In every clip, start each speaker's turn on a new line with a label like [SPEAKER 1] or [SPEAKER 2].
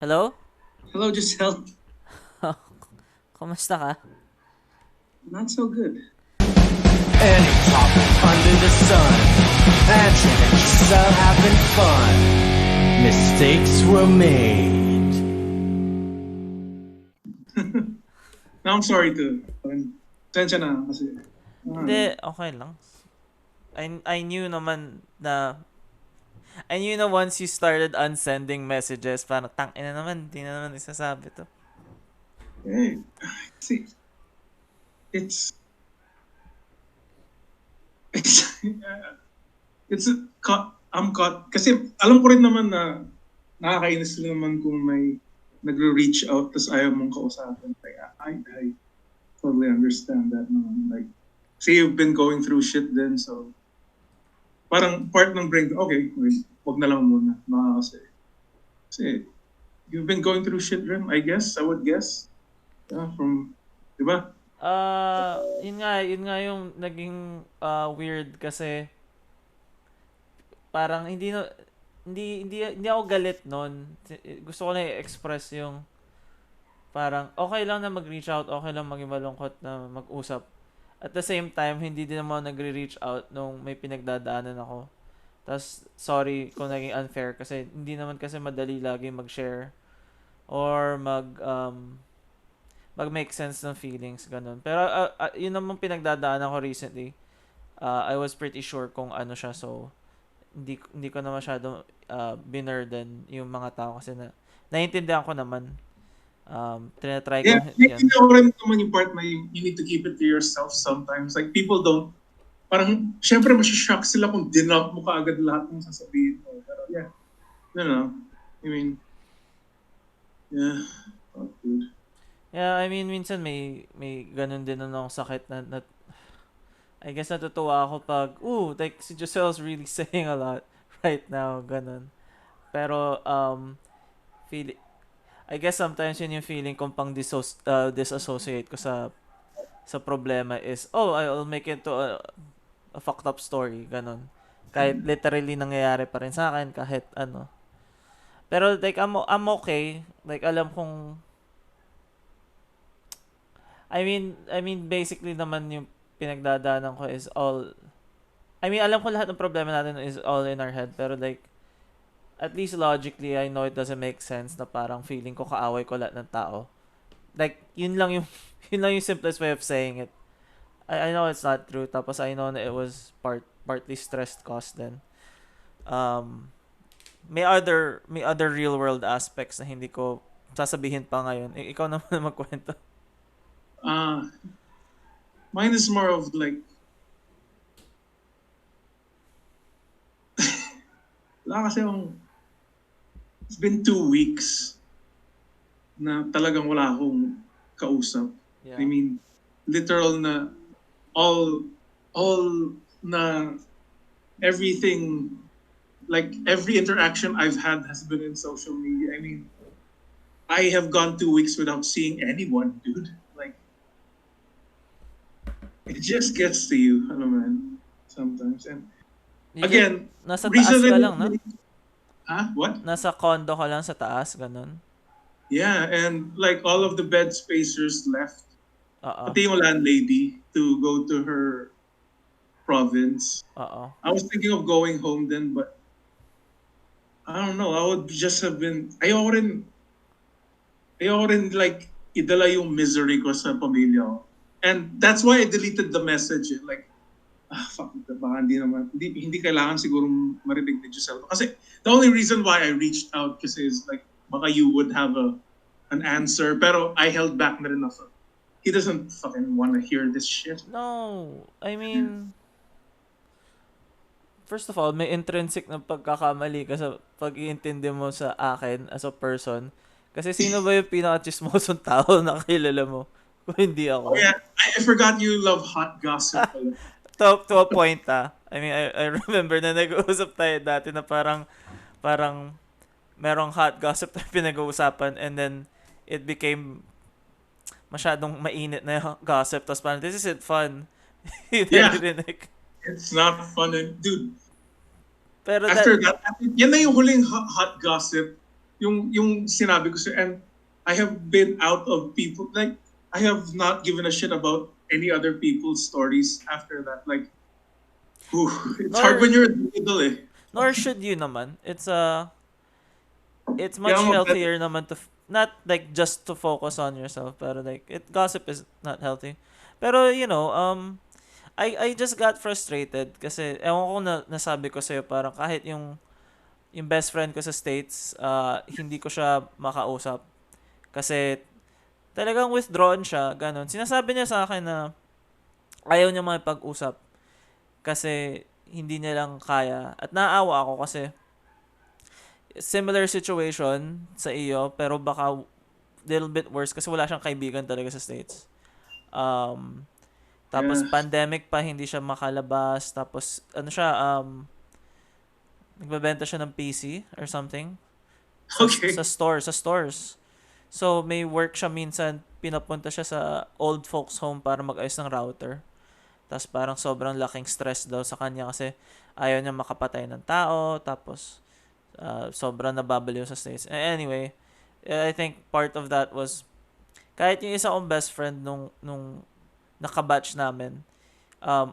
[SPEAKER 1] Hello?
[SPEAKER 2] Hello, Giselle.
[SPEAKER 1] Kumusta ka?
[SPEAKER 2] Not so good.
[SPEAKER 3] Any topic under the sun. Patrick and Giselle having fun. Mistakes were made.
[SPEAKER 2] Now I'm sorry to. Sensya na kasi.
[SPEAKER 1] Hindi, okay lang. I knew naman na I knew na once you started unsending messages, parang ina naman, di na naman isasabi to.
[SPEAKER 2] Eh, see, it's it's it's I'm caught kasi alam ko rin naman na nakakainis rin naman kung may nagre-reach out tas ayaw mong kausapin. Like, I totally understand that naman. Like, say you've been going through shit then, so parang part ng brain, okay, wait, wag na lang muna. Kasi you've been going through shit rin, I guess, I would guess. Yeah, from, di ba?
[SPEAKER 1] Yun nga yung naging weird kasi parang hindi ako galit noon. Gusto ko na i-express yung parang okay lang na mag-reach out, okay lang maging malungkot na mag-usap. At the same time, hindi din naman ako nagre-reach out nung may pinagdadaanan ako. Tas sorry kung naging unfair kasi hindi naman kasi madali lagi mag-share or mag-make sense ng feelings ganun. Pero yun naman pinagdadaanan ko recently. I was pretty sure kung ano siya, so hindi ko na masyado binurden yung mga tao kasi naiintindihan ko naman. Tinatry
[SPEAKER 2] Yeah,
[SPEAKER 1] ko yan.
[SPEAKER 2] naiintindihan ko rin naman yung part na you need to keep it to yourself sometimes. Like, people don't, parang, syempre, masishock sila kung dinump mo kaagad lahat ng sasabihin mo. Pero yeah, you know, I mean, yeah, not good.
[SPEAKER 1] Yeah, I mean minsan may ganun din akong sakit na I guess natutuwa ako pag, like si Jocel's really saying a lot right now, ganun. Pero, feel, I guess sometimes yun yung feeling kong pang disassociate ko sa problema is, I'll make it to a fucked up story, ganun. Kahit literally nangyayari pa rin sa akin, kahit ano. Pero like, I'm okay. Like, alam kong, I mean, basically naman yung pinagdadaanan ko is all, I mean, alam ko lahat ng problema natin is all in our head, pero like, at least logically, I know it doesn't make sense na parang feeling ko kaaway ko lahat ng tao. Like, yun lang yung, yun lang yung simplest way of saying it. I know it's not true, tapos I know na it was partly stressed cause then. Um, may other real world aspects na hindi ko sasabihin pa ngayon. Ikaw naman na magkwento.
[SPEAKER 2] Uh, Mine is more of like, wala kasi yung, it's been 2 weeks na talagang wala akong kausap. I
[SPEAKER 1] Yeah.
[SPEAKER 2] mean, literal na all all na everything, like every interaction I've had has been in social media. I mean, I have gone 2 weeks without seeing anyone, dude. Like, it just gets to you, ano man, sometimes. And
[SPEAKER 1] You just,
[SPEAKER 2] again,
[SPEAKER 1] nasa taas
[SPEAKER 2] reason
[SPEAKER 1] ka lang, no?
[SPEAKER 2] rin, huh? What?
[SPEAKER 1] Nasa condo ka lang sa taas, ganun.
[SPEAKER 2] Yeah, and like all of the bed spacers left,
[SPEAKER 1] Oo.
[SPEAKER 2] pati yung landlady to go to her province.
[SPEAKER 1] Oo.
[SPEAKER 2] I was thinking of going home then, but I don't know. I would just have been. Ayoko rin like idala yung misery ko sa pamilya ko. And that's why I deleted the message. Like, fuck it, baka hindi kailangan siguro marinig ni Giselle. Kasi the only reason why I reached out kasi is like, baka you would have an answer. Pero I held back na rin ako. He doesn't fucking want to hear this shit.
[SPEAKER 1] No, I mean, first of all, may intrinsic na pagkakamali ka sa pag-iintindi mo sa akin as a person. Kasi sino ba yung pinaka-chismosong tao na kilala mo? Kung hindi
[SPEAKER 2] Oh
[SPEAKER 1] ako.
[SPEAKER 2] yeah, I forgot you love hot gossip.
[SPEAKER 1] To a point, ah. I mean, I remember na nag-uusap tayo dati na parang merong hot gossip na pinag-uusapan and then it became masyadong mainit na yung gossip. Tapos parang, this isn't fun. Yung
[SPEAKER 2] Yeah,
[SPEAKER 1] naririnig.
[SPEAKER 2] it's not fun. And dude,
[SPEAKER 1] Pero
[SPEAKER 2] after that, yan na yung huling hot gossip yung sinabi ko sa'yo, and I have been out of people, like, I have not given a shit about any other people's stories after that. Like, whew, it's hard when you're in the middle eh.
[SPEAKER 1] Nor should you naman. It's much
[SPEAKER 2] Kaya nga,
[SPEAKER 1] healthier naman to not like just to focus on yourself, pero like gossip is not healthy. Pero I just got frustrated kasi ewan ko na nasabi ko sa'yo parang kahit yung best friend ko sa States, hindi ko siya makausap kasi talagang withdrawn siya, ganun. Sinasabi niya sa akin na ayaw niya makipag-usap kasi hindi niya lang kaya. At naaawa ako kasi similar situation sa iyo pero baka little bit worse kasi wala siyang kaibigan talaga sa States. Tapos
[SPEAKER 2] Yeah.
[SPEAKER 1] pandemic pa, hindi siya makalabas. Tapos ano siya, nagbebenta siya ng PC or something
[SPEAKER 2] Okay.
[SPEAKER 1] sa stores. So may work siya minsan, pinapunta siya sa old folks home para mag-ayos ng router. Tapos parang sobrang laking stress daw sa kanya kasi ayaw niya makapatay ng tao. Tapos sobrang nababaliw sa States. Anyway, I think part of that was kahit yung isa kong best friend nung nakabatch namin,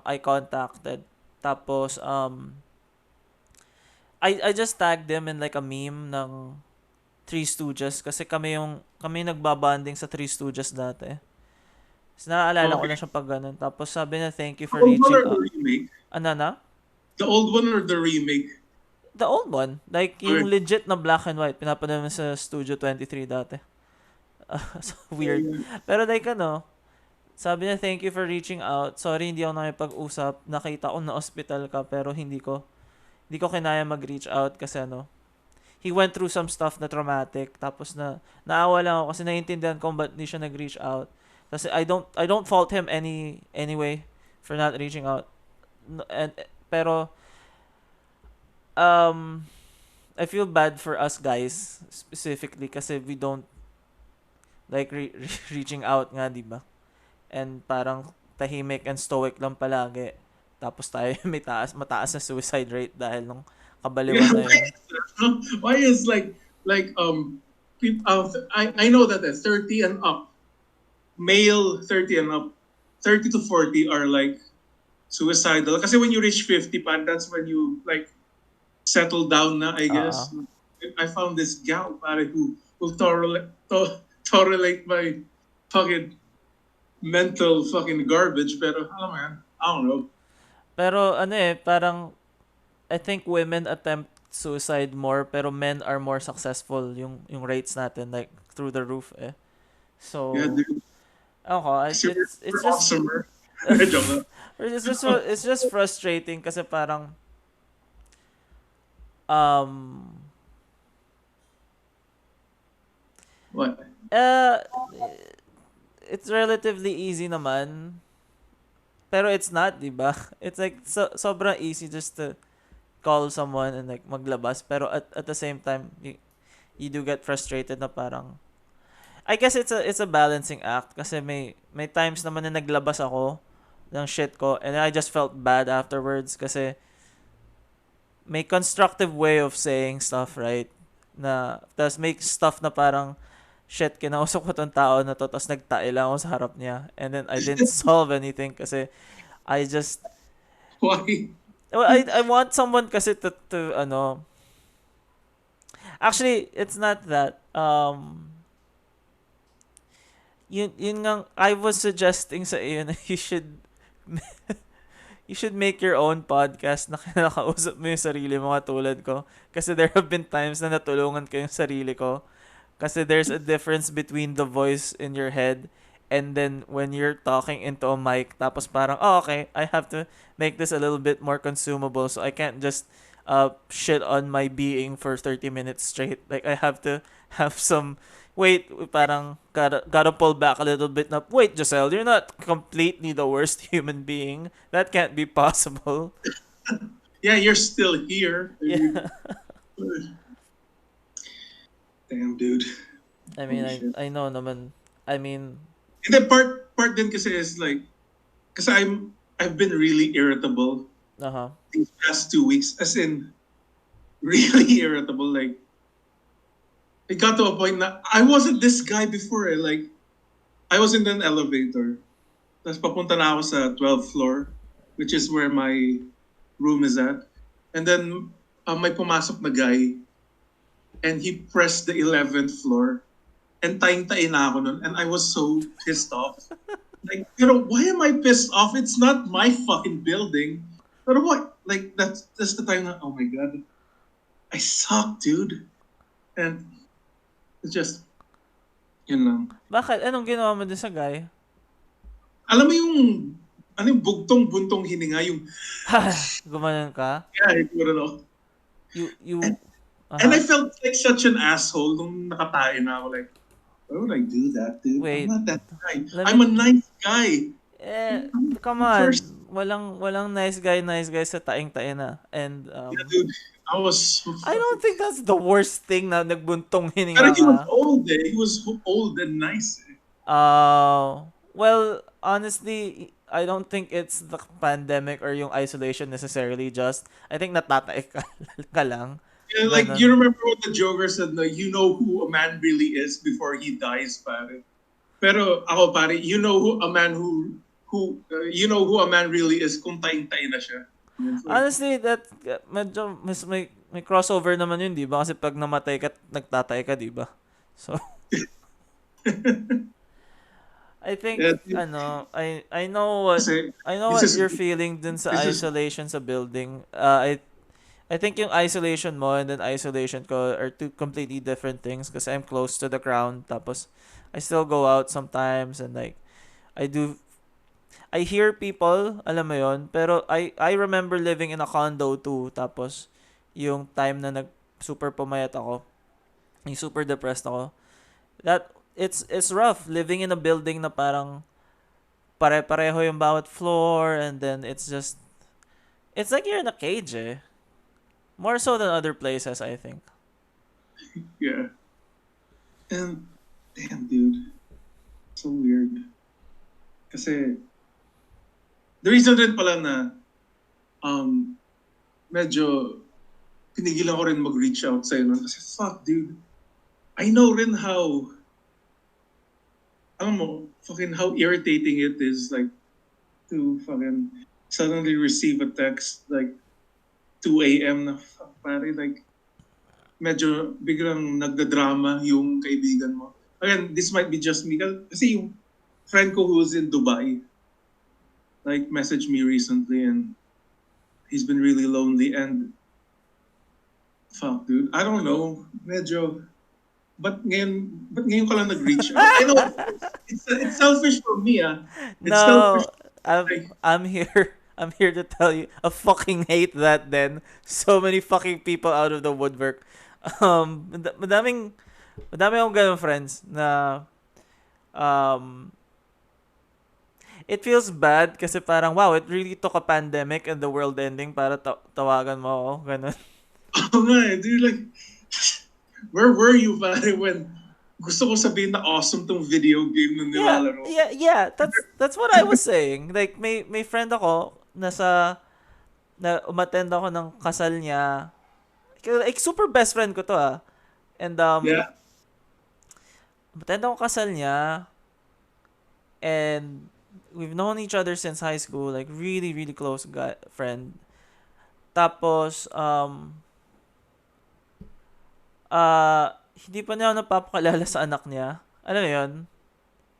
[SPEAKER 1] I contacted. Tapos I just tagged them in like a meme ng Three Stooges kasi kami nagbabanding sa Three Stooges dati. So, naaalala ko
[SPEAKER 2] Okay.
[SPEAKER 1] na siya pag ganun. Tapos sabi niya, thank you for
[SPEAKER 2] The old one
[SPEAKER 1] reaching
[SPEAKER 2] or the
[SPEAKER 1] out.
[SPEAKER 2] remake?
[SPEAKER 1] Ano na?
[SPEAKER 2] The old one or the remake?
[SPEAKER 1] The old one. Like, yung
[SPEAKER 2] Okay.
[SPEAKER 1] legit na black and white. Pinapanood mo sa Studio 23 dati. So, weird. Pero like sabi niya, thank you for reaching out. Sorry, hindi ako nakipag-usap. Nakita ko na hospital ka, pero hindi ko kinaya mag-reach out kasi he went through some stuff na traumatic. Tapos naawa lang ako kasi naiintindihan ko ba't hindi siya nag-reach out. Kasi I don't fault him anyway for not reaching out. Pero I feel bad for us guys specifically kasi we don't like reaching out nga, di ba? And parang tahimik and stoic lang palagi. Tapos tayo mataas na suicide rate dahil nung kabaliwan na yun.
[SPEAKER 2] Why is like I know that 30 and up, male 30 and up, 30 to 40 are like suicidal. Kasi when you reach 50, pa, that's when you like settle down na, I guess. I found this gal pare who will tolerate my fucking mental fucking garbage. Pero alam mo yan, I don't know.
[SPEAKER 1] Pero parang I think women attempt suicide more pero men are more successful yung rates natin like through the roof eh. So
[SPEAKER 2] Yeah, dude. Kasi
[SPEAKER 1] it's
[SPEAKER 2] we're
[SPEAKER 1] just
[SPEAKER 2] awesomer. Joke lang.
[SPEAKER 1] it's just frustrating kasi parang
[SPEAKER 2] What?
[SPEAKER 1] it's relatively easy naman. Pero it's not, di ba? It's like sobrang easy just to call someone and like maglabas. Pero at the same time, you do get frustrated na parang I guess it's a balancing act kasi may times naman na naglabas ako ng shit ko and I just felt bad afterwards kasi may constructive way of saying stuff, right? Na tas make stuff na parang shit, kinausap ko tong tao na to, tapos nagtae lang ako sa harap niya. And then I didn't solve anything kasi I just...
[SPEAKER 2] Why?
[SPEAKER 1] Well, I want someone kasi to Actually, it's not that. Yun nga, I was suggesting sa iyo na you should make your own podcast na kinakausap mo yung sarili mo katulad ko. Kasi there have been times na natulungan ko yung sarili ko. Kasi there's a difference between the voice in your head and then when you're talking into a mic, tapos parang, oh, okay, I have to make this a little bit more consumable so I can't just shit on my being for 30 minutes straight. Like, I have to have some, parang gotta pull back a little bit na, wait, Giselle, you're not completely the worst human being. That can't be possible.
[SPEAKER 2] Yeah, you're still here.
[SPEAKER 1] Yeah.
[SPEAKER 2] Damn, dude.
[SPEAKER 1] I mean,
[SPEAKER 2] Holy shit.
[SPEAKER 1] I know naman. I mean,
[SPEAKER 2] And then part din kasi is like, kasi I've been really irritable these past 2 weeks. As in, really irritable. Like, it got to a point na I wasn't this guy before eh. Like, I was in an elevator. Tapos papunta na ako sa 12th floor, which is where my room is at. And then may pumasok na guy and he pressed the 11th floor and tayong-tayo na ako nun and I was so pissed off. Like, why am I pissed off? It's not my fucking building. But what? Like, that's the time na, oh my God, I suck, dude. And it's just, yun lang.
[SPEAKER 1] Bakit? Anong ginawa mo dun sa guy?
[SPEAKER 2] Alam mo yung bugtong-buntong hininga, yung,
[SPEAKER 1] Gumanon ka?
[SPEAKER 2] yeah, you
[SPEAKER 1] You,
[SPEAKER 2] And I felt like such an asshole nung nakatayo na ako, like, why would I do that, dude?
[SPEAKER 1] Wait.
[SPEAKER 2] I'm not that guy.
[SPEAKER 1] Let
[SPEAKER 2] I'm a nice guy.
[SPEAKER 1] Come on.
[SPEAKER 2] First-
[SPEAKER 1] Walang nice guy sa taing-tae na. And,
[SPEAKER 2] Yeah, dude, I was so
[SPEAKER 1] I don't think that's the worst thing na nagbuntong
[SPEAKER 2] Pero
[SPEAKER 1] hininga
[SPEAKER 2] he was
[SPEAKER 1] ka.
[SPEAKER 2] old eh. He was old and nice eh.
[SPEAKER 1] Well, honestly, I don't think it's the pandemic or yung isolation necessarily just. I think natatay ka lang.
[SPEAKER 2] Yeah, like,
[SPEAKER 1] Ganon.
[SPEAKER 2] you remember what the Joker said na, you know who a man really is before he dies, pare. Pero ako, pare, you know who a man really is kung taing-taing na siya.
[SPEAKER 1] Honestly, that medyo may crossover naman yun, di ba? Kasi pag namatay ka, nagtatay ka, di ba? So, I think,
[SPEAKER 2] Yeah.
[SPEAKER 1] I know what
[SPEAKER 2] Kasi,
[SPEAKER 1] what
[SPEAKER 2] this is-
[SPEAKER 1] you're feeling dun sa
[SPEAKER 2] this is-
[SPEAKER 1] isolation sa building. I think yung isolation mo and then isolation ko are two completely different things kasi I'm close to the ground. Tapos, I still go out sometimes and like, I hear people, alam mo yon, pero I remember living in a condo too. Tapos, yung time na super pumayat ako, yung super depressed ako, that, it's rough living in a building na parang pare-pareho yung bawat floor and then it's like you're in a cage eh. More so than other places, I think.
[SPEAKER 2] Yeah. And, damn, dude. So weird. Kasi, the reason rin pala na, medyo, pinigilan ko rin mag-reach out sa'yo nun. Kasi, fuck, dude. I know rin how, fucking how irritating it is, like, to fucking suddenly receive a text, like, 2 a.m. na, fuck, pare, like, medyo biglang nagdadrama yung kaibigan mo. Again, this might be just me. Kasi yung friend ko who's in Dubai, like, messaged me recently and he's been really lonely and fuck, dude. I don't know. Medyo, but ngayon ka lang nag-reach out? I know, it's selfish for me, ah. It's
[SPEAKER 1] No,
[SPEAKER 2] selfish.
[SPEAKER 1] I'm here to tell you, I fucking hate that then. So many fucking people out of the woodwork. Madaming akong ganun friends na it feels bad kasi parang wow, it really took a pandemic and the world ending para tawagan mo ako, ganun.
[SPEAKER 2] Oh my, dude, like, where were you, pare, when gusto ko sabihin na awesome tong video game na nilalaro?
[SPEAKER 1] Yeah, that's what I was saying. Like may friend ako na umattend ako ng kasal niya. Like super best friend ko to ah. And
[SPEAKER 2] Yeah.
[SPEAKER 1] umattend ako kasal niya. And we've known each other since high school, like really really close friend. Tapos hindi pa niya ako napapakilala sa anak niya. Alam mo 'yun?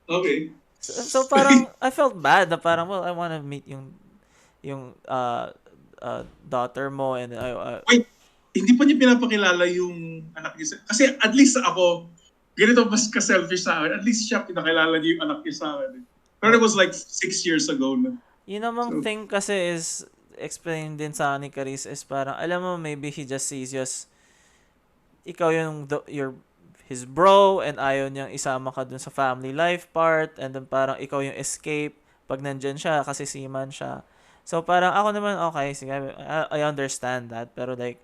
[SPEAKER 2] Okay.
[SPEAKER 1] So parang I felt bad na parang well I want to meet yung daughter mo and
[SPEAKER 2] Wait, hindi pa niya pinapakilala yung anak niya. Kasi at least ako, ganito mas ka-selfish sa akin. At least siya pinakilala niya yung anak niya sa akin. But it was like 6 years ago na.
[SPEAKER 1] yun namang
[SPEAKER 2] So-
[SPEAKER 1] thing kasi is explain din sa akin ni Caris is parang alam mo maybe he just sees ikaw yung his bro and ayaw niyang isama ka dun sa family life part and then parang ikaw yung escape pag nandyan siya kasi seaman siya. So parang ako naman okay, sige, I understand that pero like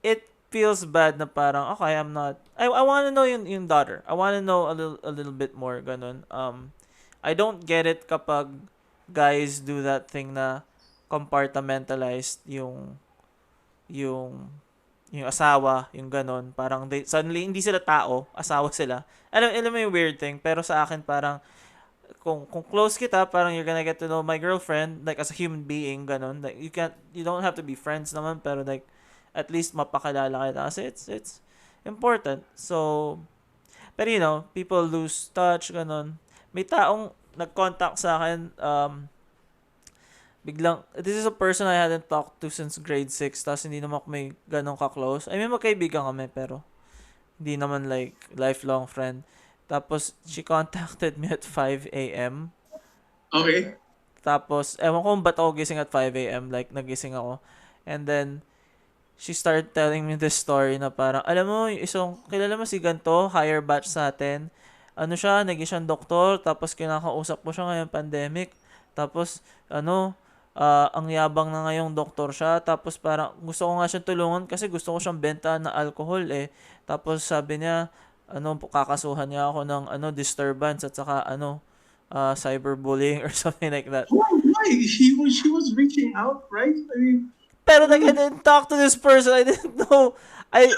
[SPEAKER 1] it feels bad na parang okay, I want to know yung daughter. I want to know a little bit more ganun. I don't get it kapag guys do that thing na compartmentalized yung yung asawa, yung ganon. Parang suddenly, hindi sila tao, asawa sila. Alam mo yung weird thing, pero sa akin parang, kung close kita, parang you're gonna get to know my girlfriend, like as a human being, ganon. Like, you don't have to be friends naman, pero like, at least mapakilala kita. Kasi it's important. So, pero people lose touch, ganon. May taong nag-contact sa akin, biglang, this is a person I hadn't talked to since grade 6, tapos hindi naman ako may ganong ka-close. I mean, magkaibigan kami, pero hindi naman like lifelong friend. Tapos, she contacted me at 5 a.m.
[SPEAKER 2] Okay.
[SPEAKER 1] Tapos, ewan ko kung ba't ako gising at 5 a.m. Like, nagising ako. And then, she started telling me this story na parang, alam mo, yung isang, kilala mo si ganto, higher batch sa atin. Ano siya, naging siyang doktor, tapos kinakausap ko siya ngayong pandemic. Tapos, ang yabang na ngayong doktor siya. Tapos parang, gusto ko nga siyang tulungan kasi gusto ko siyang benta na alcohol eh. Tapos sabi niya, kakasuhan niya ako ng disturbance at saka cyberbullying or something like that.
[SPEAKER 2] Why? She was reaching out, right? I mean,
[SPEAKER 1] Pero like I didn't talk to this person. I didn't know. I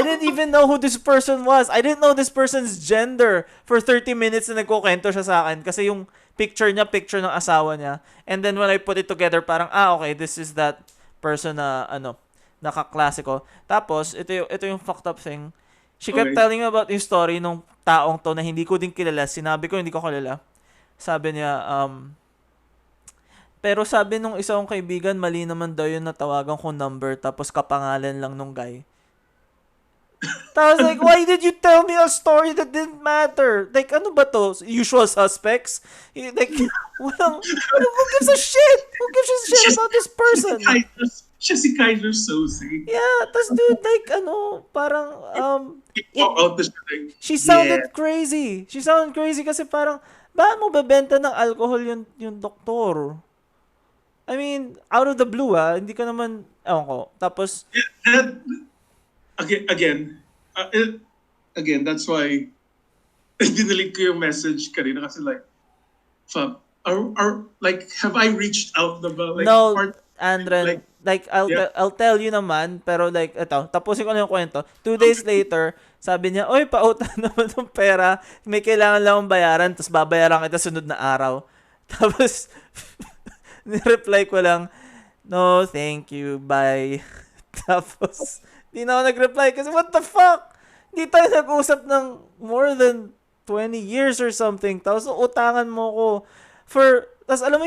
[SPEAKER 1] didn't even know who this person was. I didn't know this person's gender for 30 minutes na nagkukwento siya sa akin kasi yung picture niya, picture ng asawa niya. And then when I put it together, parang okay, this is that person na nakaklase ko. Tapos ito yung fucked up thing. She kept telling me about yung story nung taong to na hindi ko din kilala. Sinabi ko hindi ko kilala. Sabi niya, pero sabi nung isa kong kaibigan, mali naman daw yun na tawagan ko number tapos kapangalan lang nung guy. I was like, why did you tell me a story that didn't matter? Like, ano ba to? Usual suspects? Like, who gives a shit? Who gives a shit about this person?
[SPEAKER 2] Siya si Kaiser Soze.
[SPEAKER 1] Yeah, tas dude, like, parang, she sounded crazy. She sounded crazy kasi parang, bakit mo bebenta ng alcohol yung doktor? I mean, out of the blue, hindi ka naman, ewan ko. Tapos,
[SPEAKER 2] again, that's why dinelete ko yung message kanina kasi like, fuck, like, have I reached out the like,
[SPEAKER 1] no, Andren, like I'll tell you naman, pero like, tapusin ko na yung kwento. 2 days later, sabi niya, oy, pautan naman ng pera, may kailangan lang akong bayaran, tapos babayaran kita sunod na araw. Tapos, nireply ko lang, no, thank you, bye. Tapos, di na ako nag-reply kasi what the fuck? Di tayo nag-usap ng more than 20 years or something. Tapos, utangan mo ko tapos alam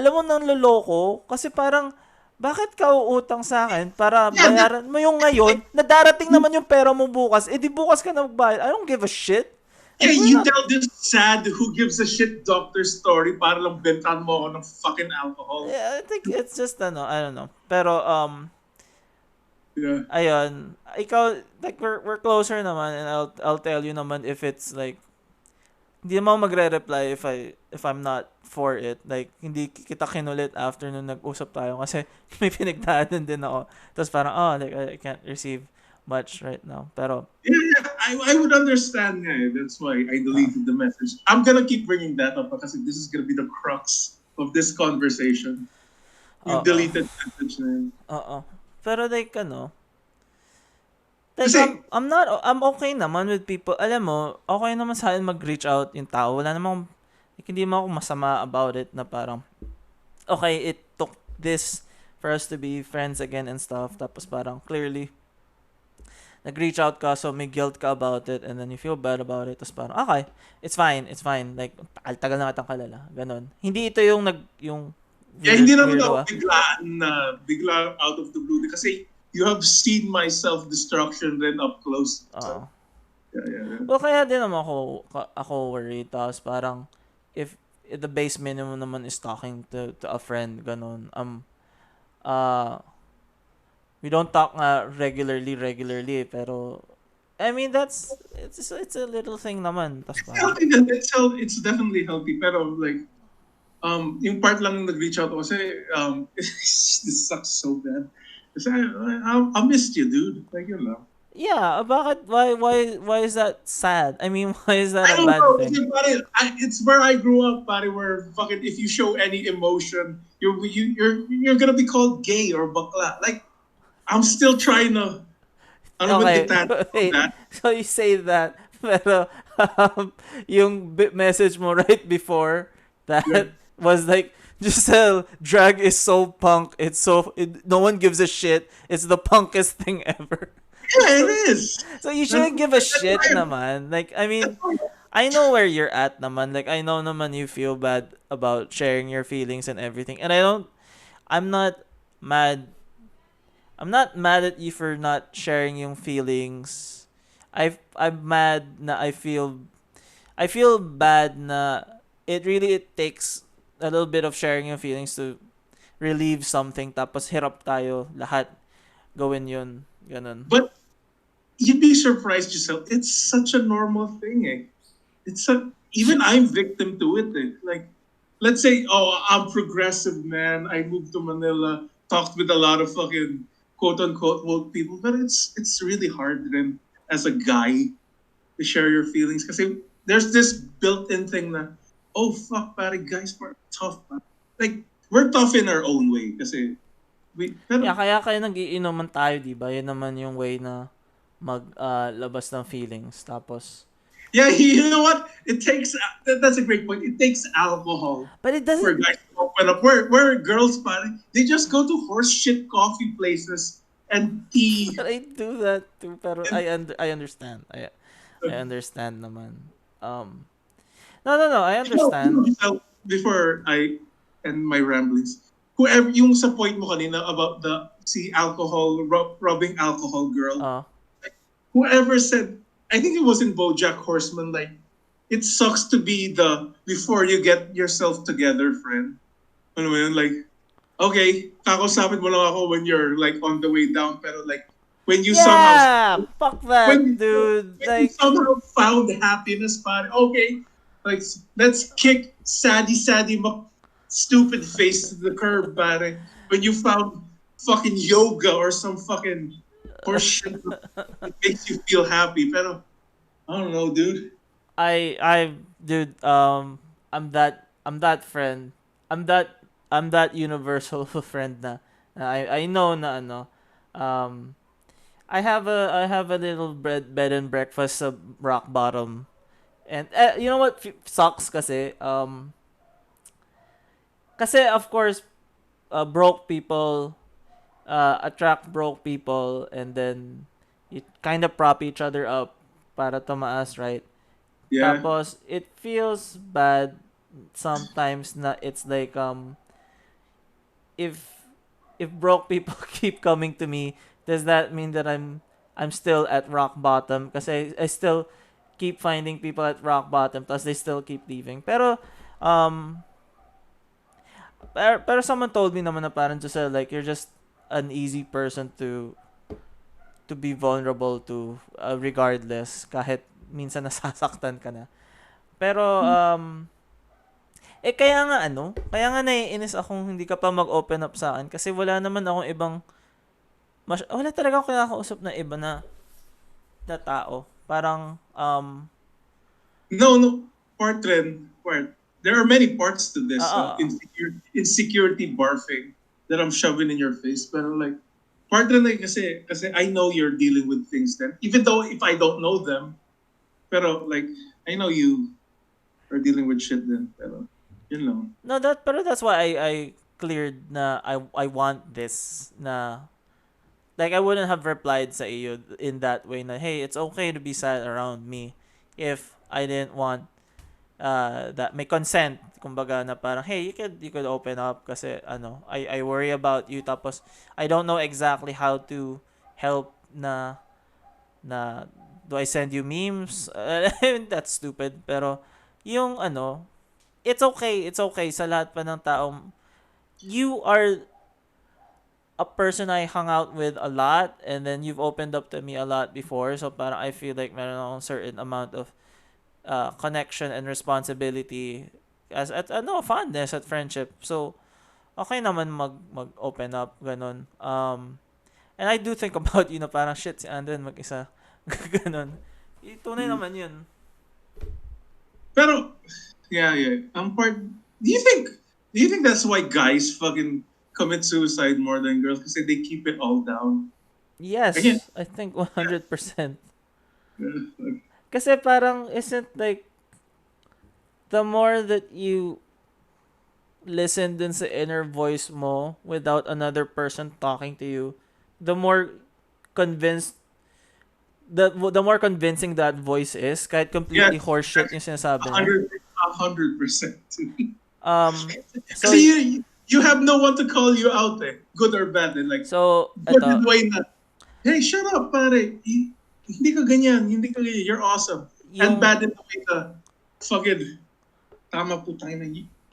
[SPEAKER 1] mo nang loloko, kasi parang, bakit ka uutang sa akin para bayaran mo yung ngayon, na darating naman yung pera mo bukas, di bukas ka na magbayad. I don't give a shit.
[SPEAKER 2] Yeah, you tell this sad, who gives a shit doctor story para lang bentan mo ako ng fucking alcohol.
[SPEAKER 1] Yeah, I think it's just, I don't know. Pero,
[SPEAKER 2] yeah.
[SPEAKER 1] Ayun, ikaw, like, we're closer naman, and I'll tell you naman if it's like, hindi naman ako magre-reply if I'm not for it. Like, hindi kita kinulit after nung nag-usap tayo kasi may pinagdaanan din ako. Tapos parang, like, I can't receive much right now. Pero,
[SPEAKER 2] yeah, I would understand nga. That's why I deleted the message. I'm gonna keep bringing that up kasi this is gonna be the crux of this conversation. You deleted message na yun.
[SPEAKER 1] Pero like, like, I'm okay naman with people. Alam mo, okay naman sa akin mag-reach out yung tao. Wala namang, like, hindi mo ako masama about it na parang, okay, it took this for us to be friends again and stuff. Tapos parang, clearly, nag-reach out ka, so may guilt ka about it, and then you feel bad about it. Tapos parang, okay, it's fine. Like, tagal na kitang kalala. Ganon. Hindi ito yung
[SPEAKER 2] hindi naman ako bigla out of the blue. Kasi, you have seen my self-destruction then up close. So, yeah.
[SPEAKER 1] Well, kaya din naman ako worried. Tapos parang, if the base minimum naman is talking to a friend, ganun, we don't talk regularly, pero, I mean, it's a little thing naman. Tas parang,
[SPEAKER 2] it's definitely healthy, pero like, yung part lang nag-reach out kasi, this sucks so bad. Kasi I missed you, dude. Like, you know.
[SPEAKER 1] Yeah, bakit? Why is that sad? I mean, why is that a bad thing?
[SPEAKER 2] It's where I grew up, pare, where fucking if you show any emotion, you're gonna be called gay or bakla. Like, I'm still trying to Ano ba
[SPEAKER 1] Okay,
[SPEAKER 2] detached from
[SPEAKER 1] wait.
[SPEAKER 2] that?
[SPEAKER 1] So you say that, pero yung message mo right before that was like, Giselle, drag is so punk. No one gives a shit. It's the punkest thing ever.
[SPEAKER 2] Yeah, it
[SPEAKER 1] So,
[SPEAKER 2] is.
[SPEAKER 1] so you
[SPEAKER 2] That's,
[SPEAKER 1] shouldn't give a
[SPEAKER 2] that's
[SPEAKER 1] shit
[SPEAKER 2] why.
[SPEAKER 1] naman. Like, I
[SPEAKER 2] That's
[SPEAKER 1] mean,
[SPEAKER 2] why.
[SPEAKER 1] I know where you're at naman. Like, I know naman you feel bad about sharing your feelings and everything. And I'm not mad. I'm not mad at you for not sharing yung feelings. I'm mad na I feel bad na it takes a little bit of sharing your feelings to relieve something, tapos hirap tayo lahat gawin yun. Ganun.
[SPEAKER 2] But you'd be surprised yourself. It's such a normal thing. Eh. Even I'm victim to it. Eh. Like, let's say, oh, I'm progressive, man. I moved to Manila, talked with a lot of fucking quote unquote woke people, but it's really hard then as a guy to share your feelings because there's this built-in thing that, oh fuck, pare, guys are tough. Man. Like we're tough in our own way kasi
[SPEAKER 1] Yeah,
[SPEAKER 2] pero
[SPEAKER 1] kaya nag-iinuman tayo, di ba? Yun naman yung way na labas ng feelings. Tapos,
[SPEAKER 2] yeah, you know what? It takes that's a great point. It takes alcohol
[SPEAKER 1] but it
[SPEAKER 2] for
[SPEAKER 1] doesn't,
[SPEAKER 2] guys to open up. Where girls, pare, they just go to horse shit coffee places and tea.
[SPEAKER 1] but I do that too. Pero
[SPEAKER 2] And,
[SPEAKER 1] I understand. I understand naman. No, I understand.
[SPEAKER 2] before I end my ramblings, whoever yung sa point mo kanina about the si alcohol rubbing alcohol girl,
[SPEAKER 1] Uh,
[SPEAKER 2] whoever said, I think it was in BoJack Horseman, like it sucks to be the before you get yourself together friend. Ano mo yun? Like, okay, kakusapin mo lang ako when you're like on the way down, pero like when you somehow
[SPEAKER 1] yeah! Fuck that,
[SPEAKER 2] when
[SPEAKER 1] dude.
[SPEAKER 2] when you
[SPEAKER 1] Like,
[SPEAKER 2] somehow found happiness, pare, okay, like let's kick saddy stupid face to the curb, pare. When you found fucking yoga or some fucking horse shit that makes you feel happy, pero I don't know, dude.
[SPEAKER 1] dude, I'm that friend. I'm that universal friend na I know na ano, um, I have a little bed and breakfast sa rock bottom. And you know what sucks kasi of course broke people attract broke people, and then you kind of prop each other up para tumaas, right?
[SPEAKER 2] Yeah.
[SPEAKER 1] Tapos it feels bad sometimes na it's like if broke people keep coming to me, does that mean that I'm still at rock bottom? Kasi I still keep finding people at rock bottom, plus they still keep leaving. Um pero someone told me naman na parang just like you're just an easy person to be vulnerable to, regardless, kahit minsan nasasaktan ka na. Pero kaya nga naiinis akong hindi ka pa mag-open up sa akin kasi wala naman akong ibang wala talaga akong kinakausap na iba na tao. Parang
[SPEAKER 2] No, part. There are many parts to this
[SPEAKER 1] ah,
[SPEAKER 2] insecurity barfing that I'm shoving in your face. But like, part rin na kasi I know you're dealing with things then. Even though if I don't know them, pero like, I know you are dealing with shit then. Pero, you know.
[SPEAKER 1] no, pero that's why I cleared na I want this na, like, I wouldn't have replied sa iyo in that way na, hey, it's okay to be sad around me if I didn't want that may consent, kumbaga, na parang, hey, you could open up kasi ano, I worry about you, tapos I don't know exactly how to help na do I send you memes? That's stupid, pero yung ano, it's okay sa lahat pa ng taong you are a person I hung out with a lot, and then you've opened up to me a lot before, so parang I feel like meron akong certain amount of connection and responsibility as at ano, fondness at friendship. So okay naman mag open up ganun. And I do think about na parang shit si Andren mag-isa. Ganun. Tunay
[SPEAKER 2] Mm.
[SPEAKER 1] naman 'yun.
[SPEAKER 2] Pero, yeah. Do you think that's why guys fucking commit suicide more than girls? Because they keep it all down. Again,
[SPEAKER 1] Yes, I think 100%. Kasi parang isn't like the more that you listen dun sa inner voice mo without another person talking to you, the more convinced the more convincing that voice is kahit
[SPEAKER 2] yes,
[SPEAKER 1] completely horseshit yung sinasabi niya.
[SPEAKER 2] 100%.
[SPEAKER 1] Um so
[SPEAKER 2] Kasi you have no one to call you out good or bad like
[SPEAKER 1] so
[SPEAKER 2] good in
[SPEAKER 1] eto
[SPEAKER 2] the way na, hey, shut up, pare. Hindi ka ganyan, hindi ka ganyan. You're awesome. And
[SPEAKER 1] yung
[SPEAKER 2] bad in the way na, fucking, tama po tayo na,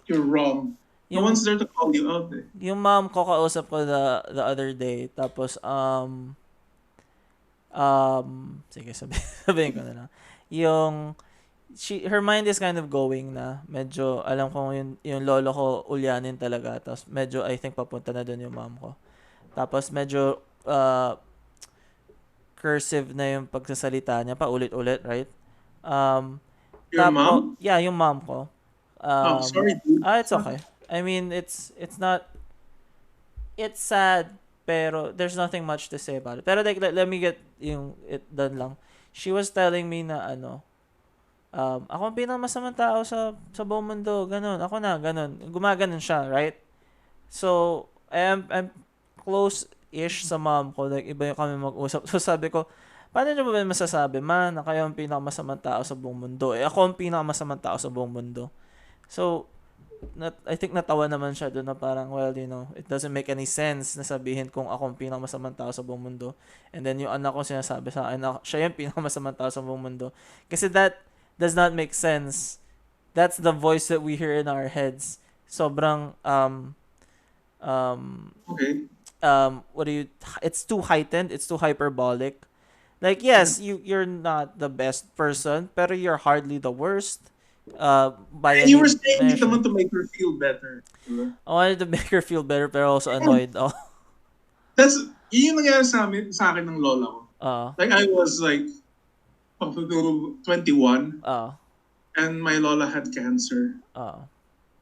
[SPEAKER 2] you're wrong. No
[SPEAKER 1] yung
[SPEAKER 2] one's there to call you out
[SPEAKER 1] yung mom ko kausap ko the other day tapos sige sabihin ko na lang yung her mind is kind of going na medyo alam ko yung lolo ko ulyanin talaga tapos medyo I think papunta na doon yung mom ko tapos medyo cursive na yung pagsasalita niya pa ulit-ulit, right? um
[SPEAKER 2] Your mom?
[SPEAKER 1] yeah, yung mom ko.
[SPEAKER 2] Oh, sorry, dude.
[SPEAKER 1] It's okay. I mean, it's not, it's sad, pero there's nothing much to say about it. Pero like, let me get yung it done lang. She was telling me na ako ang pinakamasamang tao sa buong mundo, ganun. Ako na, ganun. Gumaganon siya, right? So, I'm close-ish sa mom ko. Like, iba yung kami mag-usap. So, sabi ko, paano nyo ba masasabi, ma, na kayo ang pinakamasamang tao sa buong mundo? Ako ang pinakamasamang tao sa buong mundo. So, I think natawa naman siya doon na parang, well, it doesn't make any sense na sabihin kung ako ang pinakamasamang tao sa buong mundo. And then yung anak ko sinasabi sa akin na siya yung pinakamasamang tao sa buong mundo. Kasi that does not make sense. That's the voice that we hear in our heads. Sobrang,
[SPEAKER 2] Okay.
[SPEAKER 1] it's too heightened, it's too hyperbolic. Like, yes, you're not the best person, pero you're hardly the worst. By
[SPEAKER 2] And you were
[SPEAKER 1] any
[SPEAKER 2] saying it
[SPEAKER 1] measure.
[SPEAKER 2] naman to make her feel better. Diba?
[SPEAKER 1] I wanted to make her feel better, pero also annoyed ako.
[SPEAKER 2] Yun yung nangyari sa akin ng lola ko. Like, I was like, 21, and my lola had cancer.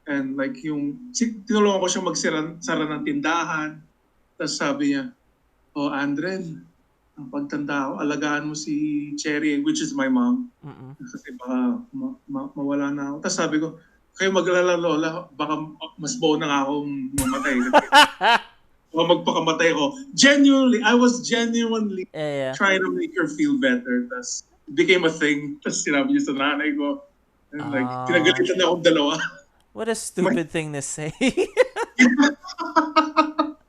[SPEAKER 2] And like, tinulungan ko siya magsara ng tindahan. Tapos sabi niya, oh, Andren, ang pagtanda ko, alagaan mo si Cherry, which is my mom. Kasi baka mawala na ako. Tapos sabi ko, kayo maglala, lola, baka mas buo na nga akong mamatay. Baka magpakamatay ko. I was genuinely trying to make her feel better. Tapos it became a thing. Tapos sinabi niya sa nanay ko. And like, pinagalitan na akong dalawa.
[SPEAKER 1] What a stupid thing to say.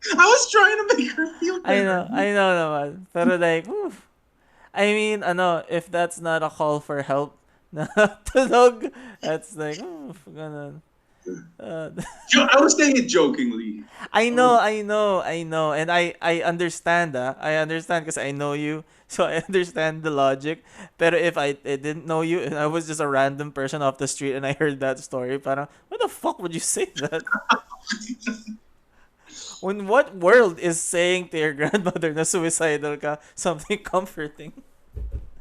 [SPEAKER 2] I was trying to make her feel better.
[SPEAKER 1] I know naman. Pero like, oof. I mean, if that's not a call for help, na tunog, that's like, oof, ganun.
[SPEAKER 2] I was saying it jokingly.
[SPEAKER 1] I know. And I understand, I understand because I know you. So I understand the logic. Pero if I didn't know you and I was just a random person off the street and I heard that story, parang, why the fuck would you say that? When what world is saying to your grandmother na suicidal ka something comforting?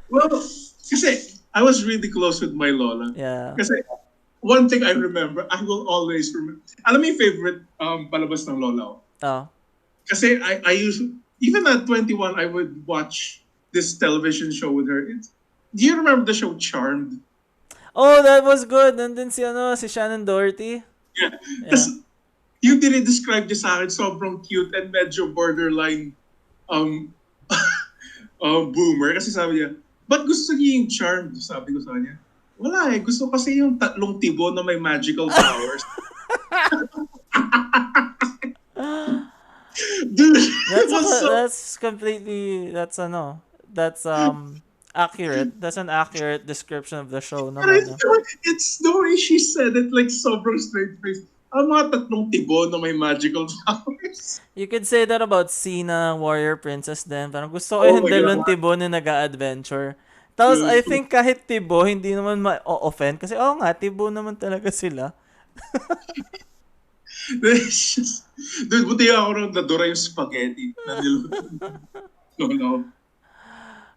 [SPEAKER 2] Well, kasi I was really close with my lola.
[SPEAKER 1] Yeah.
[SPEAKER 2] Kasi one thing I remember, I will always remember. Alam mo yung favorite palabas ng lola ko? Kasi I used, even at 21, I would watch this television show with her. Do you remember the show Charmed?
[SPEAKER 1] Oh, that was good. Nandun si Shannon Doherty.
[SPEAKER 2] Yeah. Yung dinidescribe niya sa akin, sobrang cute and medyo borderline boomer. Kasi sabi niya, ba't gusto niya yung Charmed? Sabi ko sa kanya, wala gusto kasi yung 3 tibo na may magical powers. Dude,
[SPEAKER 1] that's completely, that's accurate. That's an accurate description of the show.
[SPEAKER 2] It's the way she said it, like sobrang straight face. Ang mga 3 tibo na may magical powers.
[SPEAKER 1] You could say that about Sina, Warrior Princess din. Parang gusto ko yung 2 tibo na nag-a-adventure. Tapos, I think kahit tibo, hindi naman ma-offend. Kasi, nga, tibo naman talaga sila.
[SPEAKER 2] Dude, buti ako nang nadura yung spaghetti na niluto. No.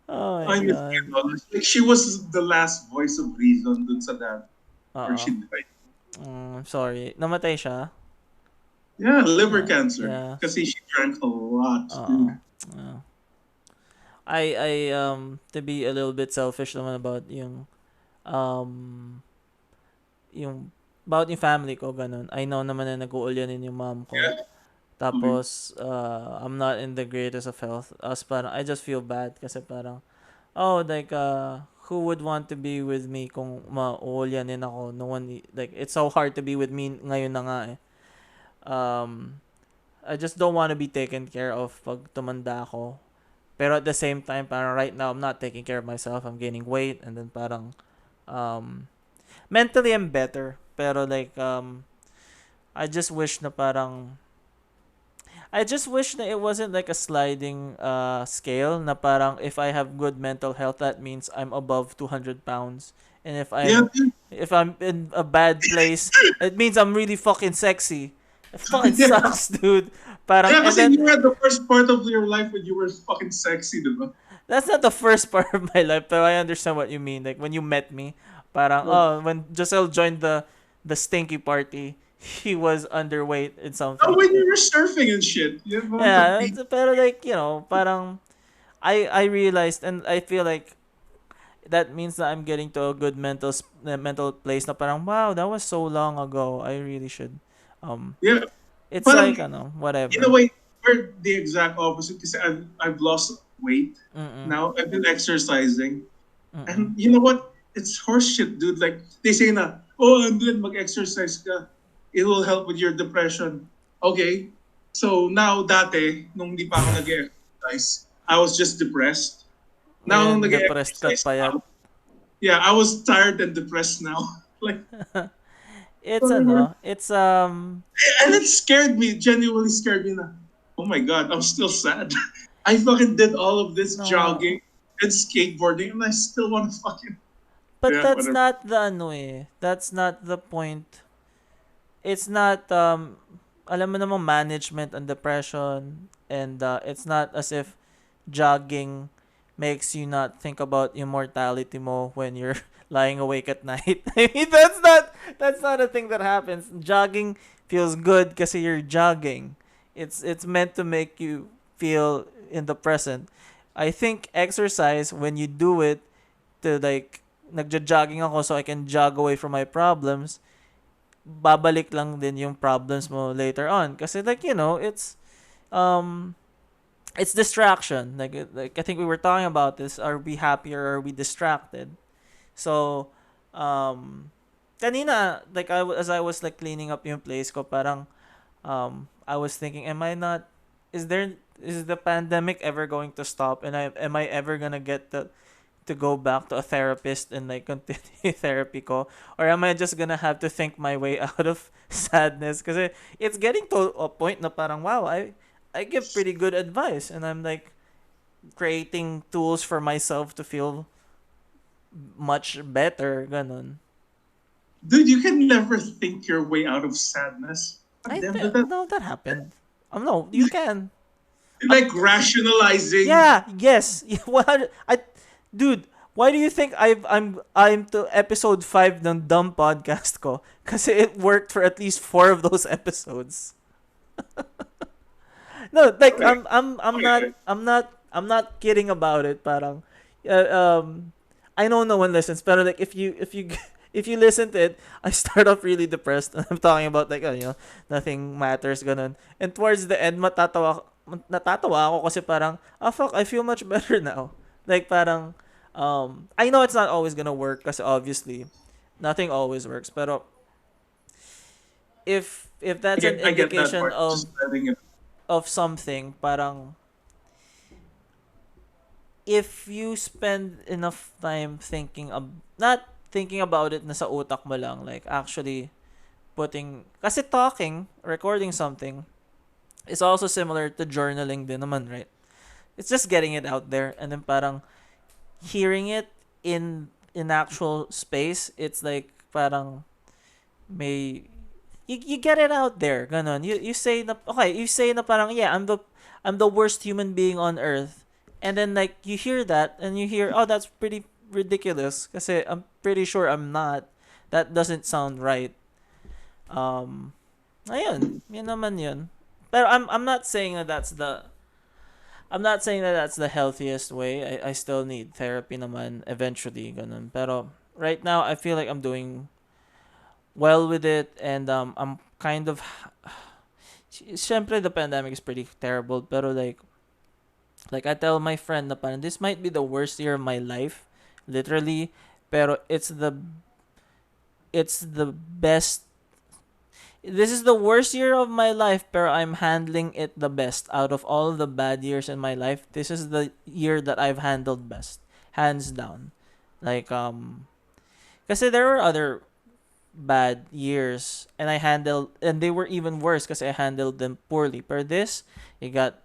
[SPEAKER 1] Oh my God.
[SPEAKER 2] Like, she was the last voice of reason dun sa dad. Or she died.
[SPEAKER 1] I'm sorry. Namatay siya?
[SPEAKER 2] Yeah, liver cancer.
[SPEAKER 1] Yeah.
[SPEAKER 2] Kasi she drank a lot.
[SPEAKER 1] to be a little bit selfish naman about um yung about yung family ko, ganun. I know naman na nag-uulyanin yung mom ko.
[SPEAKER 2] Yeah. Okay.
[SPEAKER 1] Tapos, I'm not in the greatest of health. As parang, I just feel bad kasi parang, oh, like, who would want to be with me kung mauulyanin ako? No one, like, it's so hard to be with me ngayon na nga eh. Um, I just don't want to be taken care of pag tumanda ako. Pero at the same time, parang right now, I'm not taking care of myself. I'm gaining weight. And then parang, um, mentally, I'm better. Pero like, I just wish na parang, I just wish that it wasn't like a sliding scale na parang if I have good mental health, that means I'm above 200 pounds. And
[SPEAKER 2] Yeah, dude.
[SPEAKER 1] if I'm in a bad place, it means I'm really fucking sexy. It fucking
[SPEAKER 2] Yeah.
[SPEAKER 1] sucks, dude. Parang,
[SPEAKER 2] Yeah,
[SPEAKER 1] and
[SPEAKER 2] kasi
[SPEAKER 1] then,
[SPEAKER 2] you were at the first part of your life when you were fucking sexy, diba?
[SPEAKER 1] that's not the first part of my life, but I understand what you mean. Like, when you met me, parang,
[SPEAKER 2] But,
[SPEAKER 1] oh, when Giselle joined the stinky party, he was underweight in
[SPEAKER 2] oh,
[SPEAKER 1] something.
[SPEAKER 2] when you were surfing and shit. You know,
[SPEAKER 1] Yeah, pero like, parang, I realized and I feel like that means that I'm getting to a good mental place na parang wow, that was so long ago. I really should um
[SPEAKER 2] yeah,
[SPEAKER 1] it's
[SPEAKER 2] parang,
[SPEAKER 1] like
[SPEAKER 2] in a
[SPEAKER 1] whatever.
[SPEAKER 2] way, we're the exact opposite kasi I've lost weight.
[SPEAKER 1] Mm.
[SPEAKER 2] Now I've been exercising.
[SPEAKER 1] Mm.
[SPEAKER 2] And you know what? It's horseshit, dude. Like, they say na, oh, and then mag-exercise ka. It will help with your depression. Okay. So now, dati, nung di pa ako nag-exercise, I was just depressed. Now, nung
[SPEAKER 1] Ngayon depressed ka
[SPEAKER 2] nag-exercise,
[SPEAKER 1] payat.
[SPEAKER 2] yeah, I was tired and depressed now. Like,
[SPEAKER 1] It's
[SPEAKER 2] whatever.
[SPEAKER 1] it's
[SPEAKER 2] And it scared me, genuinely scared me na, oh my God, I'm still sad. I fucking did all of this
[SPEAKER 1] no,
[SPEAKER 2] jogging and skateboarding and I still want to fucking,
[SPEAKER 1] but
[SPEAKER 2] yeah,
[SPEAKER 1] that's
[SPEAKER 2] whatever.
[SPEAKER 1] not the That's not the point. It's not alam mo namang management and depression and it's not as if jogging makes you not think about immortality mo when you're lying awake at night. I mean that's not a thing that happens. Jogging feels good kasi you're jogging. It's meant to make you feel in the present. I think exercise when you do it to like nagja-jogging ako so I can jog away from my problems, babalik lang din yung problems mo later on. Kasi like, um, it's distraction. Like I think we were talking about this. Are we happy or are we distracted? So, kanina, like as I was like cleaning up yung place ko, parang, I was thinking, is the pandemic ever going to stop? And am I ever gonna get to go back to a therapist and like continue therapy ko, or am I just gonna have to think my way out of sadness kasi it's getting to a point na parang wow, I give pretty good advice and I'm like creating tools for myself to feel much better ganun.
[SPEAKER 2] Dude, you can never think your way out of sadness. God damn it.
[SPEAKER 1] No, that happened. No, you can.
[SPEAKER 2] Like rationalizing.
[SPEAKER 1] Yeah, yes. Dude, why do you think I'm to episode 5 ng dumb podcast ko? Kasi it worked for at least 4 of those episodes. No, like
[SPEAKER 2] Okay. Okay.
[SPEAKER 1] I'm not kidding about it. Parang uh, um I know no one listens, but like if you if you listen to it, I start off really depressed. I'm talking about like nothing matters ganun. And towards the end natatawa ako kasi parang fuck, I feel much better now. Like parang I know it's not always gonna work kasi obviously nothing always works. Pero if that's an
[SPEAKER 2] I get that
[SPEAKER 1] indication
[SPEAKER 2] part. Just letting it.
[SPEAKER 1] of something, parang if you spend enough time not thinking about it na sa utak mo lang, like actually kasi recording something is also similar to journaling din naman, right? It's just getting it out there and then parang hearing it in actual space, it's like parang may you get it out there, ganon. You say na parang yeah, I'm the worst human being on earth. And then like you hear that and you hear, oh, that's pretty ridiculous kasi I'm pretty sure I'm not. That doesn't sound right. Ayun, yun naman yun. Pero I'm not saying that that's the I'm not saying that that's the healthiest way. I still need therapy naman eventually, ganun. Pero right now, I feel like I'm doing well with it, and I'm kind of syempre the pandemic is pretty terrible, pero like I tell my friend na parang this might be the worst year of my life, literally, pero it's the best. This is the worst year of my life, pero I'm handling it the best out of all the bad years in my life. This is the year that I've handled best, hands down. Like kasi there were other bad years and they were even worse because I handled them poorly. But this, you got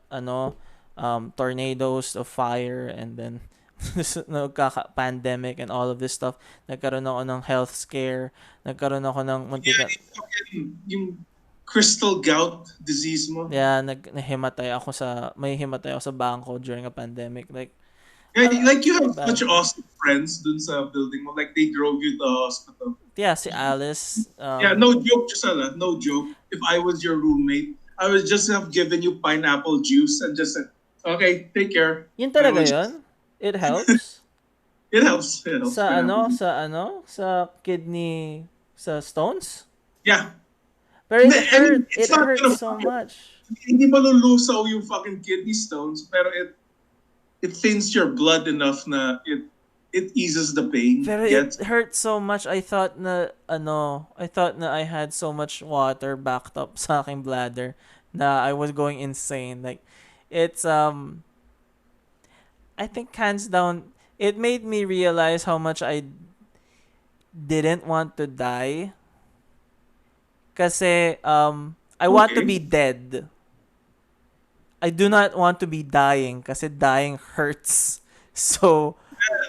[SPEAKER 1] tornadoes of fire, and then no pandemic and all of this stuff. Nagkaroon ako ng health scare. Nagkaroon ako ng
[SPEAKER 2] Yeah,
[SPEAKER 1] muntika.
[SPEAKER 2] yung crystal gout disease mo.
[SPEAKER 1] Yeah, may himatay ako sa bangko during a pandemic.
[SPEAKER 2] Yeah, like you have
[SPEAKER 1] bad.
[SPEAKER 2] such awesome friends dun sa building mo. Like they drove you to the hospital.
[SPEAKER 1] Yeah, si Alice.
[SPEAKER 2] Yeah, no joke, Gisela. No joke. If I was your roommate, I would just have given you pineapple juice and just said, okay, take care.
[SPEAKER 1] Yun talaga
[SPEAKER 2] I would
[SPEAKER 1] yun? It helps?
[SPEAKER 2] It helps. It helps. Pineapple juice.
[SPEAKER 1] Sa kidney, sa stones?
[SPEAKER 2] Yeah.
[SPEAKER 1] Pero
[SPEAKER 2] Hindi, I mean,
[SPEAKER 1] it
[SPEAKER 2] it's not
[SPEAKER 1] hurts
[SPEAKER 2] gonna
[SPEAKER 1] so
[SPEAKER 2] fucking-
[SPEAKER 1] much.
[SPEAKER 2] Hindi malulusaw yung fucking kidney stones, pero it thins your blood enough na it eases the pain.
[SPEAKER 1] Pero
[SPEAKER 2] Gets?
[SPEAKER 1] it hurt so much. I thought na I had so much water backed up sa aking bladder na I was going insane. Like it's I think hands down it made me realize how much I didn't want to die. Kasi I want to
[SPEAKER 2] Okay.
[SPEAKER 1] be dead. I do not want to be dying kasi dying hurts. So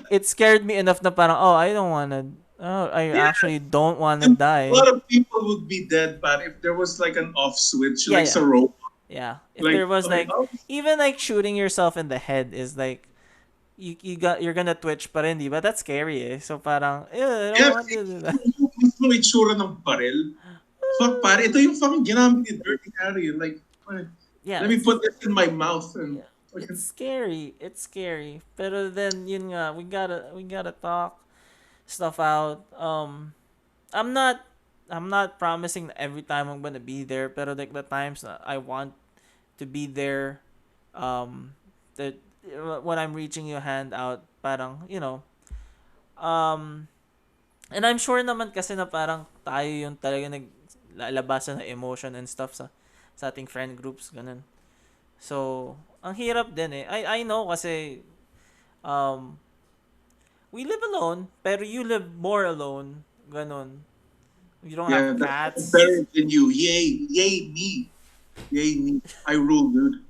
[SPEAKER 1] it scared me enough na parang, I
[SPEAKER 2] Yeah.
[SPEAKER 1] actually don't wanna die.
[SPEAKER 2] A lot of people would be dead, but if there was like an off switch,
[SPEAKER 1] Yeah,
[SPEAKER 2] like
[SPEAKER 1] yeah.
[SPEAKER 2] sa rope,
[SPEAKER 1] Yeah. If
[SPEAKER 2] like
[SPEAKER 1] there was
[SPEAKER 2] okay,
[SPEAKER 1] even shooting yourself in the head is like you're gonna twitch pa rin, di ba? That's scary eh. So parang, I don't
[SPEAKER 2] yeah,
[SPEAKER 1] want to do that.
[SPEAKER 2] yung mismo itsura ng baril. Fuck, pare, ito yung fucking ginamit ni Dirty Harry. Like,
[SPEAKER 1] Yeah.
[SPEAKER 2] let me put this in my mouth and
[SPEAKER 1] It's scary. It's scary. Pero then yun nga, we gotta talk stuff out. I'm not promising that every time I'm gonna be there, pero like the times that I want to be there, that when I'm reaching your hand out, parang, and I'm sure naman kasi na parang tayo yung talaga naglalabasan ng emotion and stuff sa ating friend groups, ganun. So, ang hirap din eh. I know kasi we live alone, pero you live more alone. Ganon. You don't
[SPEAKER 2] yeah,
[SPEAKER 1] have
[SPEAKER 2] that's
[SPEAKER 1] cats.
[SPEAKER 2] better than you. Yay me. Yay me. I rule, dude.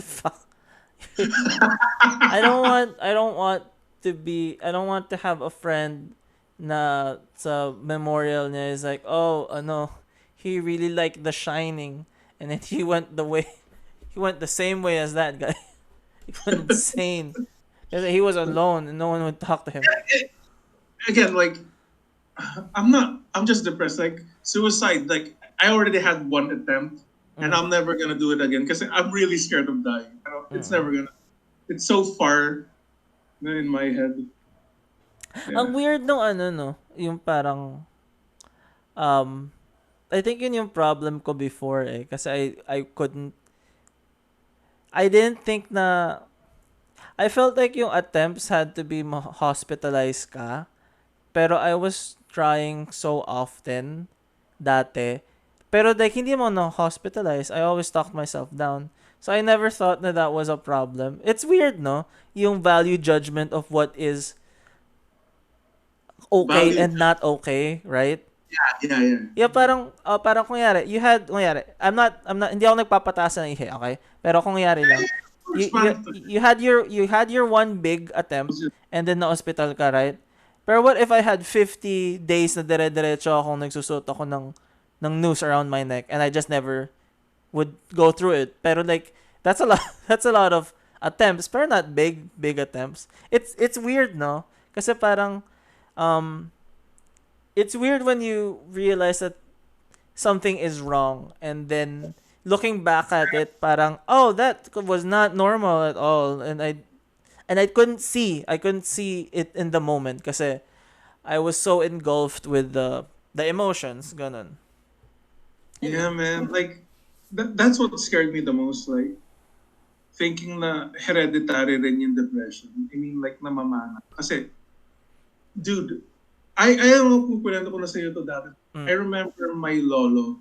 [SPEAKER 1] Fuck. I don't want to have a friend na sa memorial niya is like, he really liked The Shining, and then he went the same way as that guy. He went insane. Because he was alone and no one would talk to him.
[SPEAKER 2] Again, like, I'm just depressed. Like, suicide, like, I already had one attempt, and I'm never gonna do it again because I'm really scared of dying. It's never gonna. It's so far in my head. Yeah.
[SPEAKER 1] Ang weird nung yung parang I think yun yung problem ko before eh kasi I didn't think na I felt like yung attempts had to be hospitalized ka, pero I was trying so often dati, pero like hindi mo na hospitalized. I always talked myself down. So I never thought that was a problem. It's weird, no? Yung value judgment of what is okay
[SPEAKER 2] Value-
[SPEAKER 1] and not okay, right?
[SPEAKER 2] Yeah.
[SPEAKER 1] Yeah, parang kunyari, hindi ako nagpapataas ng ihe, okay? Pero kunyari lang, you had your one big attempt and then na-hospital ka, right? Pero what if I had 50 days na dire-diretso akong nagsusot ako ng noose around my neck and I just never would go through it. Pero like that's a lot of attempts, pero not big attempts. It's weird, no? Kasi parang it's weird when you realize that something is wrong and then looking back at it, parang, oh, that was not normal at all. And I couldn't see it in the moment kasi I was so engulfed with the emotions, ganun. And
[SPEAKER 2] Yeah, man. Like, that's what scared me the most. Like, thinking na hereditary rin yung depression. I mean, like, namamana. Kasi, dude, I don't know kung pinento ko na sa'yo to dati. I remember my lolo.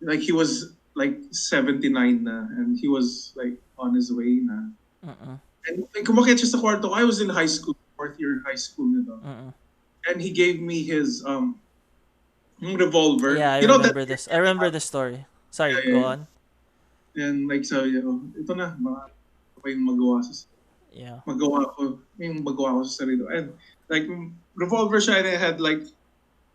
[SPEAKER 2] Like, he was, like, 79 na. And he was, like, on his way na.
[SPEAKER 1] mm-mm,
[SPEAKER 2] And like, kumakit siya sa kwarto ko. I was in high school, fourth year high school nito.
[SPEAKER 1] mm-mm.
[SPEAKER 2] And he gave me his, yung revolver.
[SPEAKER 1] Yeah, I
[SPEAKER 2] You know that?
[SPEAKER 1] remember this. I remember the story. Sorry,
[SPEAKER 2] Yeah,
[SPEAKER 1] go
[SPEAKER 2] yeah.
[SPEAKER 1] on.
[SPEAKER 2] And like, sabi niya, oh, ito na, baka pa yung magawa
[SPEAKER 1] Yeah.
[SPEAKER 2] magawa ko sa sarili. And like, revolver siya, and I had like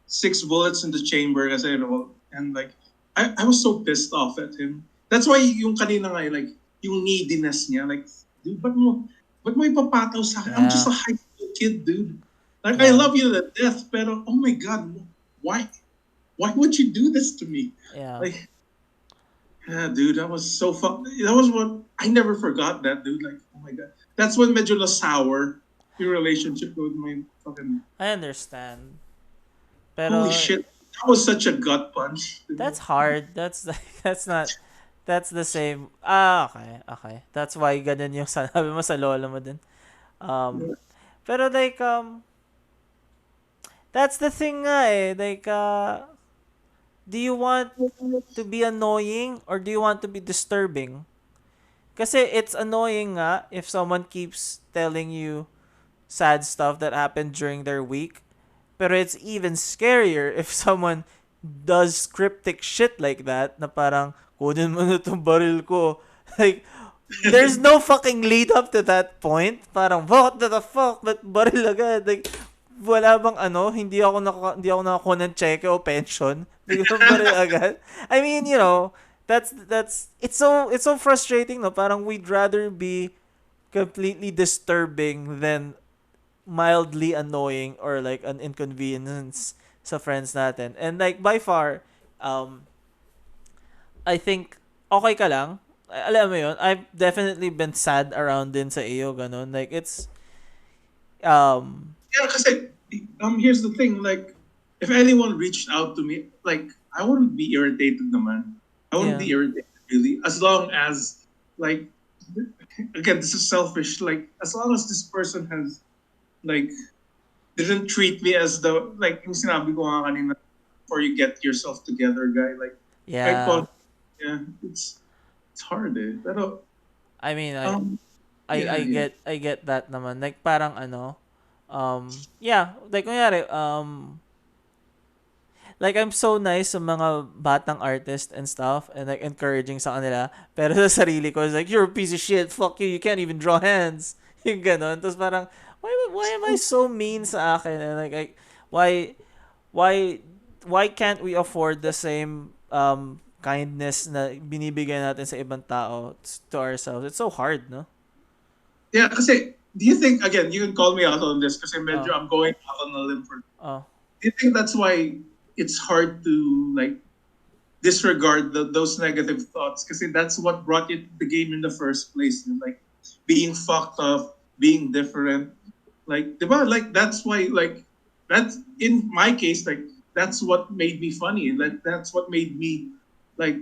[SPEAKER 2] 6 bullets in the chamber kasi, you know, and like, I was so pissed off at him. That's why yung kanina nga, like, yung neediness niya, like, dude, ba't mo ipapataw sa akin? I'm
[SPEAKER 1] Yeah.
[SPEAKER 2] just a high school kid, dude. Like, I
[SPEAKER 1] Yeah.
[SPEAKER 2] love you to death, pero, oh my God, why would you do this to me?
[SPEAKER 1] Yeah.
[SPEAKER 2] Like, yeah, dude, that was so fun. That was what I never forgot that, dude. Like, oh my God, that's when medyo na sour your relationship with my fucking.
[SPEAKER 1] I understand. Pero
[SPEAKER 2] Holy shit, that was such a gut punch.
[SPEAKER 1] that's hard. That's not that's the same. Okay. Okay. That's why ganun yung sanabi mo sa lola mo din. Pero like that's the thing nga eh. Like do you want to be annoying or do you want to be disturbing? Kasi it's annoying nga if someone keeps telling you sad stuff that happened during their week. Pero it's even scarier if someone does cryptic shit like that na parang, kunin mo na tong baril ko. Like, there's no fucking lead up to that point. Parang, what the fuck? Ba't baril agad? Like, wala bang hindi ako nakakuha ng cheque o pension. Biglang baril agad. I mean, you know, that's it's so frustrating, no? Parang we'd rather be completely disturbing than mildly annoying or like an inconvenience sa friends natin. And like by far, I think okay ka lang. Alam mo yun, I've definitely been sad around din sa iyo, ganun. Like it's
[SPEAKER 2] Yeah, kasi here's the thing. Like, if anyone reached out to me, like, I wouldn't be irritated, naman. I wouldn't
[SPEAKER 1] Yeah.
[SPEAKER 2] be irritated really, as long as like, again, this is selfish. Like, as long as this person has like didn't treat me as the like yung sinabi ko nga kanina, before you get yourself together, guy. Like, I
[SPEAKER 1] yeah.
[SPEAKER 2] call, yeah, it's hard eh. Pero
[SPEAKER 1] I mean,
[SPEAKER 2] yeah, yeah.
[SPEAKER 1] I get that naman. Like parang yeah, like kunyari like I'm so nice sa mga batang artist and stuff and like encouraging sa kanila. Pero sa sarili ko, it's like, you're a piece of shit. Fuck you. You can't even draw hands. Yung ganon. Tapos parang, why am I so mean sa akin? And like, why, why, why can't we afford the same kindness na binibigay natin sa ibang tao to ourselves? It's so hard, no?
[SPEAKER 2] Yeah, kasi do you think, again, you can call me out on this kasi medyo
[SPEAKER 1] Oh.
[SPEAKER 2] I'm going out on a limb for.
[SPEAKER 1] Oh.
[SPEAKER 2] Do you think that's why it's hard to like disregard those negative thoughts? Because that's what brought you to the game in the first place. Like being fucked up, being different. Like, diba? Like that's why, like, that's in my case, like that's what made me funny. Like that's what made me like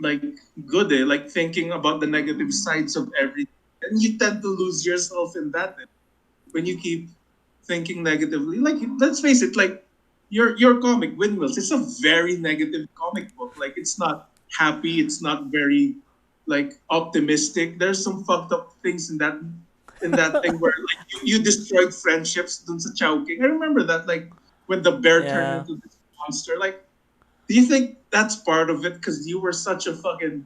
[SPEAKER 2] like good eh. Like thinking about the negative sides of everything. And you tend to lose yourself in that when you keep thinking negatively. Like, let's face it, like your comic Windmills, it's a very negative comic book. Like, it's not happy, it's not very like optimistic. There's some fucked up things in that thing where like you destroyed friendships dun sa Chowking. I remember that, like when the bear turned
[SPEAKER 1] Yeah.
[SPEAKER 2] into this monster. Like, do you think that's part of it? Because you were such a fucking,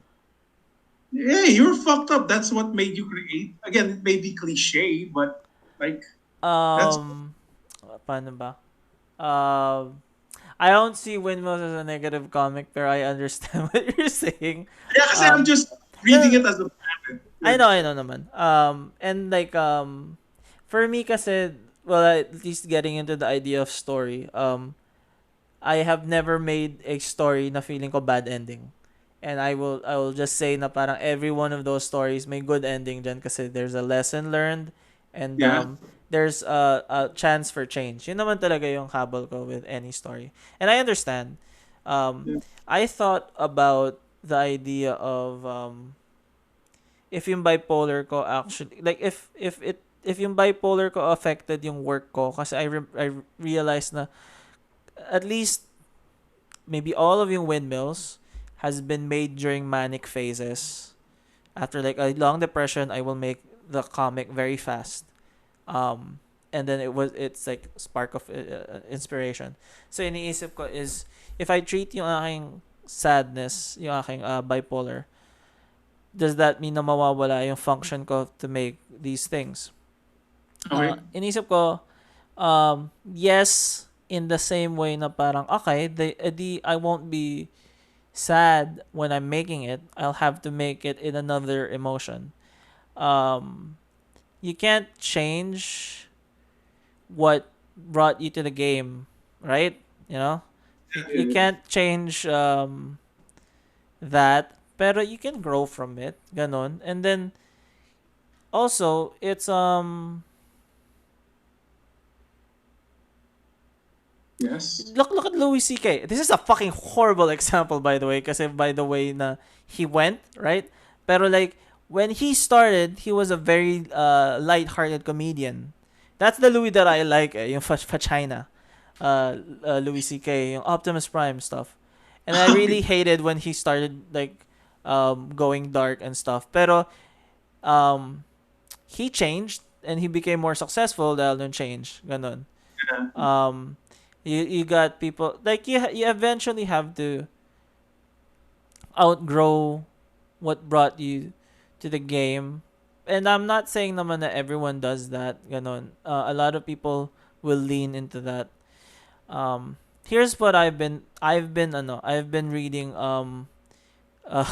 [SPEAKER 2] yeah, you were fucked up. That's what made you create. Again, it may be cliche, but like, that's
[SPEAKER 1] Paano ba? I don't see Windmills as a negative comic, pero I understand what you're saying.
[SPEAKER 2] yeah. Kasi I'm just reading it as a fan.
[SPEAKER 1] I know naman. And like, for me kasi, well, at least getting into the idea of story, I have never made a story na feeling ko bad ending. And I will just say na parang every one of those stories may good ending dyan kasi there's a lesson learned and
[SPEAKER 2] Yeah.
[SPEAKER 1] there's a chance for change. Yun naman talaga yung habol ko with any story. And I understand. Um,
[SPEAKER 2] Yeah.
[SPEAKER 1] I thought about the idea of if yung bipolar ko actually like if yung bipolar ko affected yung work ko kasi I realized na at least maybe all of yung windmills has been made during manic phases. After like a long depression, I will make the comic very fast. Um, and then it's like spark of inspiration. So iniisip ko is if I treat yung aking sadness, yung aking bipolar, does that mean na mawawala yung function ko to make these things?
[SPEAKER 2] Okay.
[SPEAKER 1] Inisip ko, yes, in the same way na parang, okay, I won't be sad when I'm making it. I'll have to make it in another emotion. Um, you can't change what brought you to the game, right? You know? You can't change that, pero you can grow from it. Ganon. And then, also, it's,
[SPEAKER 2] Yes.
[SPEAKER 1] look at Louis C.K. This is a fucking horrible example, by the way, kasi by the way na he went, right? Pero like, when he started, he was a very light-hearted comedian. That's the Louis that I like, yung China. Louis C.K., yung Optimus Prime stuff. And I really hated when he started like going dark and stuff. Pero um, he changed and he became more successful dahil nun change. Ganon.
[SPEAKER 2] Yeah.
[SPEAKER 1] You got people like you eventually have to outgrow what brought you to the game. And I'm not saying naman na everyone does that. Ganon. A lot of people will lean into that. Here's what I've been reading uh,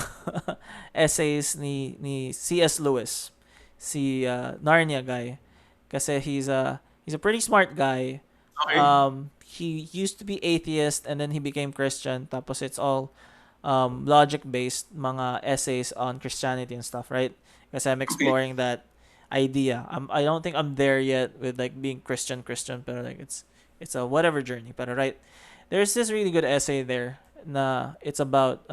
[SPEAKER 1] essays ni C.S. Lewis, si Narnia guy, kasi he's a pretty smart guy.
[SPEAKER 2] Okay.
[SPEAKER 1] He used to be atheist and then he became Christian. Tapos it's all logic based mga essays on Christianity and stuff, right? Kasi I'm exploring that idea. I don't think I'm there yet with like being Christian, but like it's a whatever journey. But right, there's this really good essay there na it's about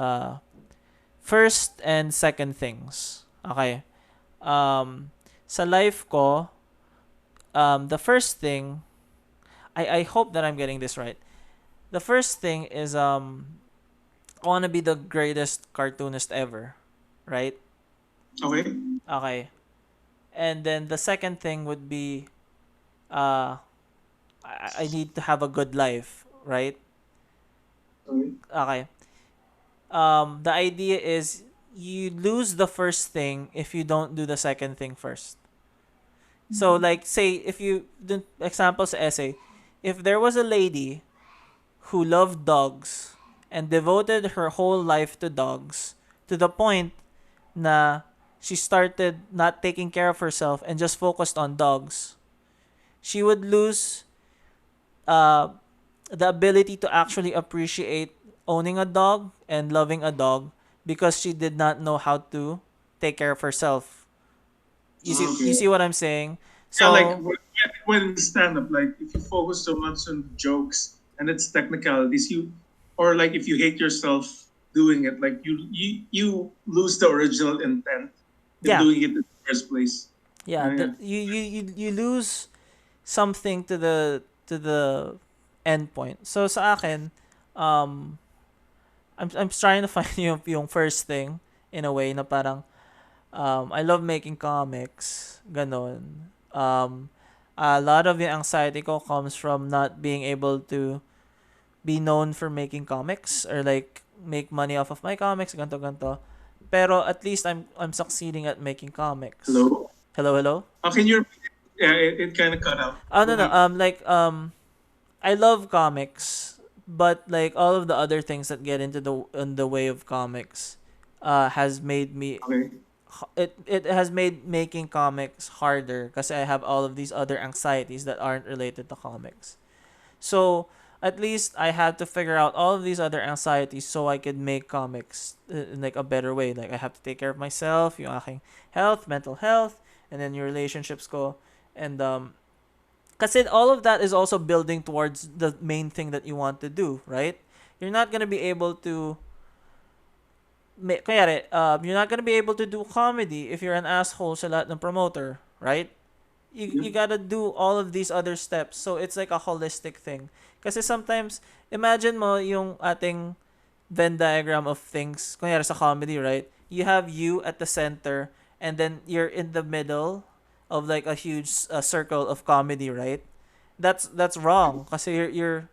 [SPEAKER 1] first and second things. Okay. Sa life ko, the first thing, I hope that I'm getting this right. The first thing is I want to be the greatest cartoonist ever, right?
[SPEAKER 2] Okay.
[SPEAKER 1] Okay. And then the second thing would be uh I need to have a good life, right?
[SPEAKER 2] Okay.
[SPEAKER 1] Okay. The idea is you lose the first thing if you don't do the second thing first. So like say if you the example sa essay, if there was a lady who loved dogs and devoted her whole life to dogs to the point na she started not taking care of herself and just focused on dogs, she would lose uh, the ability to actually appreciate owning a dog and loving a dog because she did not know how to take care of herself. You see what I'm saying?
[SPEAKER 2] Yeah,
[SPEAKER 1] So
[SPEAKER 2] like when stand up, like if you focus so much on jokes and its technicalities, or like if you hate yourself doing it, like you lose the original intent in
[SPEAKER 1] Yeah.
[SPEAKER 2] doing it in the first place.
[SPEAKER 1] yeah,
[SPEAKER 2] Yeah.
[SPEAKER 1] you lose something to the end point. So sa akin, um I'm trying to find yung first thing in a way na parang I love making comics, ganon. A lot of the anxiety ko comes from not being able to be known for making comics or like make money off of my comics, ganto ganto. Pero at least I'm succeeding at making comics.
[SPEAKER 2] Hello.
[SPEAKER 1] Hello.
[SPEAKER 2] Can you? Yeah, it kind of cut out.
[SPEAKER 1] Oh no. I love comics, but like all of the other things that get into the way of comics, has made me
[SPEAKER 2] Okay.
[SPEAKER 1] it has made making comics harder because I have all of these other anxieties that aren't related to comics. So, at least I had to figure out all of these other anxieties so I could make comics in like a better way. Like I have to take care of myself, yung aking health, mental health, and then your relationships ko. And kasi all of that is also building towards the main thing that you want to do, right? You're not gonna be able to you're not gonna be able to do comedy if you're an asshole sa lahat ng promoter, right? You gotta do all of these other steps. So it's like a holistic thing. Kasi sometimes, imagine mo yung ating Venn diagram of things. Kunyari sa comedy, right? You have you at the center, and then you're in the middle of like a huge circle of comedy, right? That's wrong. Kasi you're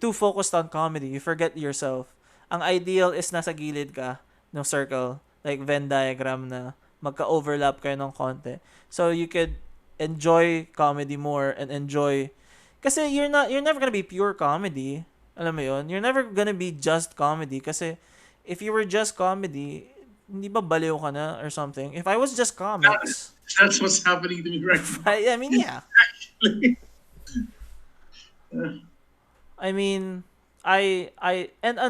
[SPEAKER 1] too focused on comedy. You forget yourself. Ang ideal is nasa gilid ka ng circle, like Venn diagram na magka-overlap kayo ng konti. So you could enjoy comedy more and enjoy kasi you're never gonna be pure comedy. Alam mo yun? You're never gonna be just comedy kasi if you were just comedy, hindi ba baliw ka na or something? If I was just comics,
[SPEAKER 2] That's what's happening to me right now.
[SPEAKER 1] I mean, yeah. I mean, and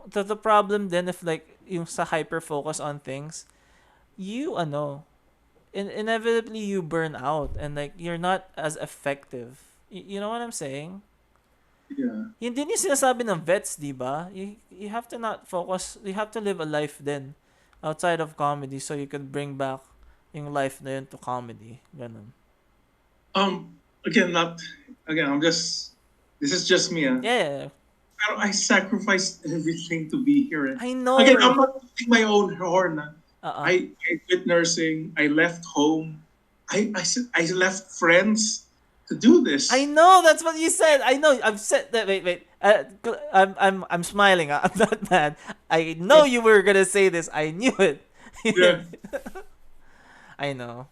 [SPEAKER 1] the problem then if like yung sa hyper focus on things, you inevitably you burn out and like you're not as effective. You know what I'm saying?
[SPEAKER 2] Yeah.
[SPEAKER 1] Yun din yung sinasabi ng vets, di ba? You have to not focus, you have to live a life then outside of comedy so you can bring back yung life na yun to comedy. Ganun.
[SPEAKER 2] Again, this is just me.
[SPEAKER 1] Yeah.
[SPEAKER 2] Pero I sacrificed everything to be here.
[SPEAKER 1] I know.
[SPEAKER 2] Again, I'm not putting my own horn.
[SPEAKER 1] Uh-uh.
[SPEAKER 2] I quit nursing. I left home. I left friends to do this.
[SPEAKER 1] I know, that's what you said. I know. I've said that. Wait. I'm smiling. I'm not mad. I know you were gonna say this. I knew it.
[SPEAKER 2] Yeah.
[SPEAKER 1] I know.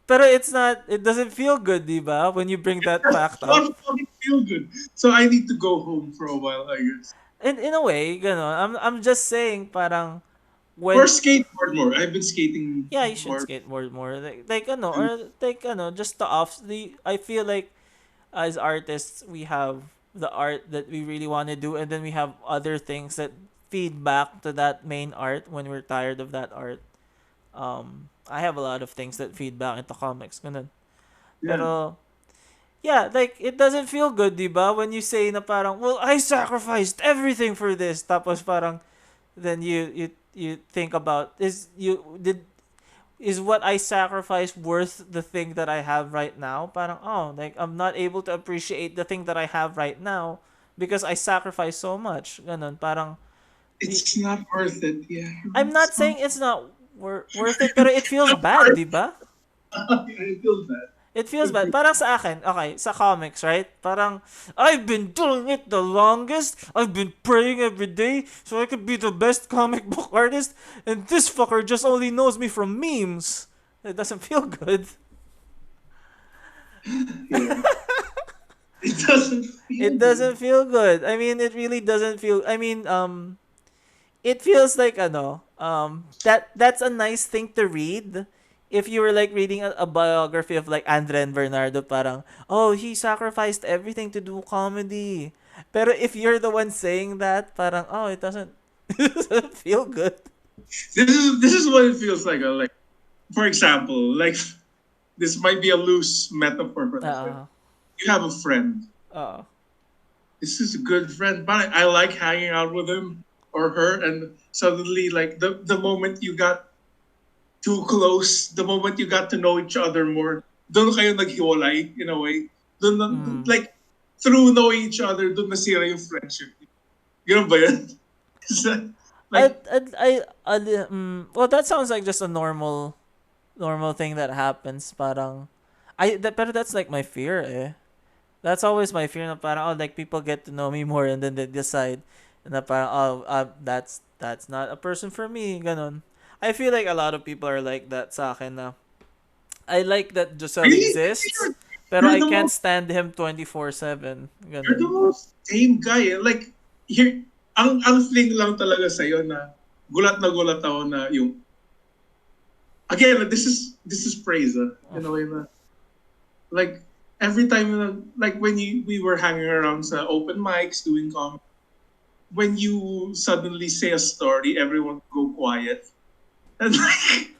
[SPEAKER 1] Pero it's not. It doesn't feel good, diba? When you bring that fact
[SPEAKER 2] It
[SPEAKER 1] up.
[SPEAKER 2] doesn't fucking feel good. So I need to go home for a while, I guess.
[SPEAKER 1] In a way, ganon. I'm just saying, parang when.
[SPEAKER 2] Or skateboard more. I've been skating.
[SPEAKER 1] Yeah, you should
[SPEAKER 2] more.
[SPEAKER 1] skateboard more. Just the off. I feel like as artists, we have the art that we really want to do, and then we have other things that feed back to that main art when we're tired of that art. I have a lot of things that feed back into comics, ganun.
[SPEAKER 2] Yeah.
[SPEAKER 1] Pero, yeah, like, it doesn't feel good, diba? When you say na parang, well, I sacrificed everything for this. Tapos parang, then you think about, is what I sacrificed worth the thing that I have right now? Parang, like, I'm not able to appreciate the thing that I have right now because I sacrificed so much. Ganun, parang,
[SPEAKER 2] It's not worth it. Yeah.
[SPEAKER 1] I'm not saying it's not worth it, pero it feels bad, diba?
[SPEAKER 2] I feel bad.
[SPEAKER 1] It feels bad. Parang sa akin, okay, sa comics, right? Parang, I've been doing it the longest. I've been praying every day so I could be the best comic book artist. And this fucker just only knows me from memes. It doesn't feel good.
[SPEAKER 2] Yeah. It doesn't feel
[SPEAKER 1] It doesn't feel good. I mean, it really doesn't feel. I mean, it feels like that's a nice thing to read. If you were like reading a biography of like Andre and Bernardo, parang, oh, he sacrificed everything to do comedy. Pero if you're the one saying that, parang, oh, it doesn't feel good.
[SPEAKER 2] This is what it feels like. Like, for example, like this might be a loose metaphor for this. You have a friend. This is a good friend, but I like hanging out with him or her, and suddenly, like the moment you got too close, the moment you got to know each other more, doon kayo naghiwalay in a way. Doon like through knowing each other, doon nasira yung friendship. Ganun ba yun?
[SPEAKER 1] Like, well, that sounds like just a normal thing that happens. Parang, pero that's like my fear, eh. That's always my fear na parang, like people get to know me more and then they decide na parang, that's not a person for me, ganon. I feel like a lot of people are like that sa akin na, I like that Giselle exists, pero I can't stand him 24/7. Ganon.
[SPEAKER 2] You're the most tame guy. Like, here, ang thing lang talaga sa'yo na gulat ako na yung, again, this is praise, in a way na, like, every time, like when we were hanging around sa open mics doing comedy, when you suddenly say a story, everyone go quiet. And like,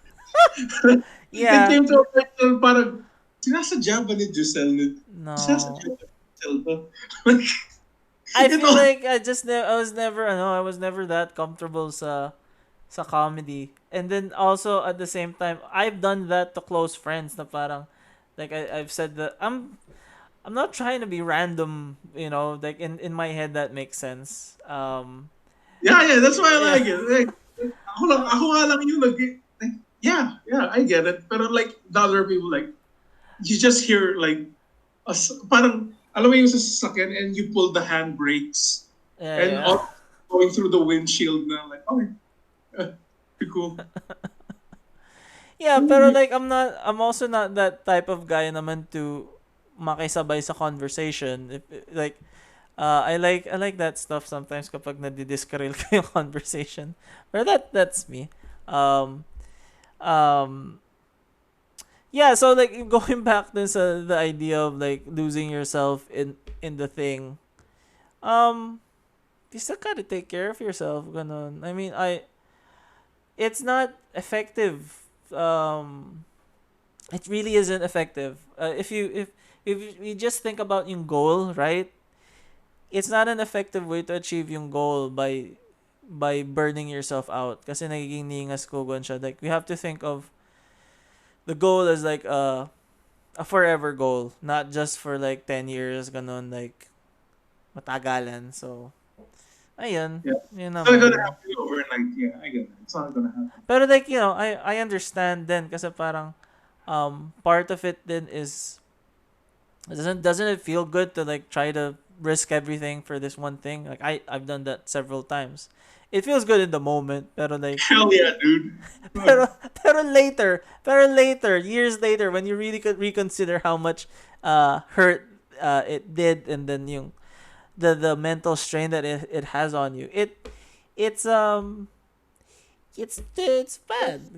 [SPEAKER 2] it
[SPEAKER 1] Yeah.
[SPEAKER 2] came to a point na parang, sinasadya ba ni Giselle?
[SPEAKER 1] No.
[SPEAKER 2] Sinasadya ba ni Giselle ba? Like,
[SPEAKER 1] I
[SPEAKER 2] you
[SPEAKER 1] feel
[SPEAKER 2] know,
[SPEAKER 1] like I was never I was never that comfortable sa comedy. And then also at the same time, I've done that to close friends na parang like I've said that I'm not trying to be random, like in my head that makes sense.
[SPEAKER 2] yeah, that's why I
[SPEAKER 1] Yeah.
[SPEAKER 2] like it. Like, ako nga lang yung like, yeah, I get it. Pero like, the other people, like, you just hear like, parang, alam mo yung sa sasakyan and you pull the handbrakes
[SPEAKER 1] Yeah,
[SPEAKER 2] and
[SPEAKER 1] yeah.
[SPEAKER 2] all going through the windshield na like, okay, pretty cool.
[SPEAKER 1] Yeah, pero like I'm also not that type of guy naman to makisabay sa conversation. If like I like that stuff sometimes kapag nadidiskaril ko yung conversation. But that's me. Um um yeah, so like going back then sa the idea of like losing yourself in the thing. Um you still gotta take care of yourself, ganon. I mean, it's not effective. It really isn't effective. If you just think about yung goal, right? It's not an effective way to achieve yung goal by burning yourself out. Kasi nagiging ningas kogon siya. Like we have to think of the goal as like a forever goal, not just for like 10 years ganon, like matagalan. So ayun,
[SPEAKER 2] Yeah.
[SPEAKER 1] yun
[SPEAKER 2] It's not gonna
[SPEAKER 1] naman.
[SPEAKER 2] happen overnight. Yeah, I get it. It's not gonna happen.
[SPEAKER 1] Pero like, I understand then kasi parang part of it then is doesn't it feel good to like try to risk everything for this one thing? Like I've done that several times. It feels good in the moment, pero like
[SPEAKER 2] Hell yeah, dude.
[SPEAKER 1] pero pero later, years later when you really could reconsider how much hurt it did, and then yung the mental strain that it has on you. It's bad.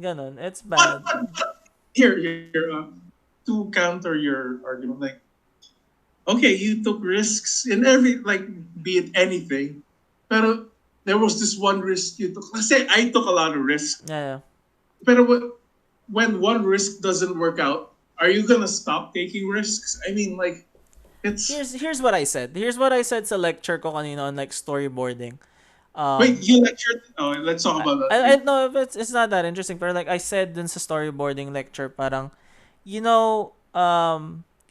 [SPEAKER 1] Ganon. It's
[SPEAKER 2] But,
[SPEAKER 1] bad.
[SPEAKER 2] here, to counter your argument, like, okay, you took risks in every, like, be it anything, pero there was this one risk you took. Let's say I took a lot of risks,
[SPEAKER 1] Yeah, yeah.
[SPEAKER 2] pero when one risk doesn't work out, are you gonna stop taking risks? I mean, like, it's
[SPEAKER 1] Here's what I said. Here's what I said sa lecture ko kanina on like storyboarding.
[SPEAKER 2] wait,
[SPEAKER 1] Um
[SPEAKER 2] you lectured. Oh, let's talk about that.
[SPEAKER 1] I know it's not that interesting, but like I said dun sa storyboarding lecture, parang you know,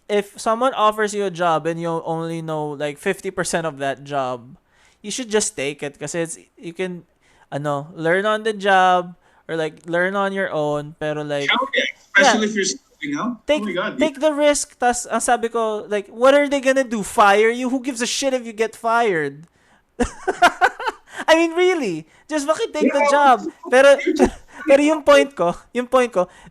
[SPEAKER 1] if someone offers you a job and you only know like 50% of that job, you should just take it kasi you can learn on the job or like learn on your own, pero like
[SPEAKER 2] Hell yeah,
[SPEAKER 1] yeah,
[SPEAKER 2] especially if you're stepping out. Oh
[SPEAKER 1] take
[SPEAKER 2] my god, yeah.
[SPEAKER 1] take the risk. Tas ang sabi ko, like, what are they gonna do? Fire you? Who gives a shit if you get fired? I mean, really, just fucking take the job. Pero pero yung point ko,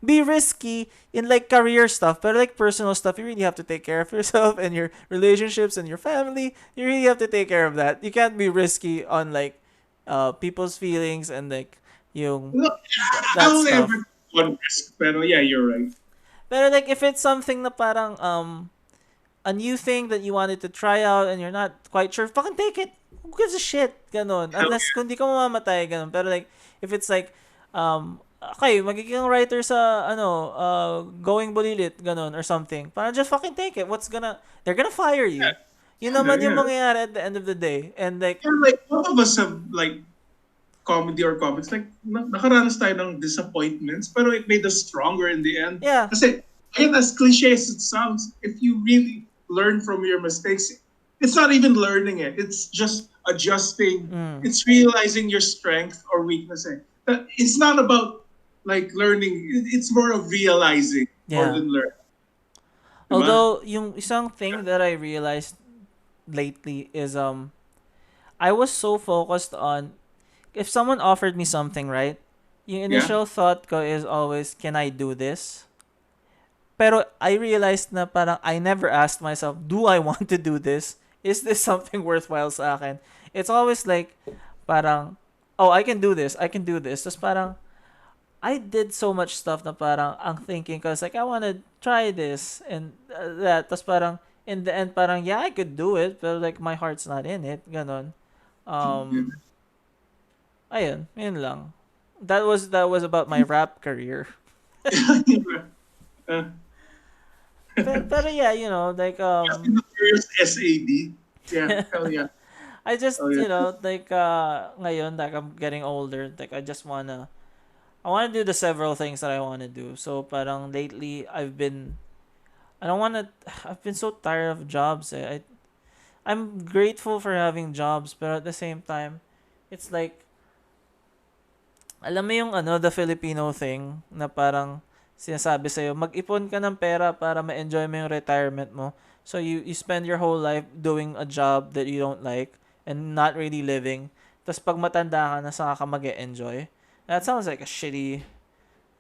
[SPEAKER 1] be risky in like career stuff, but like personal stuff, you really have to take care of yourself and your relationships and your family. You really have to take care of that. You can't be risky on like people's feelings and like yung
[SPEAKER 2] No, I
[SPEAKER 1] that
[SPEAKER 2] only
[SPEAKER 1] stuff.
[SPEAKER 2] ever took one risk, pero yeah, you're right.
[SPEAKER 1] Pero like if it's something na parang a new thing that you wanted to try out and you're not quite sure, fucking take it. Who gives a shit? Ganon.
[SPEAKER 2] Hell
[SPEAKER 1] Unless kung di ka mamamatay, ganon. Pero like, if it's like, okay, magiging writer sa, Going Bulilit, ganon, or something. Parang just fucking take it. They're gonna fire you.
[SPEAKER 2] yeah.
[SPEAKER 1] Yun naman yung
[SPEAKER 2] Yeah.
[SPEAKER 1] mangyayari at the end of the day. And like,
[SPEAKER 2] And like, both of us have like comedy or comics, like nakaranas tayo ng disappointments, pero it made us stronger in the end.
[SPEAKER 1] yeah.
[SPEAKER 2] Kasi, again, as cliche as it sounds, if you really learn from your mistakes, it's not even learning it. It's just adjusting. It's realizing your strength or weakness. It's not about like learning. It's more of realizing more
[SPEAKER 1] Yeah.
[SPEAKER 2] than learning. Diba?
[SPEAKER 1] Although, yung isang thing that I realized lately is, I was so focused on, if someone offered me something, right? Yung initial thought ko is always, can I do this? Pero I realized na parang I never asked myself, do I want to do this? Is this something worthwhile sa akin? It's always like, parang, oh, I can do this. Tapos parang, I did so much stuff na parang ang thinking ko is like, I want to try this and that. Tapos parang, in the end, parang, yeah, I could do it, but like, my heart's not in it. Ganon. Um, ayun, yun lang. That was about my rap career.
[SPEAKER 2] uh,
[SPEAKER 1] Pero yeah, like,
[SPEAKER 2] Furious SAD. Yeah, hell yeah.
[SPEAKER 1] I just,
[SPEAKER 2] Oh yeah.
[SPEAKER 1] like, ngayon, like, I'm getting older, like, I wanna do the several things that I wanna do. So, parang lately, I don't wanna, I've been so tired of jobs. I'm grateful for having jobs, but at the same time, it's like, alam mo yung the Filipino thing na parang sinasabi sa'yo, mag-ipon ka ng pera para ma-enjoy mo yung retirement mo. So you spend your whole life doing a job that you don't like and not really living. Tapos pag matanda ka na, saka ka mag-enjoy. That sounds like a shitty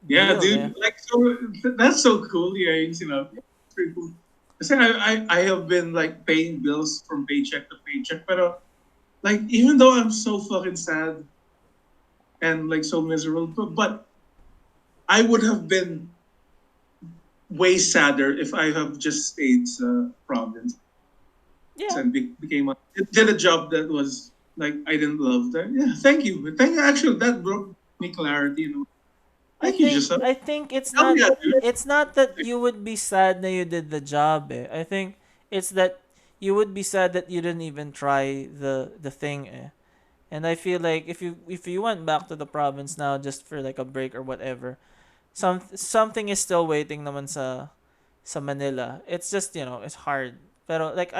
[SPEAKER 2] Yeah,
[SPEAKER 1] deal, eh.
[SPEAKER 2] dude. Like, so that's so cool. Yeah, you know, it's pretty cool. Kasi I have been like paying bills from paycheck to paycheck, but like even though I'm so fucking sad and like so miserable, but I would have been way sadder if I have just stayed province
[SPEAKER 1] Yeah.
[SPEAKER 2] and became did a job that was like I didn't love that. Yeah, thank you. Actually, that brought me clarity. You know, thank you, Giselle.
[SPEAKER 1] I think it's
[SPEAKER 2] Hell
[SPEAKER 1] not
[SPEAKER 2] yeah, dude.
[SPEAKER 1] it's not that you would be sad that you did the job, eh. I think it's that you would be sad that you didn't even try the thing, eh. And I feel like if you went back to the province now just for like a break or whatever, something is still waiting naman sa Manila. It's just, it's hard. Pero like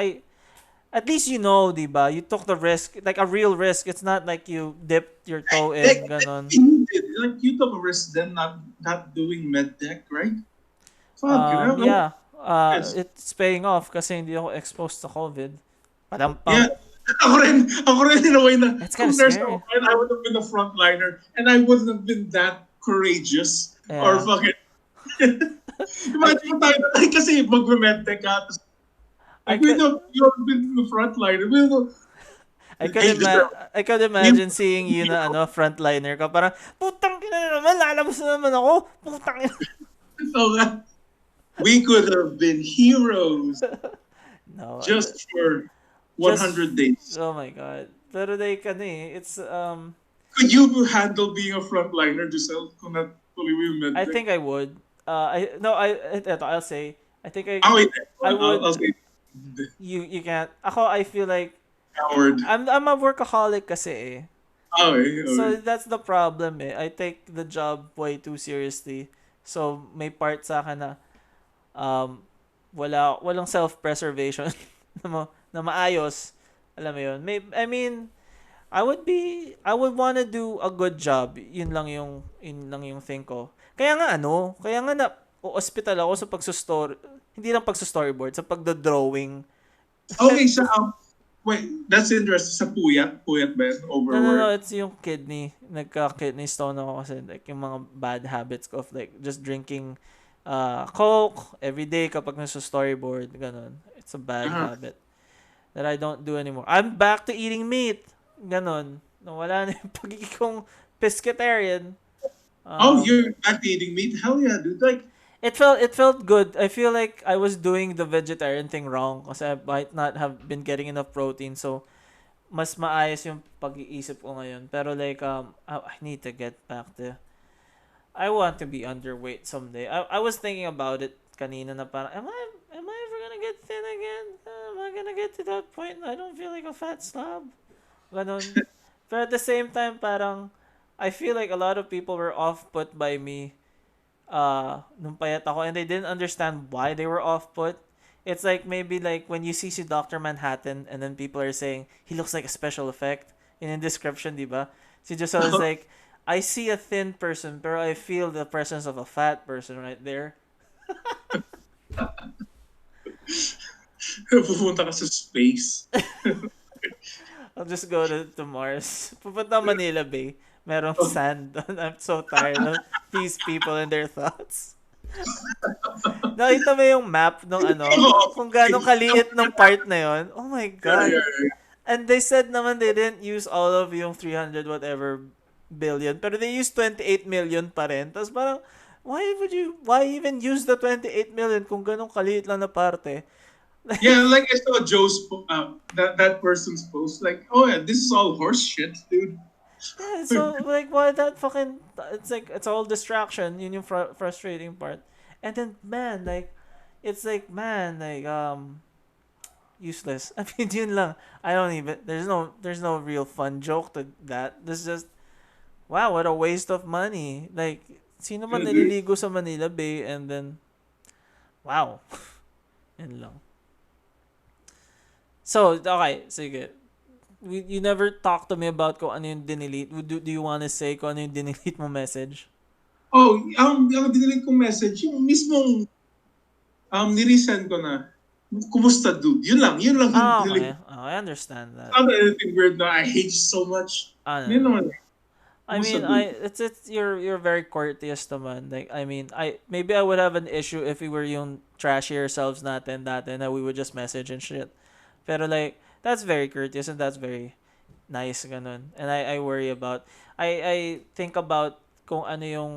[SPEAKER 1] at least diba? You took the risk, like a real risk. It's not like you dipped your toe in, ganon.
[SPEAKER 2] You did, like you took a risk then not doing med tech, right? Fuck, you know?
[SPEAKER 1] Yeah.
[SPEAKER 2] Yes.
[SPEAKER 1] It's paying off kasi hindi ako exposed to COVID.
[SPEAKER 2] Yeah.
[SPEAKER 1] Padampam.
[SPEAKER 2] Ako rin in a way na
[SPEAKER 1] It's kinda
[SPEAKER 2] kung there's
[SPEAKER 1] scary.
[SPEAKER 2] a point, I would have been a frontliner and I wouldn't have been that courageous or
[SPEAKER 1] Yeah.
[SPEAKER 2] fucking imagine mo tayo na like, kasi mag-medtech ka tapos
[SPEAKER 1] I
[SPEAKER 2] like, we
[SPEAKER 1] could,
[SPEAKER 2] know you have been the frontliner. We know,
[SPEAKER 1] I could imagine seeing you na frontliner ka. Parang, putang ina na naman, lalabas na naman ako. Putang ina.
[SPEAKER 2] so that we could have been heroes
[SPEAKER 1] No.
[SPEAKER 2] just for 100 days.
[SPEAKER 1] Oh my God. Pero like, it's,
[SPEAKER 2] Could you handle being a frontliner, Giselle, kung natuloy mo yung medtech?
[SPEAKER 1] I think I would. I'll say, I think
[SPEAKER 2] Wait.
[SPEAKER 1] I would.
[SPEAKER 2] I'll say
[SPEAKER 1] You can't. Ako, I feel like,
[SPEAKER 2] Howard.
[SPEAKER 1] I'm a workaholic kasi, eh.
[SPEAKER 2] Okay.
[SPEAKER 1] So that's the problem, eh. I take the job way too seriously. So may part sa akin na walang self-preservation na maayos. Alam mo 'yun. I would want to do a good job. Yun lang yung thing ko. Kaya nga na hospital ako sa pagsustor, hindi lang pagsustoryboard, sa pagdo-drawing.
[SPEAKER 2] Okay, so wait, that's interesting. Sa puyat ba yun?
[SPEAKER 1] No,
[SPEAKER 2] Overwork?
[SPEAKER 1] it's yung kidney. Nagka-kidney stone ako kasi like yung mga bad habits ko of like just drinking Coke every day kapag nasa storyboard, ganun. It's a bad habit that I don't do anymore. I'm back to eating meat. Ganun. Wala na yung pagiging kong pescatarian.
[SPEAKER 2] You're back to eating meat? Hell yeah, dude. Like,
[SPEAKER 1] It felt good. I feel like I was doing the vegetarian thing wrong kasi I might not have been getting enough protein, so mas maayos yung pag-iisip ko ngayon. Pero like I need to get back to, I want to be underweight someday. I was thinking about it kanina na parang am I ever gonna get thin again? Am I gonna get to that point? I don't feel like a fat slob. Ganon. But at the same time parang I feel like a lot of people were off put by me nung payat ako, and they didn't understand why they were off put. It's like maybe like when you see si Dr. Manhattan and then people are saying he looks like a special effect in a description, di ba? Si Giselle is like, I see a thin person pero I feel the presence of a fat person right there.
[SPEAKER 2] pupunta ka sa space.
[SPEAKER 1] I'll just go to Mars. Pupunta Manila Bay. Merong sand doon. I'm so tired of these people and their thoughts. Nakita mo yung map nung kung gaano kaliit ng part na yon. Oh my God. And they said naman they didn't use all of yung 300 whatever billion, pero they use 28 million pa rin. Tapos parang, why even use the 28 million kung ganun kaliit lang na parte?
[SPEAKER 2] Yeah, like I saw Joe's that person's post. Like, oh yeah, this is all horse shit, dude.
[SPEAKER 1] Yeah, so like why that fucking it's like it's all distraction, yun yung frustrating part. And then man, like it's like man, like useless. I mean, yun lang. I don't even there's no real fun joke to that. This is just wow, what a waste of money. Like sino man naliligo sa Manila Bay and then wow. Yun lang. So, okay, sige. You never talk to me about kung ano yung dinelete. Do you wanna say kung ano yung dinelete mo message?
[SPEAKER 2] Oh, ang dinelete kong message, yung mismong niresend ko na, kumusta dude? Yun lang yung
[SPEAKER 1] Okay.
[SPEAKER 2] dinelete.
[SPEAKER 1] Oh, I understand that.
[SPEAKER 2] Not anything weird na I hate you so much.
[SPEAKER 1] Ano?
[SPEAKER 2] Yun naman.
[SPEAKER 1] I mean, it's you're very courteous naman. Like I mean, maybe I would have an issue if we were yung trashier selves natin dati na we would just message and shit. Pero like that's very courteous and that's very nice ganun. And I worry about I think about kung ano yung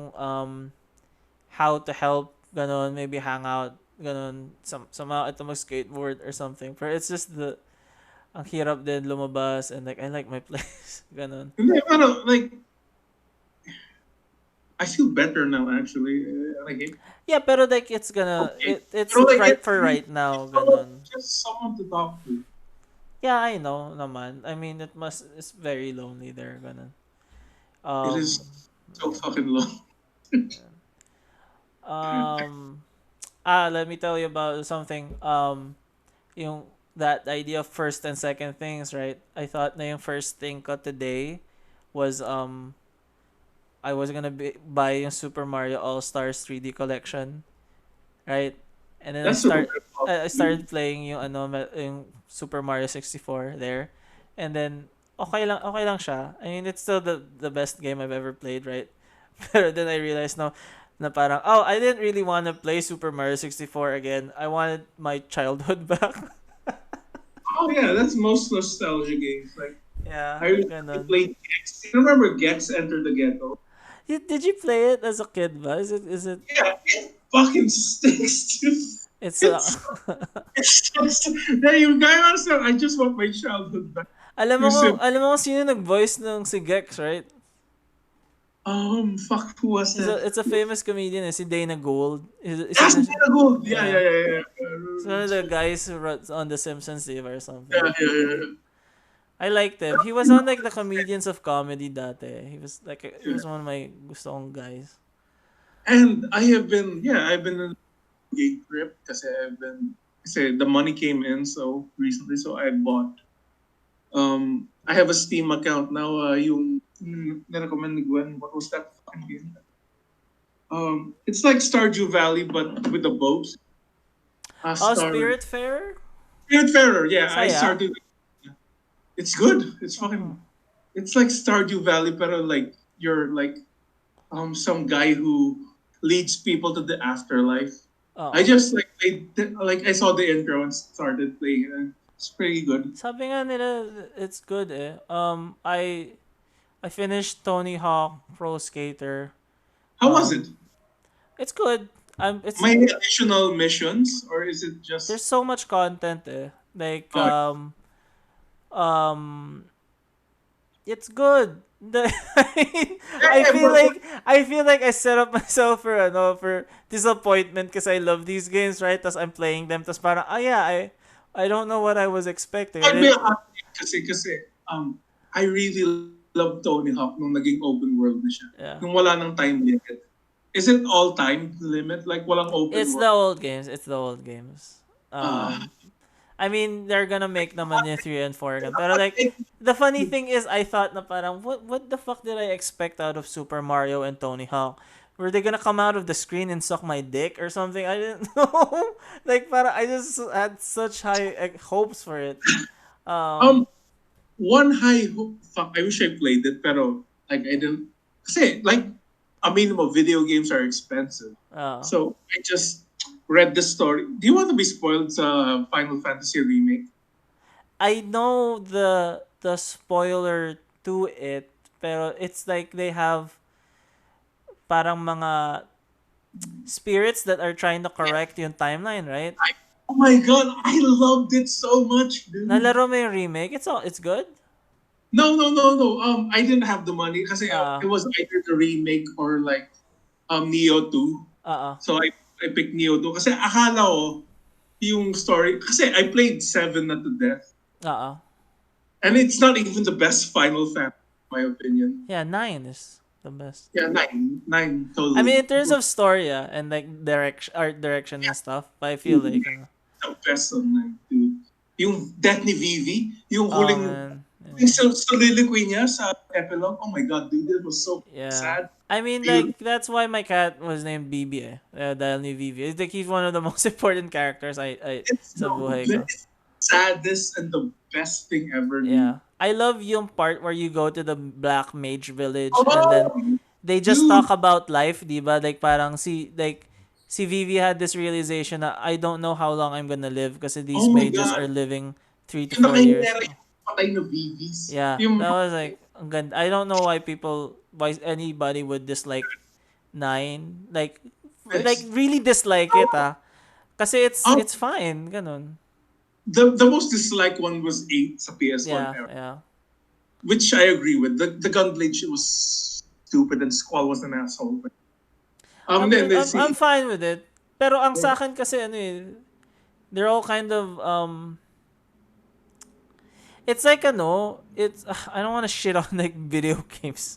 [SPEAKER 1] how to help ganun, maybe hang out ganun somehow ito mag-skateboard or something. Pero it's just ang hirap din lumabas and like I like my place ganun.
[SPEAKER 2] Hindi, pero like I feel better now actually. Like
[SPEAKER 1] Yeah, pero like it's gonna
[SPEAKER 2] okay.
[SPEAKER 1] it's
[SPEAKER 2] Pero, like,
[SPEAKER 1] right for right now ganun.
[SPEAKER 2] Just someone to talk to.
[SPEAKER 1] Yeah, I know naman. I mean, it's very lonely there ganun.
[SPEAKER 2] It is so fucking long.
[SPEAKER 1] Let me tell you about something. Yung that idea of first and second things, right? I thought na yung first thing ko today was I was gonna buy yung Super Mario All Stars 3D collection, right? And then
[SPEAKER 2] That's
[SPEAKER 1] I started playing yung Super Mario 64 there, and then okay lang siya. I mean, it's still the best game I've ever played, right? Pero then I realized no, na parang I didn't really want to play Super Mario 64 again. I wanted my childhood back.
[SPEAKER 2] Oh yeah, that's most nostalgia games. Like
[SPEAKER 1] Yeah,
[SPEAKER 2] I
[SPEAKER 1] ganun.
[SPEAKER 2] played Gex. You remember Gex Enter the Ghetto?
[SPEAKER 1] Did you play it as a kid ba? Is it
[SPEAKER 2] Yeah, it fucking stinks, dude.
[SPEAKER 1] it's
[SPEAKER 2] Yeah, you guys understand. I just want my childhood back.
[SPEAKER 1] alam mo
[SPEAKER 2] You
[SPEAKER 1] kung sino nag-voice ng si Gex, right?
[SPEAKER 2] Fuck, who was that?
[SPEAKER 1] It's a famous comedian, si Dana Gould.
[SPEAKER 2] That's Dana Gould. Yeah.
[SPEAKER 1] It's one of the guys who wrote on The Simpsons, diba, or something.
[SPEAKER 2] Yeah.
[SPEAKER 1] I liked him. He was on like the Comedians of Comedy dati. He was one of my gusto kong guys.
[SPEAKER 2] And I've been in a gig trip kasi the money came in so recently, so I bought. I have a Steam account now. Yung na-recommend ni Gwen. What was that fucking game? It's like Stardew Valley but with the boats.
[SPEAKER 1] Spiritfarer?
[SPEAKER 2] Spiritfarer, yeah. I
[SPEAKER 1] Saya.
[SPEAKER 2] started. It's good. It's fucking. It's like Stardew Valley, pero like you're like, some guy who leads people to the afterlife.
[SPEAKER 1] Oo.
[SPEAKER 2] I just I saw the intro and started playing it. And it's pretty good.
[SPEAKER 1] Sabi nga nila, it's good eh. I finished Tony Hawk Pro Skater.
[SPEAKER 2] How was it?
[SPEAKER 1] It's good. It's
[SPEAKER 2] My additional missions, or is it just?
[SPEAKER 1] there's so much content eh. Like it's good. I feel like I set up myself for disappointment because I love these games, right? Tas I'm playing them, tas parang I don't know what I was expecting.
[SPEAKER 2] I'd be happy kasi I really love Tony Hawk nung naging open world na siya.
[SPEAKER 1] Yeah.
[SPEAKER 2] Nung wala nang time limit. Is it all time limit? Like walang open
[SPEAKER 1] It's
[SPEAKER 2] world?
[SPEAKER 1] the old games. It's the old games. I mean, they're gonna make naman yung 3 and 4 again. Pero like, the funny thing is, I thought na parang, what the fuck did I expect out of Super Mario and Tony Hawk? Were they gonna come out of the screen and suck my dick or something? I didn't know. Like, parang I just had such high hopes for it.
[SPEAKER 2] One high hope, fuck, I wish I played it, pero like I didn't. Kasi like, I mean, video games are expensive. So I just read the story. Do you want to be spoiled sa Final Fantasy remake?
[SPEAKER 1] I know the spoiler to it, Pero it's like they have parang mga spirits that are trying to correct yung timeline, right?
[SPEAKER 2] Oh my god, I loved it so much, dude.
[SPEAKER 1] Nalaro mo yung remake? It's good?
[SPEAKER 2] No. I didn't have the money kasi it was either the remake or like Neo 2. So I picked Neo 2 kasi akala ko yung story kasi I played 7 na to death. And it's not even the best Final Fantasy in my opinion.
[SPEAKER 1] Yeah, 9 is the best.
[SPEAKER 2] Yeah, 9 totally.
[SPEAKER 1] I mean, in terms of story, and like art direction and stuff, but I feel like
[SPEAKER 2] the best on 9, dude. Yung death ni Vivi, yung
[SPEAKER 1] oh,
[SPEAKER 2] huling
[SPEAKER 1] man.
[SPEAKER 2] yung soliloquy niya sa epilogue. Oh my god, dude, it was so sad.
[SPEAKER 1] I mean, like, that's why my cat was named Bibi dahil ni Vivi. It's like he's one of the most important characters sa buhay ko.
[SPEAKER 2] Saddest and the best thing ever. Dude.
[SPEAKER 1] Yeah. I love yung part where you go to the Black Mage Village and then they just talk about life, diba? Like, parang si Vivi had this realization that I don't know how long I'm gonna live kasi these mages are living 3 to 4 years.
[SPEAKER 2] Patay na Vivis.
[SPEAKER 1] Yeah, that was like, ang ganda. I don't know why anybody would dislike 9. Like really dislike it, kasi it's fine, ganun.
[SPEAKER 2] The most disliked one was 8 sa PS1 era.
[SPEAKER 1] Yeah.
[SPEAKER 2] Which I agree with. The Gunblade shit was stupid and Squall was an asshole.
[SPEAKER 1] I'm fine with it. Pero ang sa akin kasi they're all kind of it's like I don't want to shit on like video games.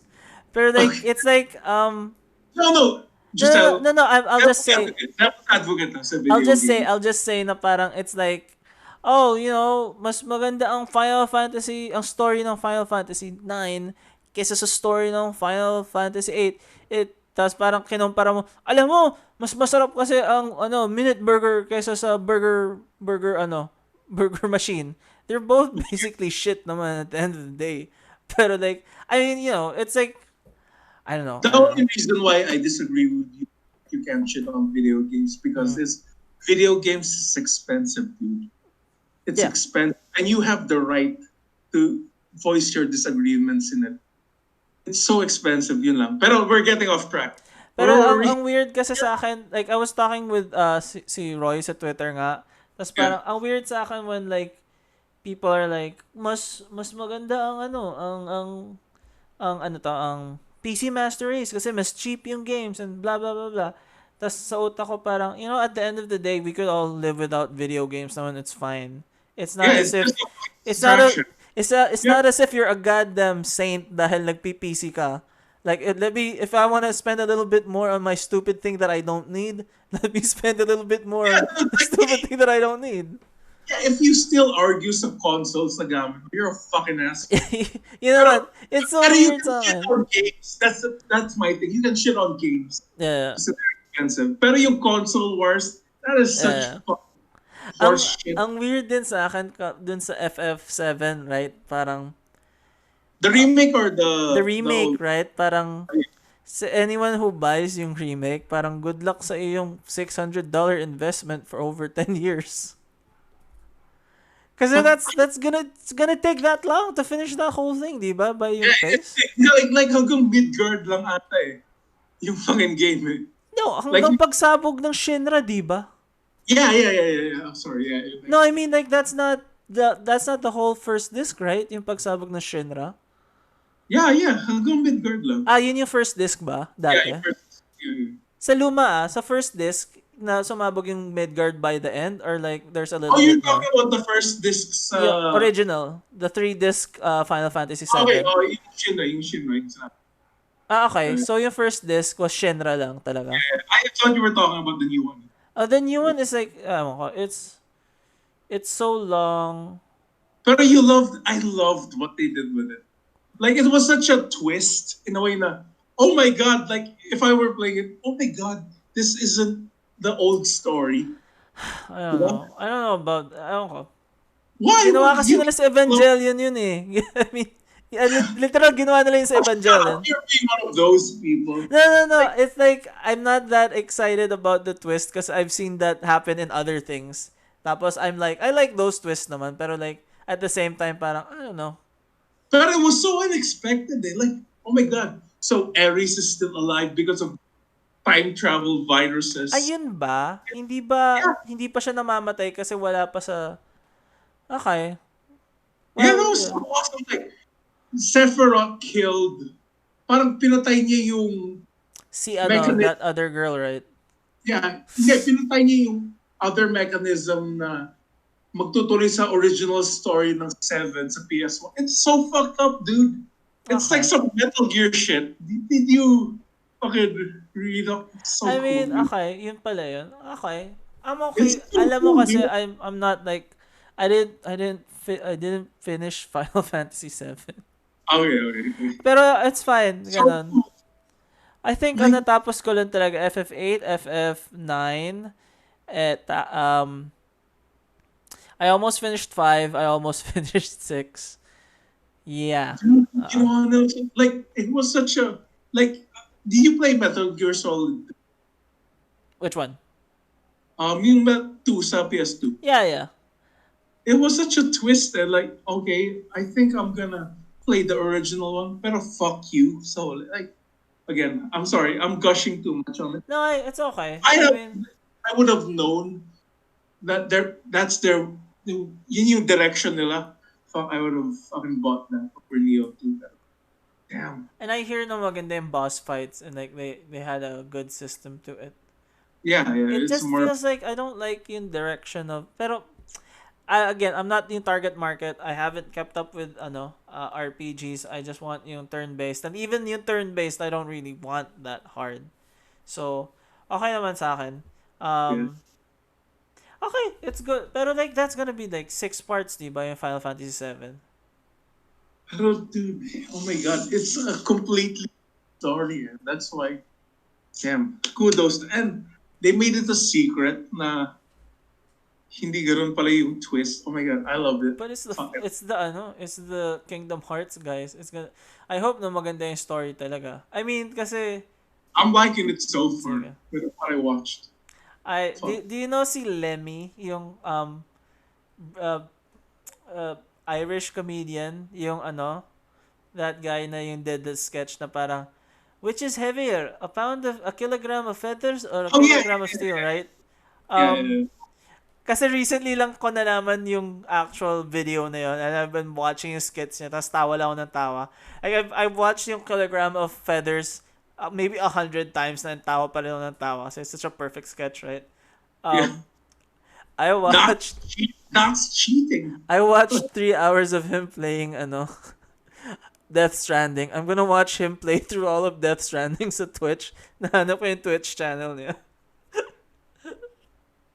[SPEAKER 1] Pero like it's like
[SPEAKER 2] No.
[SPEAKER 1] I'll just say I'll just say na parang it's like mas maganda ang ang story ng Final Fantasy 9 kaysa sa story ng Final Fantasy 8. Tapos parang kinumpara mo, alam mo, mas masarap kasi ang Minute Burger kaysa sa burger machine. They're both basically shit naman at the end of the day. Pero like, I mean, it's like, I don't know.
[SPEAKER 2] The only reason why I disagree with you can't shit on video games because this video games is expensive, dude. It's expensive, and you have the right to voice your disagreements in it. It's so expensive, yun lang. Pero we're getting off track.
[SPEAKER 1] Pero ang weird kasi sa akin, like I was talking with si Roy sa Twitter nga. Tapos parang ang weird sa akin when like people are like mas maganda ang PC Master Race kasi mas cheap yung games and blah blah blah blah. Tapos sa utak ko parang, at the end of the day, we could all live without video games naman, it's fine. It's not as if it's not as if you're a goddamn saint dahil nagpi-PC ka. Like, if I want to spend a little bit more on my stupid thing that I don't need, let me spend a little bit more on the stupid thing that I don't need.
[SPEAKER 2] Yeah, if you still argue sa consoles na gamit, you're a fucking ass.
[SPEAKER 1] You know what? It's so weird sa akin.
[SPEAKER 2] On games. That's my thing. You can shit on games.
[SPEAKER 1] Yeah.
[SPEAKER 2] It's expensive. Pero yung console wars, that is such
[SPEAKER 1] ang weird din sa akin dun sa FF7, right? Parang
[SPEAKER 2] the remake or the
[SPEAKER 1] remake, right? Parang sa anyone who buys yung remake, parang good luck sa iyong $600 investment for over 10 years. Kasi it's gonna take that long to finish that whole thing, di ba? By your pace.
[SPEAKER 2] Like hanggang Midgard lang ata yung fucking game eh.
[SPEAKER 1] No, hanggang pagsabog ng Shinra, di ba?
[SPEAKER 2] Yeah. Sorry, yeah.
[SPEAKER 1] No, I mean like that's not the whole first disc, right? Yung pagsabog ng Shinra.
[SPEAKER 2] Yeah. Hanggang Midgard lang.
[SPEAKER 1] Yun yung first disc ba? Dati?
[SPEAKER 2] Yeah,
[SPEAKER 1] Sa luma, sa first disc, na sumabog yung Midgard by the end? Or like, there's a little
[SPEAKER 2] bit
[SPEAKER 1] more?
[SPEAKER 2] You're talking about the first disc sa...
[SPEAKER 1] Yung original. The 3-disc Final Fantasy 7.
[SPEAKER 2] Okay, yung Shinra.
[SPEAKER 1] Okay. So yung first disc was Shinra lang talaga.
[SPEAKER 2] Yeah, I thought you were talking about the new one.
[SPEAKER 1] The new one is like, it's so long.
[SPEAKER 2] But I loved what they did with it. Like, it was such a twist in a way na, oh my god, like, if I were playing it, oh my god, this isn't the old story.
[SPEAKER 1] I don't know.
[SPEAKER 2] Why?
[SPEAKER 1] Ginawa kasi nila sa Evangelion yun eh. I mean, literal ginawa nila yun sa Evangelion.
[SPEAKER 2] You're being one of those people.
[SPEAKER 1] No. It's like, I'm not that excited about the twist because I've seen that happen in other things. Tapos I'm like, I like those twists naman. Pero like, at the same time, parang, I don't know.
[SPEAKER 2] But it was so unexpected. Like, oh my God, so Ares is still alive because of time travel viruses.
[SPEAKER 1] Ayun ba?
[SPEAKER 2] Yeah,
[SPEAKER 1] Hindi pa siya namamatay kasi wala pa sa... Okay.
[SPEAKER 2] yeah,
[SPEAKER 1] Well,
[SPEAKER 2] that was so
[SPEAKER 1] yeah.
[SPEAKER 2] awesome. Like, Sephiroth killed, parang pinatay niya yung
[SPEAKER 1] Si
[SPEAKER 2] mechanism.
[SPEAKER 1] that other girl, right?
[SPEAKER 2] Yeah, hindi, pinatay niya yung other mechanism na magtutuloy sa original story ng 7 sa PS1. It's so fucked up, dude. It's like
[SPEAKER 1] Okay.
[SPEAKER 2] some Metal Gear shit. Did you fucking read up? It's so
[SPEAKER 1] I
[SPEAKER 2] cool,
[SPEAKER 1] mean,
[SPEAKER 2] dude.
[SPEAKER 1] okay, yun pala yun. Okay. I'm
[SPEAKER 2] It's
[SPEAKER 1] okay.
[SPEAKER 2] so
[SPEAKER 1] Alam mo
[SPEAKER 2] cool,
[SPEAKER 1] kasi
[SPEAKER 2] dude.
[SPEAKER 1] I'm not like I didn't finish Final Fantasy 7.
[SPEAKER 2] Okay, okay.
[SPEAKER 1] Pero it's fine,
[SPEAKER 2] So
[SPEAKER 1] ganon.
[SPEAKER 2] cool.
[SPEAKER 1] I think
[SPEAKER 2] Like,
[SPEAKER 1] natapos ko lang talaga FF8, FF9, I almost finished 5, I almost finished 6. Yeah.
[SPEAKER 2] dude, you
[SPEAKER 1] Uh,
[SPEAKER 2] know, like, it was such a, like, did you play Metal Gear Solid?
[SPEAKER 1] which one?
[SPEAKER 2] Yung 2 sa PS2.
[SPEAKER 1] Yeah, yeah.
[SPEAKER 2] It was such a twist that, like, okay, I think I'm gonna play the original one, pero fuck you. So, like, again, I'm sorry, I'm gushing too much on it.
[SPEAKER 1] No, it's okay.
[SPEAKER 2] I
[SPEAKER 1] I
[SPEAKER 2] have,
[SPEAKER 1] mean,
[SPEAKER 2] I would have known that that's their, yun yung direction nila. Fuck, I would have fucking bought that for Neo 2. Damn.
[SPEAKER 1] and I hear na maganda yung boss fights and like they had a good system to it.
[SPEAKER 2] Yeah,
[SPEAKER 1] It
[SPEAKER 2] it's
[SPEAKER 1] just
[SPEAKER 2] more.
[SPEAKER 1] feels like I don't like yung direction of pero again, I'm not yung target market. I haven't kept up with RPGs. I just want yung turn-based. And even yung turn-based, I don't really want that hard. So, okay naman sa akin.
[SPEAKER 2] Yeah.
[SPEAKER 1] Okay, it's good. Pero like that's gonna be like 6 parts, di ba, yung Final Fantasy 7?
[SPEAKER 2] Pero dude, oh my god, it's a completely story. That's why, damn, kudos. And they made it a secret na hindi ganoon pala yung twist. Oh my god, I loved it.
[SPEAKER 1] But
[SPEAKER 2] Fuck it.
[SPEAKER 1] it's the Kingdom Hearts, guys. I hope na maganda yung story talaga. I mean, kasi
[SPEAKER 2] I'm liking it so far
[SPEAKER 1] sige.
[SPEAKER 2] with what I watched. Fuck.
[SPEAKER 1] Do you know si Lemmy, yung uh, Irish comedian, yung that guy na yung did the sketch na parang which is heavier, a kilogram of feathers or a
[SPEAKER 2] Oh yeah,
[SPEAKER 1] kilogram of steel, right?
[SPEAKER 2] yeah,
[SPEAKER 1] Um
[SPEAKER 2] yeah.
[SPEAKER 1] Kasi recently lang ko nalaman yung actual video na yun and I've been watching yung skits niya tapos tawa lang ako ng tawa. Like, I've watched yung kilogram of feathers maybe 100 times na tawa pa rin ako ng tawa kasi it's such a perfect sketch, right?
[SPEAKER 2] Yeah.
[SPEAKER 1] I watched
[SPEAKER 2] That's cheating.
[SPEAKER 1] I watched 3 hours of him playing Death Stranding. I'm gonna watch him play through all of Death Stranding sa Twitch. Nahanap ko yung Twitch channel niya.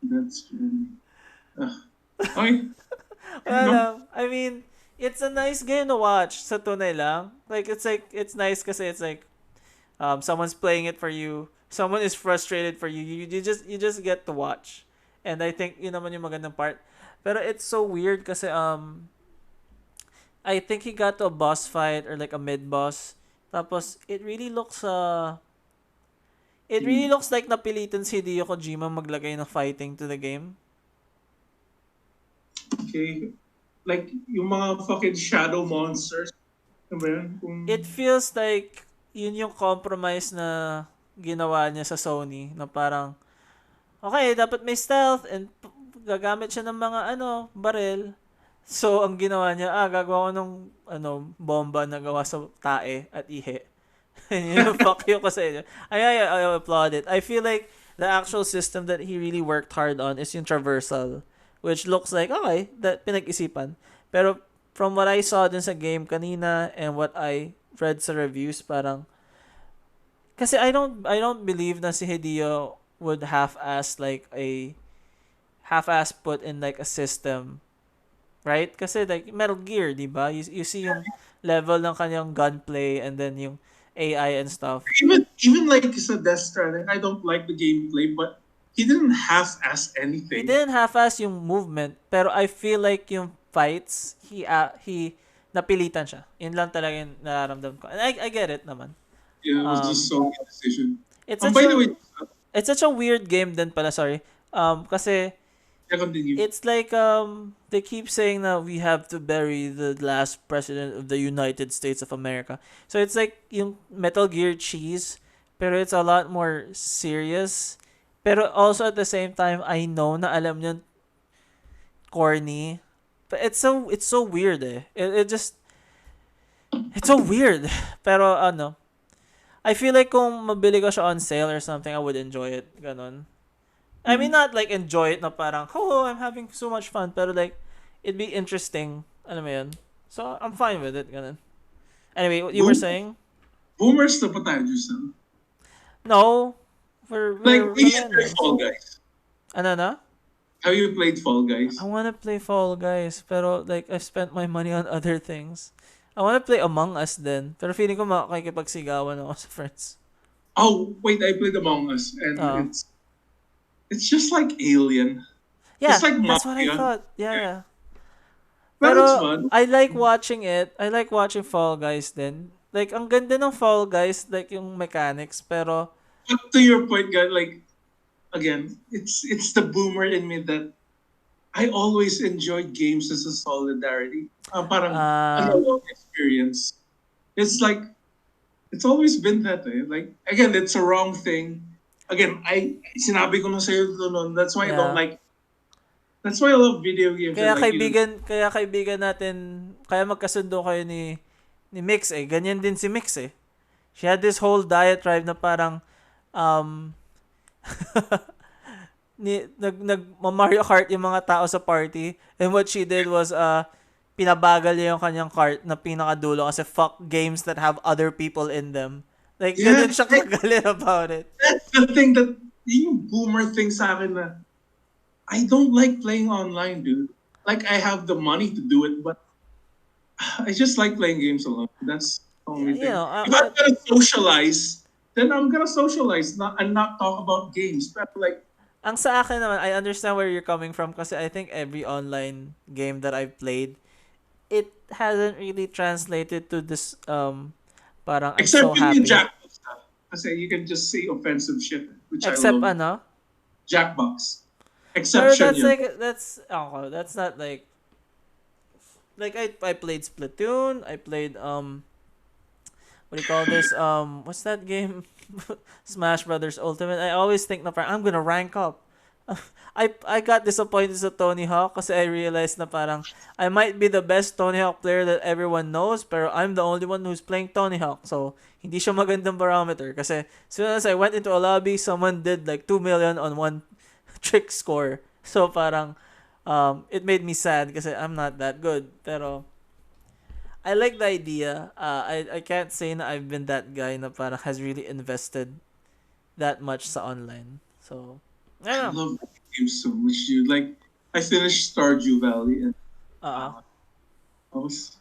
[SPEAKER 2] That's okay.
[SPEAKER 1] Well, I mean, it's a nice game to watch sa tunay lang. Like, it's nice kasi it's like, someone's playing it for you. Someone is frustrated for you. You just get to watch. And I think yun naman yung magandang part. Pero it's so weird kasi, I think he got to a boss fight or like a mid-boss. Tapos, it really looks like napilitan si Hideo Kojima maglagay ng fighting to the game.
[SPEAKER 2] Okay. Like, yung mga fucking shadow monsters. Ano ba yun?
[SPEAKER 1] It feels like yun yung compromise na ginawa niya sa Sony na parang okay, dapat may stealth and gagamit siya ng mga baril. So, ang ginawa niya, gagawa ko ng bomba na gawa sa tae at ihe. Fuck you ko sa inyo. I applaud it. I feel like the actual system that he really worked hard on is yung traversal, which looks like, okay, that pinag-isipan. Pero from what I saw dun sa game kanina and what I read sa reviews, parang, kasi I don't believe na si Hideo would half-ass put in like a system, right? Kasi like Metal Gear, di ba? You see yung level ng kanyang gunplay and then yung AI and stuff.
[SPEAKER 2] Even like sa Death Stranding, I don't like the gameplay, but he didn't half-ass anything.
[SPEAKER 1] He didn't half-ass yung movement, pero I feel like yung fights, he napilitan siya. Yun lang talaga yung nararamdaman ko. And I get it naman.
[SPEAKER 2] Yeah, it was just so good decision.
[SPEAKER 1] It's
[SPEAKER 2] By the way,
[SPEAKER 1] it's such a weird game din pala, sorry. Kasi
[SPEAKER 2] Yeah, continue.
[SPEAKER 1] It's like they keep saying that we have to bury the last president of the United States of America. So it's like yung Metal Gear cheese, pero it's a lot more serious. Pero also at the same time, I know na alam niyo corny. But it's so weird eh. It just it's so weird. Pero ano, I feel like kung mabili ko siya on sale or something, I would enjoy it. Ganon. I mean, not like enjoy it na parang, oh, I'm having so much fun. Pero like, it'd be interesting. Alam mo yun? So, I'm fine with it. Ganun. Anyway, what you were saying?
[SPEAKER 2] Boomers na pa tayo, Justin.
[SPEAKER 1] No. We're
[SPEAKER 2] Like, we should play
[SPEAKER 1] millennials.
[SPEAKER 2] Fall Guys.
[SPEAKER 1] Ano na?
[SPEAKER 2] Have you played Fall Guys?
[SPEAKER 1] I wanna play Fall Guys. Pero like, I've spent my money on other things. I wanna play Among Us din. Pero feeling ko makakipagsigawan ako sa friends.
[SPEAKER 2] Oh, wait, I played Among Us, and
[SPEAKER 1] Oh.
[SPEAKER 2] it's just like Alien.
[SPEAKER 1] Yeah,
[SPEAKER 2] It's like
[SPEAKER 1] that's what I
[SPEAKER 2] Mafia.
[SPEAKER 1] thought. Yeah.
[SPEAKER 2] But it's
[SPEAKER 1] Pero
[SPEAKER 2] fun.
[SPEAKER 1] I like watching it. I like watching Fall Guys din. Like, ang ganda ng Fall Guys, like yung mechanics. Pero,
[SPEAKER 2] But to your point, guy, like, again, it's the boomer in me that I always enjoy games as a solidarity. Parang ano long experience. It's like it's always been that way. Like again, it's a wrong thing. Again, sinabi ko na sa'yo noon. That's why I don't
[SPEAKER 1] Yeah.
[SPEAKER 2] like. That's why I love video games.
[SPEAKER 1] kaya
[SPEAKER 2] and, like,
[SPEAKER 1] kaibigan natin, kaya magkasundo kayo ni Mix eh. Ganyan din si Mix eh. She had this whole diatribe na parang, nag Mario Kart yung mga tao sa party, and what she did was pinabagal niya yung kanyang cart na pinakadulo kasi fuck games that have other people in them. Like,
[SPEAKER 2] Yeah,
[SPEAKER 1] ganun siya kagalit about it.
[SPEAKER 2] That's the thing that yung boomer thing sa akin na I don't like playing online, dude. Like I have the money to do it, but I just like playing games alone. That's the only
[SPEAKER 1] You
[SPEAKER 2] thing.
[SPEAKER 1] know,
[SPEAKER 2] If I'm gonna socialize, then I'm gonna socialize and not talk about games. But like,
[SPEAKER 1] ang sa akin naman, I understand where you're coming from kasi I think every online game that I've played, it hasn't really translated to this, parang I'm
[SPEAKER 2] except
[SPEAKER 1] so
[SPEAKER 2] with
[SPEAKER 1] happy.
[SPEAKER 2] the Jackbox stuff, kasi you can just say offensive shit, which
[SPEAKER 1] Except
[SPEAKER 2] I love.
[SPEAKER 1] ano?
[SPEAKER 2] Jackbox.
[SPEAKER 1] Pero
[SPEAKER 2] Exception
[SPEAKER 1] that's
[SPEAKER 2] yun.
[SPEAKER 1] like, that's not like I played Splatoon, I played, what do you call this? What's that game? Smash Brothers Ultimate. I always think na parang, I'm gonna rank up. I got disappointed sa Tony Hawk kasi I realized na parang I might be the best Tony Hawk player that everyone knows, pero I'm the only one who's playing Tony Hawk. So, hindi siya magandang barometer kasi as soon as I went into a lobby, someone did like 2 million on one trick score. So, parang it made me sad kasi I'm not that good. Pero I like the idea. I can't say na I've been that guy na parang has really invested that much sa online. So, I
[SPEAKER 2] I
[SPEAKER 1] don't know.
[SPEAKER 2] love that game so much, dude. Like, I finished Stardew Valley and
[SPEAKER 1] Uh,
[SPEAKER 2] I was,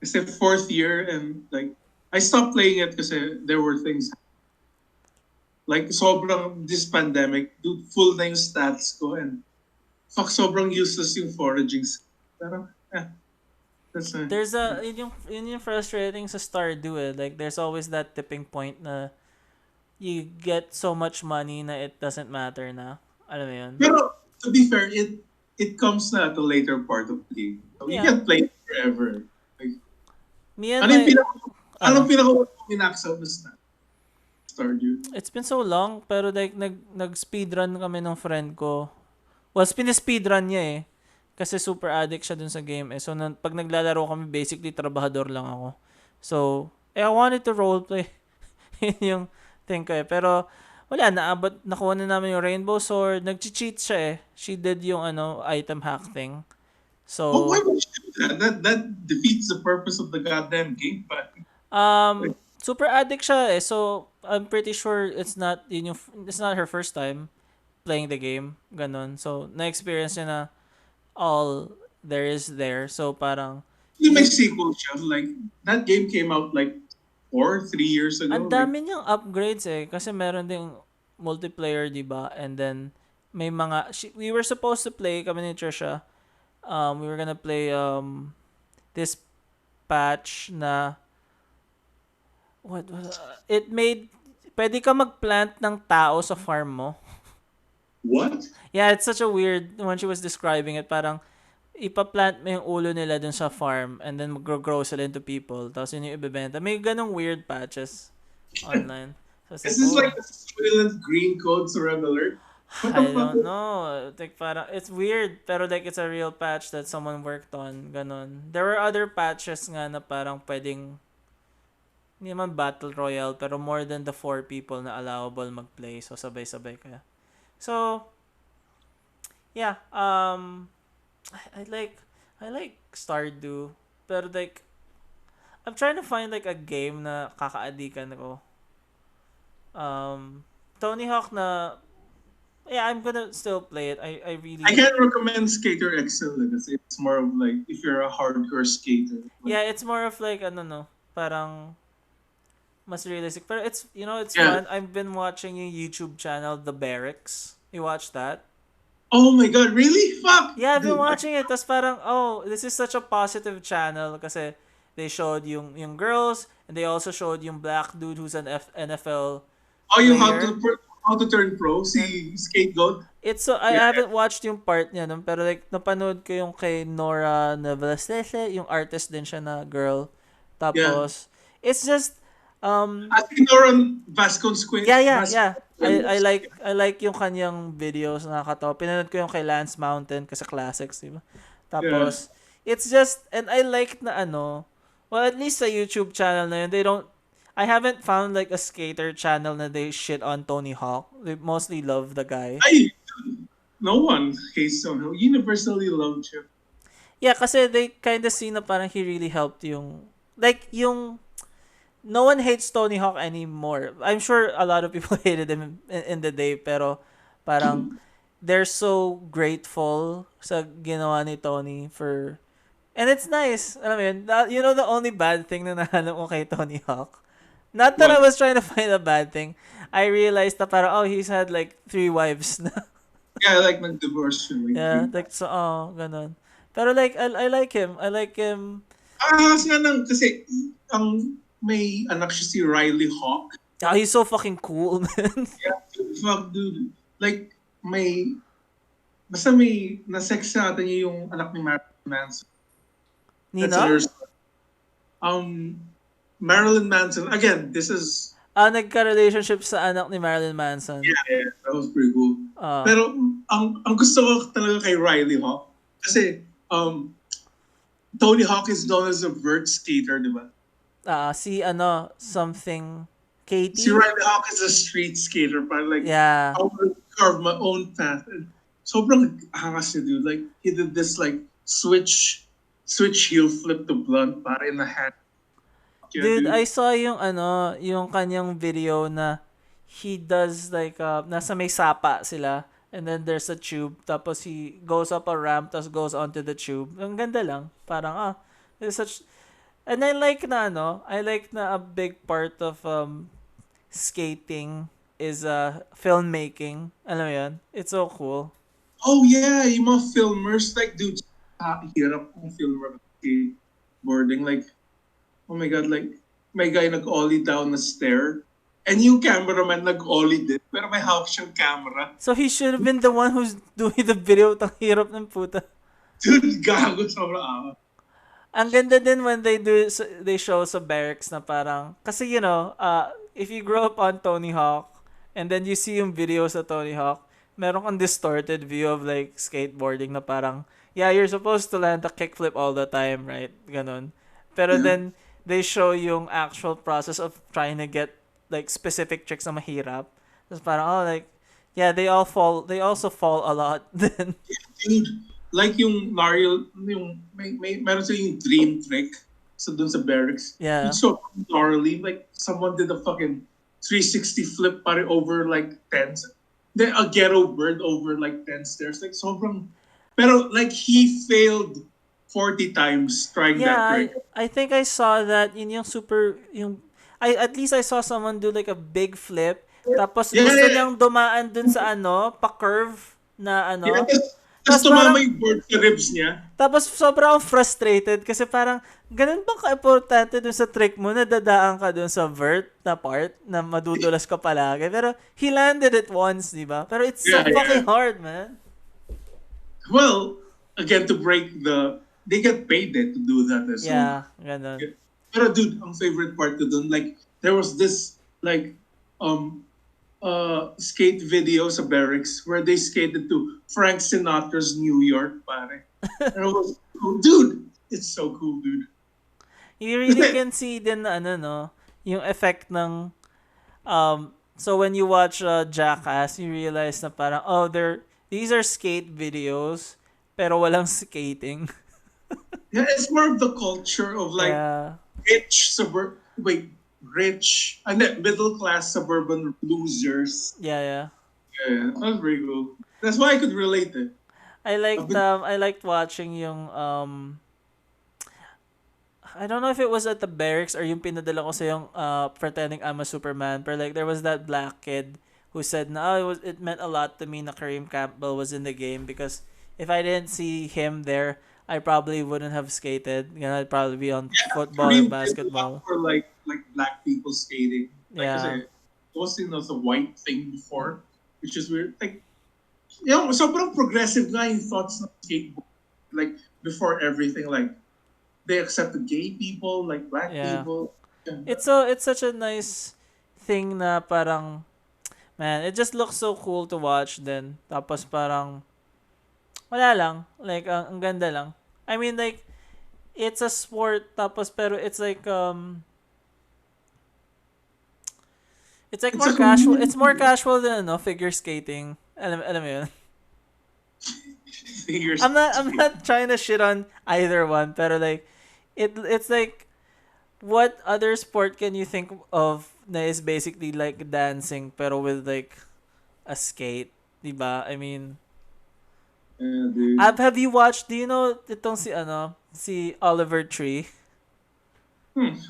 [SPEAKER 2] it's the fourth year and like, I stopped playing it because there were things like sobrang this pandemic, dude, full name stats ko and fuck sobrang useless yung foraging. Pero, that's
[SPEAKER 1] there's yun yung frustrating sa Stardew eh. Like, there's always that tipping point na you get so much money na it doesn't matter na. Alam mo yun?
[SPEAKER 2] Pero, to be fair, it comes na at the later part of the game. So you
[SPEAKER 1] Yeah.
[SPEAKER 2] can play it forever. Like,
[SPEAKER 1] Me and
[SPEAKER 2] ano yung
[SPEAKER 1] my,
[SPEAKER 2] anong pinaka-minax out na Stardew?
[SPEAKER 1] it's been so long, pero like, nag-speedrun kami ng friend ko. Well, speedrun niya eh. Kasi super addict siya dun sa game eh. So, pag naglalaro kami, basically, trabahador lang ako. So, I wanted to roleplay. Yun yung thing ko eh. Pero, wala, nakuha na namin yung Rainbow Sword. Nag-cheat siya eh. She did yung item hack thing.
[SPEAKER 2] Oh, why
[SPEAKER 1] So,
[SPEAKER 2] would you do that? That defeats the purpose of the goddamn game. But
[SPEAKER 1] super addict siya eh. So, I'm pretty sure it's not her first time playing the game. Ganon. So, na-experience niya na all there is there. So, parang,
[SPEAKER 2] yung may sequel siya. Like, that game came out like 3 years ago.
[SPEAKER 1] ang dami niyang upgrades eh. Kasi meron ding multiplayer, di ba? And then, may mga, we were supposed to play, kami ni Trisha, we were gonna play this patch na, it made, pwede ka mag-plant ng tao sa farm mo.
[SPEAKER 2] What?
[SPEAKER 1] Yeah, it's such a weird, when she was describing it, parang ipaplant mo yung ulo nila dun sa farm and then mag-grow sila into people. Tapos yun yung ibebenta. May ganong weird patches online. So it's
[SPEAKER 2] Is
[SPEAKER 1] like,
[SPEAKER 2] this
[SPEAKER 1] oh,
[SPEAKER 2] like the Soylent Green Code to Red Alert? What the
[SPEAKER 1] I
[SPEAKER 2] fuck?
[SPEAKER 1] don't know. Like, parang, it's weird, pero like, it's a real patch that someone worked on. Ganon. There were other patches nga na parang pwedeng, hindi naman battle royale, pero more than the 4 people na allowable mag-play. So, sabay-sabay kaya. So, yeah. I like Stardew. Pero like, I'm trying to find like a game na kakaadikan ko. Tony Hawk na, yeah, I'm gonna still play it. I really,
[SPEAKER 2] I can't recommend Skater XL because it's more of like if you're a hardcore skater.
[SPEAKER 1] yeah, it's more of like, ano no, parang, mas realistic. Pero it's, it's
[SPEAKER 2] Yeah.
[SPEAKER 1] fun. I've been watching yung YouTube channel, The Barracks. You watch that?
[SPEAKER 2] Oh my god, really? Fuck!
[SPEAKER 1] Yeah, I've been
[SPEAKER 2] Dude,
[SPEAKER 1] watching it. Tapos parang, oh, this is such a positive channel kasi they showed yung girls and they also showed yung black dude who's an NFL
[SPEAKER 2] Oh, yung
[SPEAKER 1] player.
[SPEAKER 2] how to turn pro, si Scapegoat.
[SPEAKER 1] It's so, I
[SPEAKER 2] Yeah.
[SPEAKER 1] haven't watched yung part niya nun, pero like, napanood ko yung kay Nora Navalestese, yung artist din siya na girl. Tapos, it's just,
[SPEAKER 2] I think Lauren Vasconcelos.
[SPEAKER 1] yeah. I like yung kanyang videos, nakakatawa. Pinanood ko yung kay Lance Mountain kasi classics, di ba? Tapos, it's just, and I like na well, at least sa YouTube channel na yun, I haven't found like a skater channel na they shit on Tony Hawk. They mostly love the guy.
[SPEAKER 2] No one hates Tony Hawk. Universally loved him.
[SPEAKER 1] Yeah, kasi they kind of see na parang he really helped no one hates Tony Hawk anymore. I'm sure a lot of people hated him in the day, pero parang they're so grateful sa ginawa ni Tony and it's nice. Alam mo yun, the only bad thing na nahanap ko kay Tony Hawk. Not that I
[SPEAKER 2] What?
[SPEAKER 1] was trying to find a bad thing. I realized na parang, he's had like 3 wives na.
[SPEAKER 2] Yeah, like nag-divorce siya.
[SPEAKER 1] Yeah, like, so, ganun. Pero like, I like him. I like him.
[SPEAKER 2] Kasi ang may anak siya si Riley Hawk.
[SPEAKER 1] Oh, he's so fucking cool, man.
[SPEAKER 2] Yeah, fuck, dude. Like, basta na-sex natin niya yung anak ni Marilyn Manson.
[SPEAKER 1] Nino?
[SPEAKER 2] Marilyn Manson. Again, this is...
[SPEAKER 1] Nagka-relationship sa anak ni Marilyn Manson.
[SPEAKER 2] Yeah, that was pretty cool.
[SPEAKER 1] Ah.
[SPEAKER 2] Pero, ang gusto ko talaga kay Riley Hawk, kasi, Tony Hawk is known as a vert skater, di ba?
[SPEAKER 1] Something, Katie?
[SPEAKER 2] Si Riley Hawk is a street skater, parang like,
[SPEAKER 1] Yeah.
[SPEAKER 2] I want to carve my own path. And sobrang hangas niya, dude. Like, he did this, like, switch heel flip to blunt para in the hand. Yeah,
[SPEAKER 1] Dude, I saw yung kanyang video na he does like, nasa may sapa sila and then there's a tube tapos he goes up a ramp tapos goes onto the tube. Ang ganda lang. Parang, there's such... And I like na a big part of skating is filmmaking. Alam mo yun? It's so cool.
[SPEAKER 2] Oh, yeah, yung mga filmers, like, dude, hirap kong filmer skateboarding. Like, oh my God, like, may guy nag-ollie down the stair. And yung cameraman nag-ollie din. Pero may hawak siyang camera.
[SPEAKER 1] So he should have been the one who's doing the video. Tang hirap ng puta.
[SPEAKER 2] Dude, gago, sobrang awa.
[SPEAKER 1] Ang ganda din when they show sa barracks na parang, kasi if you grow up on Tony Hawk, and then you see yung videos sa Tony Hawk, meron kang distorted view of like skateboarding na parang, yeah, you're supposed to land a kickflip all the time, right? Ganon. Pero then, they show yung actual process of trying to get like specific tricks na mahirap. Tapos parang, like, yeah, they also fall a lot then.
[SPEAKER 2] Dude, like yung Mario, meron sila yung dream trick dun sa barracks.
[SPEAKER 1] Yeah.
[SPEAKER 2] It's so gnarly. Like, someone did a fucking 360 flip pare over like 10. Then a ghetto bird over like 10 stairs. Like, sobrang... Pero like, he failed 40 times trying that trick.
[SPEAKER 1] I think I saw that at least I saw someone do like a big flip tapos gusto niyang dumaan dun sa pa-curve na
[SPEAKER 2] Yes. Tapos
[SPEAKER 1] Tapos parang,
[SPEAKER 2] tumama yung board sa ribs niya.
[SPEAKER 1] tapos sobrang akong frustrated kasi parang, ganun bang ka-importante dun sa trick mo na dadaan ka dun sa vert na part na madudulas ka palagi. Pero he landed it once, di ba? Pero it's so
[SPEAKER 2] Yeah,
[SPEAKER 1] fucking
[SPEAKER 2] yeah.
[SPEAKER 1] hard, man.
[SPEAKER 2] Well, again, to break they get paid to do that. So,
[SPEAKER 1] Yeah, ganun.
[SPEAKER 2] pero dude, ang favorite part ko dun, like, there was this, like, skate video sa barracks where they skated to Frank Sinatra's New York, pare. And it was, dude, it's so cool, dude.
[SPEAKER 1] You really can see din na ano, no? Yung effect ng, so when you watch Jackass, you realize na parang, oh, these are skate videos, pero walang skating.
[SPEAKER 2] Yeah, it's more of the culture of like
[SPEAKER 1] Yeah.
[SPEAKER 2] rich and middle class suburban losers.
[SPEAKER 1] Yeah.
[SPEAKER 2] Yeah, that was very cool. That's why I could relate it.
[SPEAKER 1] I liked watching yung I don't know if it was at the barracks or yung pinadala ko sa yung pretending I'm a Superman, but like there was that black kid who said na it meant a lot to me na Kareem Campbell was in the game because if I didn't see him there, I probably wouldn't have skated. You know, I'd probably be on football or
[SPEAKER 2] Kareem did a lot
[SPEAKER 1] basketball.
[SPEAKER 2] for like black people skating. Like,
[SPEAKER 1] Yeah.
[SPEAKER 2] kasi it was seen as a white thing before, which is weird. Like, you know, sobrang progressive nga yung thoughts ng skateboard. Like, before everything, like, they accepted gay people, like black
[SPEAKER 1] Yeah.
[SPEAKER 2] people.
[SPEAKER 1] It's such a nice thing na parang man, it just looks so cool to watch then. Tapos parang wala lang, like ang ganda lang. I mean like it's a sport tapos pero it's like it's like
[SPEAKER 2] It's
[SPEAKER 1] more
[SPEAKER 2] a
[SPEAKER 1] casual.
[SPEAKER 2] community.
[SPEAKER 1] It's more casual than figure skating. Alam mo yun.
[SPEAKER 2] Figures.
[SPEAKER 1] I'm not trying to shit on either one, pero like it's like what other sport can you think of na is basically like dancing pero with like a skate, 'di ba? I mean,
[SPEAKER 2] Yeah, dude.
[SPEAKER 1] have you watched, do you know itong si Oliver Tree?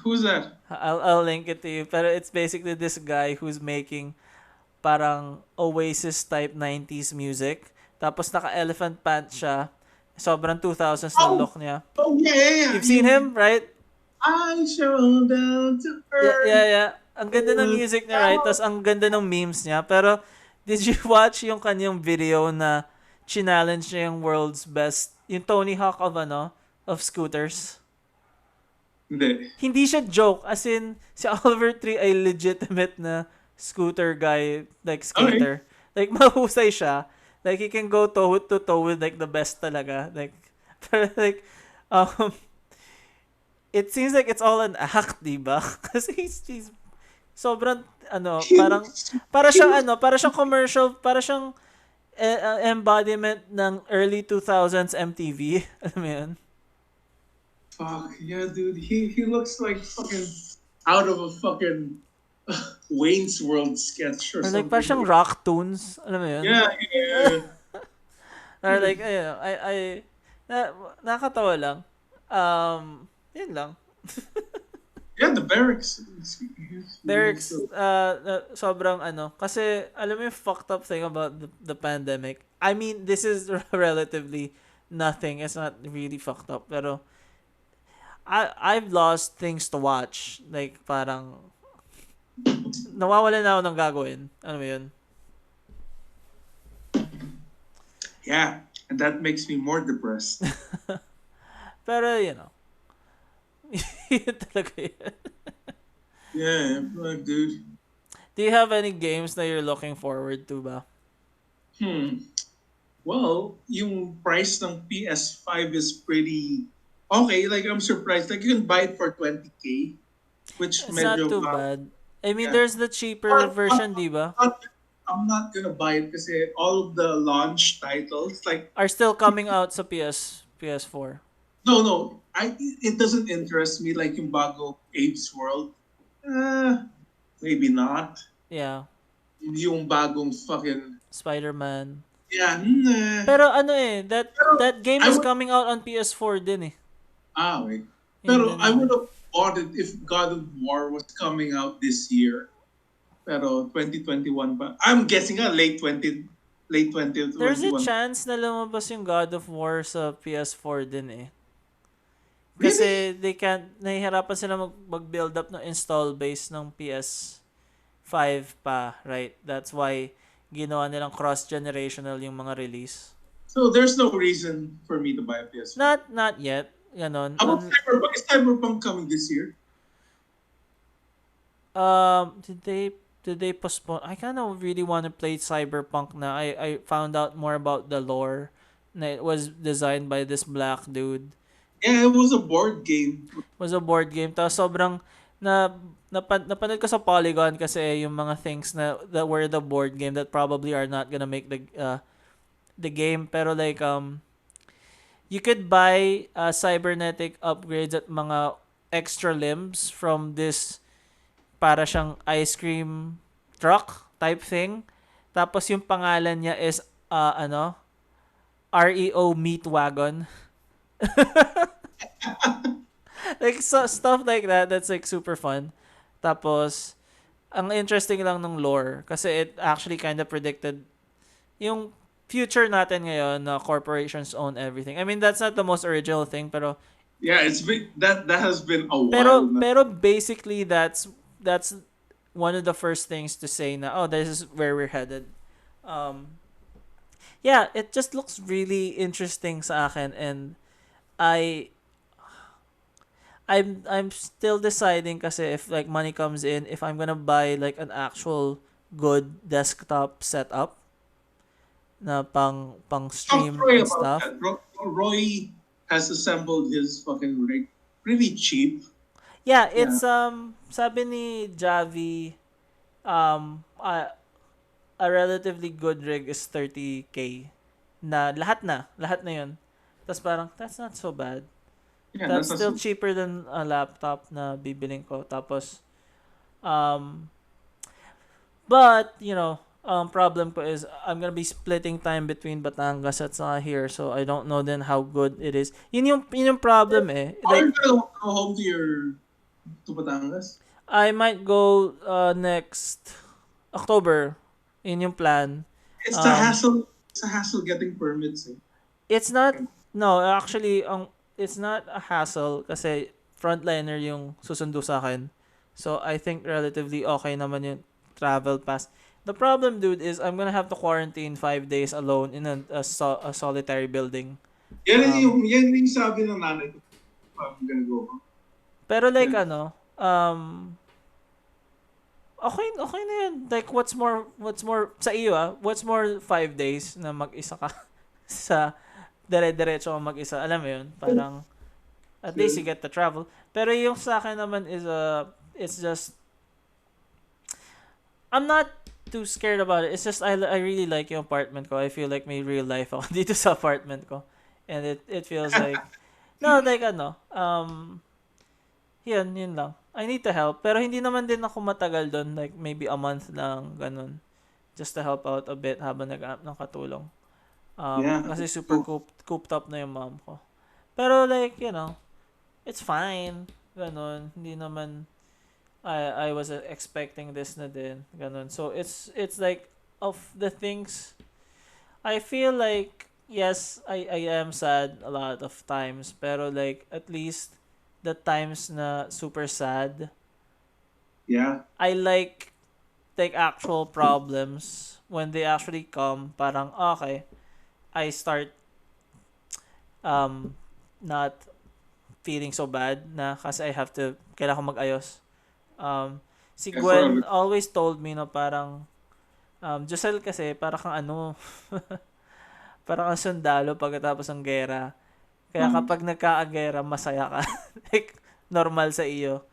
[SPEAKER 2] Who's that?
[SPEAKER 1] I'll link it to you, pero it's basically this guy who's making parang Oasis type 90s music. Tapos naka-elephant pants siya. Sobrang 2000s na look niya.
[SPEAKER 2] Oh, yeah.
[SPEAKER 1] You've seen him, right?
[SPEAKER 2] I show down to earth.
[SPEAKER 1] Yeah. Ang ganda ng music niya, right? Tapos ang ganda ng memes niya. Pero, did you watch yung kanyang video na challenge niya yung world's best, yung Tony Hawk of scooters?
[SPEAKER 2] Hindi.
[SPEAKER 1] Hindi siya joke. As in, si Oliver Tree ay legitimate na scooter guy, like skater. Like, mahusay siya. Like, he can go toe to toe with like the best talaga. Like, pero like, it seems like it's all an act, diba? Kasi he's sobrang, para siyang commercial, para siyang embodiment ng early 2000s MTV. Alam mo yun?
[SPEAKER 2] Fuck, yeah, dude. He looks like fucking out of a fucking Wayne's World sketch or
[SPEAKER 1] Or like,
[SPEAKER 2] something.
[SPEAKER 1] para siyang rock tunes. Alam mo yun?
[SPEAKER 2] Yeah.
[SPEAKER 1] Or like, ayun, nakakatawa lang. Yun lang.
[SPEAKER 2] Yeah, the barracks.
[SPEAKER 1] Barracks, sobrang kasi alam mo yung fucked up thing about the pandemic. I mean, this is relatively nothing. It's not really fucked up, pero I've lost things to watch. Like, parang nawawalan na ako ng gagawin. Ano mo yun?
[SPEAKER 2] Yeah, and that makes me more depressed.
[SPEAKER 1] Pero, yun talaga yun.
[SPEAKER 2] Yeah, fuck, dude.
[SPEAKER 1] Do you have any games that you're looking forward to ba?
[SPEAKER 2] Well, yung price ng PS5 is pretty okay. Like, I'm surprised. Like, you can buy it for 20K, which
[SPEAKER 1] It's not
[SPEAKER 2] medyo
[SPEAKER 1] too bad. I mean,
[SPEAKER 2] yeah.
[SPEAKER 1] there's the cheaper version, di ba?
[SPEAKER 2] I'm not gonna buy it kasi all of the launch titles, like,
[SPEAKER 1] Are still coming out sa PS4.
[SPEAKER 2] no, it doesn't interest me like yung bago Abe's World. Maybe not.
[SPEAKER 1] Yeah.
[SPEAKER 2] Yung bagong fucking
[SPEAKER 1] Spider-Man.
[SPEAKER 2] yeah.
[SPEAKER 1] Pero that game
[SPEAKER 2] I
[SPEAKER 1] is
[SPEAKER 2] would-
[SPEAKER 1] coming out on PS4 din eh.
[SPEAKER 2] Wait. Pero
[SPEAKER 1] Yun din
[SPEAKER 2] I
[SPEAKER 1] yun.
[SPEAKER 2] would have bought it if God of War was coming out this year. Pero 2021 pa. I'm guessing late late 2021.
[SPEAKER 1] There's a chance na lumabas yung God of War sa PS4 din eh. Kasi
[SPEAKER 2] Really?
[SPEAKER 1] nahihirapan sila mag-build up ng install base ng PS5 pa, right? That's why ginawa nilang cross-generational yung mga release.
[SPEAKER 2] So there's no reason for me to buy a PS5.
[SPEAKER 1] Not yet. Ganon.
[SPEAKER 2] How about Cyberpunk? Is Cyberpunk coming this year?
[SPEAKER 1] Did they postpone? I kind of really want to play Cyberpunk na. I found out more about the lore na it was designed by this black dude.
[SPEAKER 2] Yeah, it was a board game.
[SPEAKER 1] It was a board game. Tapos sobrang napanood ko sa Polygon kasi yung mga things that were the board game that probably are not gonna make the game. Pero like you could buy cybernetic upgrades at mga extra limbs from this para siyang ice cream truck type thing. Tapos yung pangalan niya is REO Meat Wagon. Like stuff like that that's like super fun. Tapos ang interesting lang ng lore kasi it actually kind of predicted yung future natin ngayon na corporations own everything. I mean that's not the most original thing pero
[SPEAKER 2] Yeah, it's been that has been a while.
[SPEAKER 1] pero basically that's one of the first things to say na this is where we're headed. Yeah, it just looks really interesting sa akin and I'm still deciding kasi if like money comes in, if I'm gonna buy like an actual good desktop setup na pang stream and stuff.
[SPEAKER 2] Roy has assembled his fucking rig really cheap.
[SPEAKER 1] Yeah, it's sabi ni Javi a relatively good rig is 30K na lahat na yun. Tapos parang that's not so bad.
[SPEAKER 2] Yeah,
[SPEAKER 1] that's still cheaper than a laptop na bibiling ko. Tapos, but, problem ko is, I'm gonna be splitting time between Batangas at saka here, so I don't know then how good it is. Yun yung problem eh.
[SPEAKER 2] Are you gonna go home to Batangas?
[SPEAKER 1] I might go next October. Yun yung plan.
[SPEAKER 2] It's a hassle. It's a hassle getting permits eh.
[SPEAKER 1] It's not, no, actually, it's not a hassle kasi frontliner yung susundo sa akin. So, I think relatively okay naman yung travel pass. The problem, dude, is I'm gonna have to quarantine 5 days alone in a solitary building.
[SPEAKER 2] Yan yung sabi ng nanay ko. I'm gonna go.
[SPEAKER 1] Pero like, okay na yan. Like, what's more, sa iyo what's more 5 days na mag-isa ka sa dire-diretso ka mag-isa. Alam mo yun? Parang, at least you get to travel. Pero yung sa akin naman is, it's just, I'm not too scared about it. It's just, I really like yung apartment ko. I feel like may real life ako dito sa apartment ko. And it feels like, no, like yun lang. I need to help. Pero hindi naman din ako matagal doon. Like, maybe a month lang, ganun. Just to help out a bit habang nag-aap ng katulong. Kasi super cooped up na yung mom ko. Pero like, it's fine. Ganon. Hindi naman, I was expecting this na din. Ganon. So, it's like, of the things, I feel like, yes, I am sad a lot of times. Pero like, at least, the times na super sad,
[SPEAKER 2] yeah,
[SPEAKER 1] I like actual problems when they actually come, parang, okay, I start not feeling so bad na kasi kailangan ko mag-ayos. Si Gwen always told me na parang Josel kasi para kang parang kang sundalo pagkatapos ng gera. Kaya kapag nagka-gera, masaya ka. Like, normal sa iyo.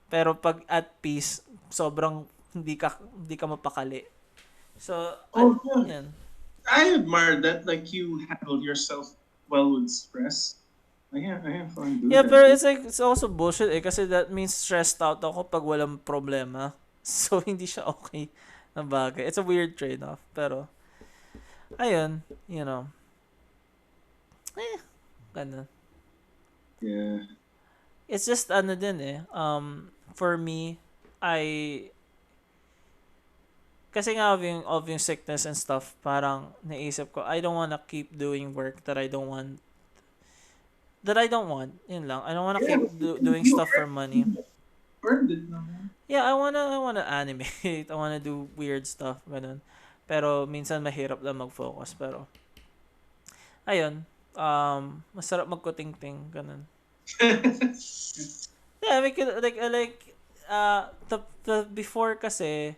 [SPEAKER 1] Pero pag at peace, sobrang hindi ka mapakali. So, yan.
[SPEAKER 2] I admire that, like, you handle yourself well with stress. I have fun doing that.
[SPEAKER 1] Pero it's also bullshit kasi that means stressed out ako pag walang problema. So, hindi siya okay na bagay. It's a weird trade-off. Pero, ayun, ganun.
[SPEAKER 2] Yeah.
[SPEAKER 1] It's just, din for me, kasi nga of yung sickness and stuff, parang naisip ko, I don't wanna keep doing work that I don't want. Yun lang. I don't wanna
[SPEAKER 2] Yeah,
[SPEAKER 1] keep doing
[SPEAKER 2] you
[SPEAKER 1] stuff for money.
[SPEAKER 2] earned it naman.
[SPEAKER 1] Yeah, I wanna animate. I wanna do weird stuff, ganun. Pero minsan mahirap lang mag-focus. Pero, ayun. Masarap magkuting-ting, ganun. Yeah, the before kasi,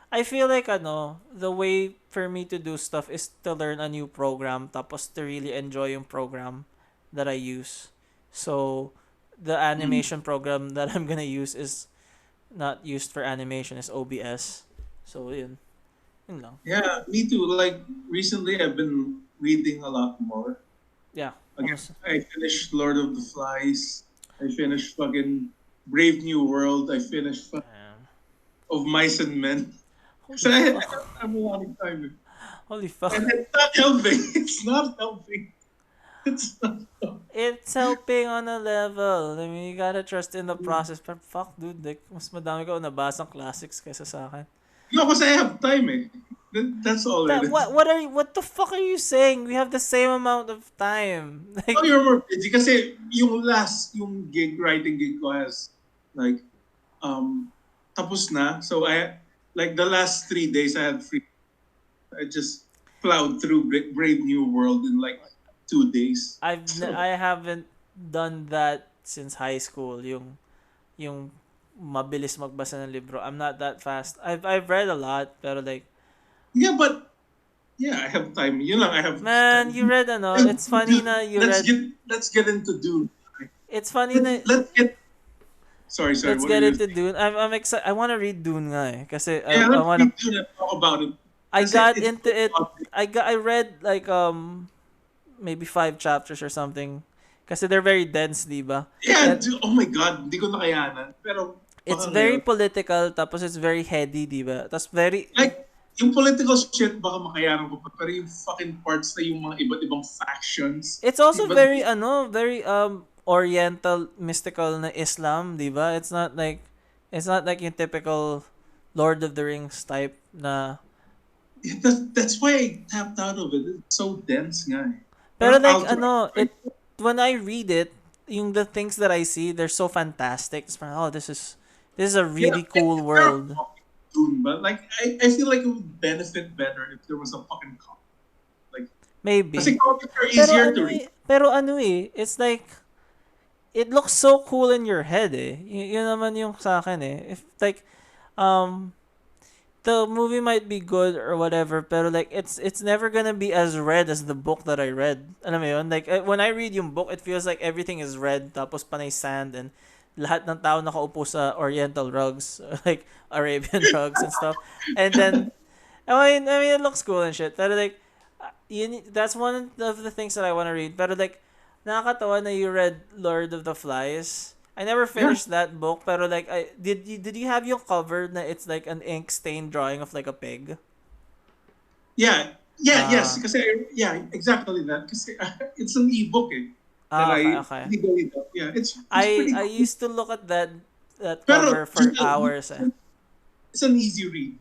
[SPEAKER 1] I feel like the way for me to do stuff is to learn a new program tapos to really enjoy yung program that I use. So, the animation program that I'm gonna use is not used for animation, is OBS. So, yun. Yun lang.
[SPEAKER 2] Yeah, me too. Like recently, I've been reading a lot more.
[SPEAKER 1] Yeah.
[SPEAKER 2] Again,
[SPEAKER 1] Almost.
[SPEAKER 2] I finished Lord of the Flies. I finished fucking Brave New World. I finished Of Mice and Men.
[SPEAKER 1] Holy
[SPEAKER 2] So I
[SPEAKER 1] fuck.
[SPEAKER 2] have a lot of time.
[SPEAKER 1] Holy fuck.
[SPEAKER 2] And it's not helping. It's not helping. It's not helping.
[SPEAKER 1] It's helping on a level. I mean, you gotta trust in the process. But fuck, dude, like, mas madami ko nabasang classics kaysa sa akin.
[SPEAKER 2] No, because I have time eh. That's all it is.
[SPEAKER 1] What the fuck are you saying? We have the same amount of time. Like,
[SPEAKER 2] Oh, you're more busy kasi yung writing gig ko has like tapos na. So like the last 3 days I had free. I just plowed through Brave New World in like 2 days.
[SPEAKER 1] I haven't done that since high school. Yung mabilis magbasa ng libro. I'm not that fast. I've read a lot, pero like,
[SPEAKER 2] Yeah, but yeah, I have time. Yun lang, I have
[SPEAKER 1] man,
[SPEAKER 2] time.
[SPEAKER 1] you read it's funny na you
[SPEAKER 2] let's
[SPEAKER 1] read.
[SPEAKER 2] let's get into Dune.
[SPEAKER 1] It's funny na
[SPEAKER 2] Let's get Sorry.
[SPEAKER 1] let's
[SPEAKER 2] what
[SPEAKER 1] get
[SPEAKER 2] are you
[SPEAKER 1] into Dune. I'm excited. I want to read Dune nga eh. Kasi
[SPEAKER 2] Yeah,
[SPEAKER 1] I
[SPEAKER 2] let's
[SPEAKER 1] want to.
[SPEAKER 2] read Dune and talk about it.
[SPEAKER 1] I
[SPEAKER 2] Kasi
[SPEAKER 1] got
[SPEAKER 2] it's
[SPEAKER 1] into it.
[SPEAKER 2] about
[SPEAKER 1] I read like maybe 5 chapters or something. Kasi they're very dense, di ba?
[SPEAKER 2] Yeah,
[SPEAKER 1] And
[SPEAKER 2] oh my God, hindi ko nakayanan. Pero
[SPEAKER 1] it's
[SPEAKER 2] baka
[SPEAKER 1] very
[SPEAKER 2] ngayon.
[SPEAKER 1] political, tapos it's very heady, di ba? Tapos very,
[SPEAKER 2] Like, yung political shit, baka makayanan ko pa. Pero yung fucking parts na yung mga iba't ibang factions.
[SPEAKER 1] it's also
[SPEAKER 2] Iba't-
[SPEAKER 1] very oriental, mystical na Islam, di ba? It's not like yung typical Lord of the Rings type na.
[SPEAKER 2] Yeah, that's why I tapped out of it. It's so dense nga eh.
[SPEAKER 1] Pero
[SPEAKER 2] Parang
[SPEAKER 1] like,
[SPEAKER 2] outright.
[SPEAKER 1] when I read it, the things that I see, they're so fantastic. It's parang, oh, this is a really
[SPEAKER 2] Yeah,
[SPEAKER 1] cool
[SPEAKER 2] it's
[SPEAKER 1] world.
[SPEAKER 2] very fucking Dune, but like, I feel like it would benefit better if there was a fucking comic. Like,
[SPEAKER 1] Maybe.
[SPEAKER 2] kasi comics are easier to read.
[SPEAKER 1] Pero it's like, it looks so cool in your head eh. Yun naman yung sa akin eh. If like, the movie might be good or whatever, pero like, it's never gonna be as red as the book that I read. Alam mo yun? Like, when I read yung book, it feels like everything is red, tapos panay sand, and lahat ng tao nakaupo sa oriental rugs, like Arabian rugs and stuff. And then, I mean, it looks cool and shit. Pero like, that's one of the things that I want to read. Pero like, nakakatawa na you read Lord of the Flies. I never finished that book, pero like, did you have yung cover na it's like an ink stained drawing of like a pig?
[SPEAKER 2] Yeah, yes. Kasi, yeah, exactly that. Kasi it's an ebook eh.
[SPEAKER 1] Okay.
[SPEAKER 2] Legally, yeah, it's
[SPEAKER 1] I
[SPEAKER 2] pretty cool.
[SPEAKER 1] used to look at that
[SPEAKER 2] Pero,
[SPEAKER 1] cover for hours. Eh.
[SPEAKER 2] It's an easy read.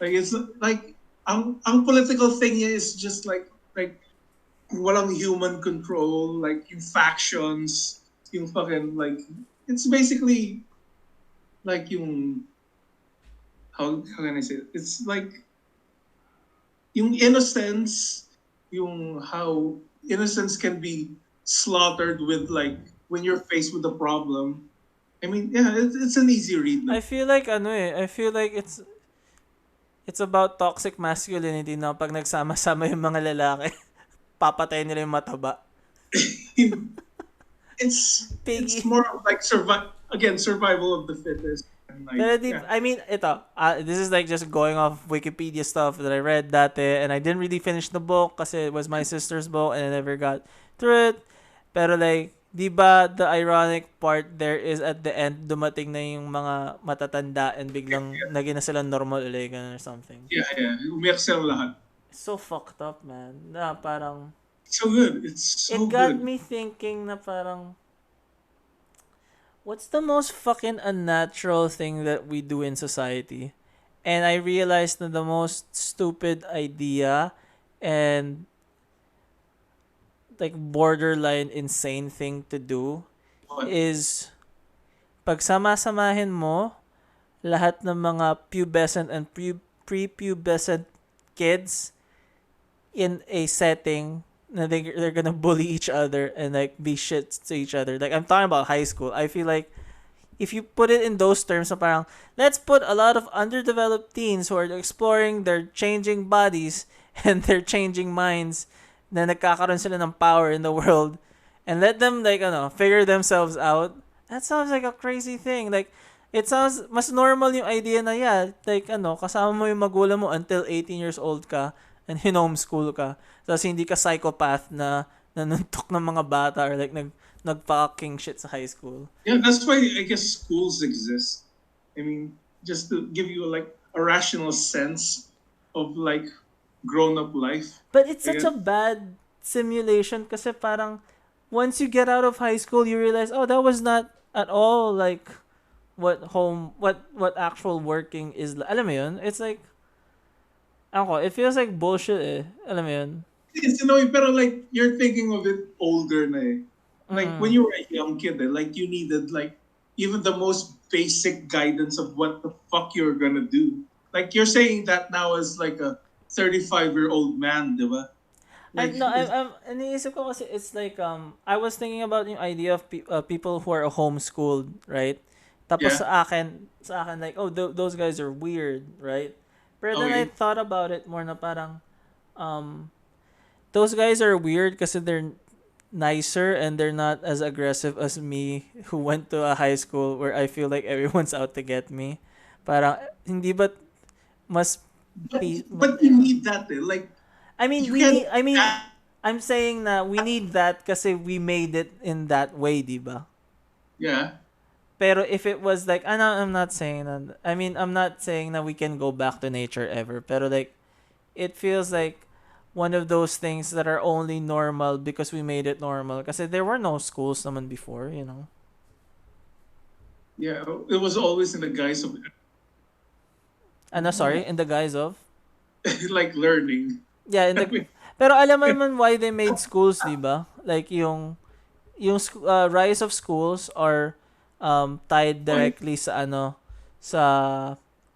[SPEAKER 2] Like it's like ang political thing niya is just like walang human control, like yung factions, yung fucking like it's basically like yung how can I say it? It's like yung innocence, yung how innocence can be slaughtered with like when you're faced with a problem. I mean, yeah, it's an easy read.
[SPEAKER 1] I feel like it's about toxic masculinity na pag nagsama-sama yung mga lalaki, papatay nila yung mataba.
[SPEAKER 2] It's
[SPEAKER 1] Piggy.
[SPEAKER 2] more of like survival of the fittest. And like,
[SPEAKER 1] Pero
[SPEAKER 2] yeah.
[SPEAKER 1] I mean, this is like just going off Wikipedia stuff that I read dati, and I didn't really finish the book kasi it was my sister's book and I never got through it. Pero like, di ba the ironic part there is at the end, dumating na yung mga matatanda and biglang naging na sila normal ulit or something.
[SPEAKER 2] Yeah. Umiyak silang lahat.
[SPEAKER 1] It's so fucked up, man. Na parang,
[SPEAKER 2] It's so good. It's so
[SPEAKER 1] it got
[SPEAKER 2] good.
[SPEAKER 1] me thinking na parang, what's the most fucking unnatural thing that we do in society? And I realized that the most stupid idea and like borderline insane thing to do
[SPEAKER 2] What?
[SPEAKER 1] is pagsama-samahin mo lahat ng mga pubescent and prepubescent kids in a setting na they're gonna bully each other and like be shit to each other. Like I'm talking about high school. I feel like if you put it in those terms, na parang let's put a lot of underdeveloped teens who are exploring their changing bodies and their changing minds na nagkakaroon sila ng power in the world and let them like figure themselves out. That sounds like a crazy thing. Like it sounds mas normal yung idea na like kasama mo yung magulang mo until 18 years old ka and homeschool ka. Tapos hindi ka psychopath na nanuntok ng mga bata or like nagpa-king shit sa high school.
[SPEAKER 2] Yeah, that's why I guess schools exist. I mean, just to give you like a rational sense of like grown-up life.
[SPEAKER 1] But it's such a bad simulation kasi parang once you get out of high school, you realize, oh, that was not at all like what actual working is. Alam mo yun? It's like, it feels like bullshit eh. Alam mo yun?
[SPEAKER 2] It's pero like you're thinking of it older na eh. Like when you were a young kid, like you needed like even the most basic guidance of what the fuck you're gonna do. Like you're saying that now as like a 35-year-old man, diba? Like,
[SPEAKER 1] I'm iniisip ko kasi it's like I was thinking about yung idea of people who are homeschooled, right? Tapos sa akin like those guys are weird, right? But then I thought about it more na parang those guys are weird kasi they're nicer and they're not as aggressive as me who went to a high school where I feel like everyone's out to get me. Parang hindi ba mas
[SPEAKER 2] but you need that eh. Like
[SPEAKER 1] I'm saying na we need that kasi we made it in that way, di ba?
[SPEAKER 2] Yeah.
[SPEAKER 1] Pero if it was like I'm not saying that. I mean, I'm not saying that we can go back to nature ever. Pero like it feels like one of those things that are only normal because we made it normal. Kasi there were no schools naman before, you know.
[SPEAKER 2] Yeah, it was always in the guise of
[SPEAKER 1] In the guise of
[SPEAKER 2] like learning.
[SPEAKER 1] Yeah, pero alam mo naman why they made schools, di ba? Like yung rise of schools are tied directly sa sa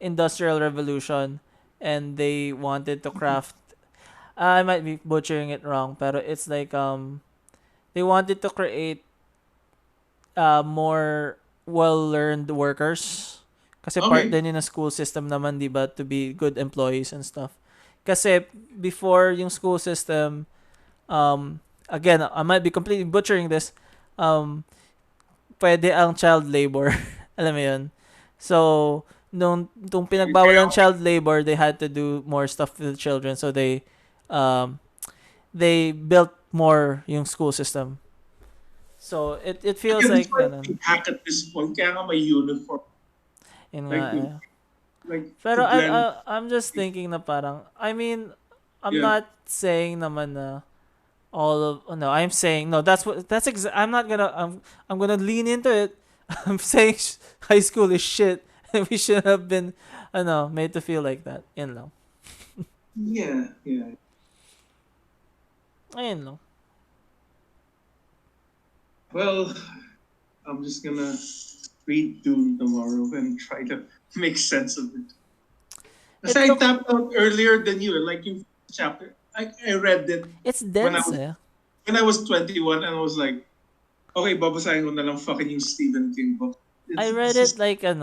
[SPEAKER 1] Industrial Revolution, and they wanted to craft I might be butchering it wrong, pero it's like they wanted to create more well-learned workers. Kasi part din yun ng school system naman, di ba, to be good employees and stuff. Kasi before yung school system, again, I might be completely butchering this, pwede ang child labor. Alam mo yun? So, nung pinagbawal ang child labor, they had to do more stuff with the children. So, they built more yung school system. So, it feels like
[SPEAKER 2] hack at this point, kaya nga may uniform.
[SPEAKER 1] Pero I'm just thinking na parang, I mean, I'm not saying naman na I'm saying I'm gonna lean into it. I'm saying high school is shit and we should have been made to feel like that. Yun lang.
[SPEAKER 2] Yeah.
[SPEAKER 1] Ayun lang.
[SPEAKER 2] Well, I'm just gonna read Dune tomorrow and try to make sense of it. Because I tapped out earlier than you, like in chapter. I read it.
[SPEAKER 1] It's dense,
[SPEAKER 2] when I was 21 and I was like, okay, babasahin ko na lang fucking yung Stephen King book.
[SPEAKER 1] I read it like 8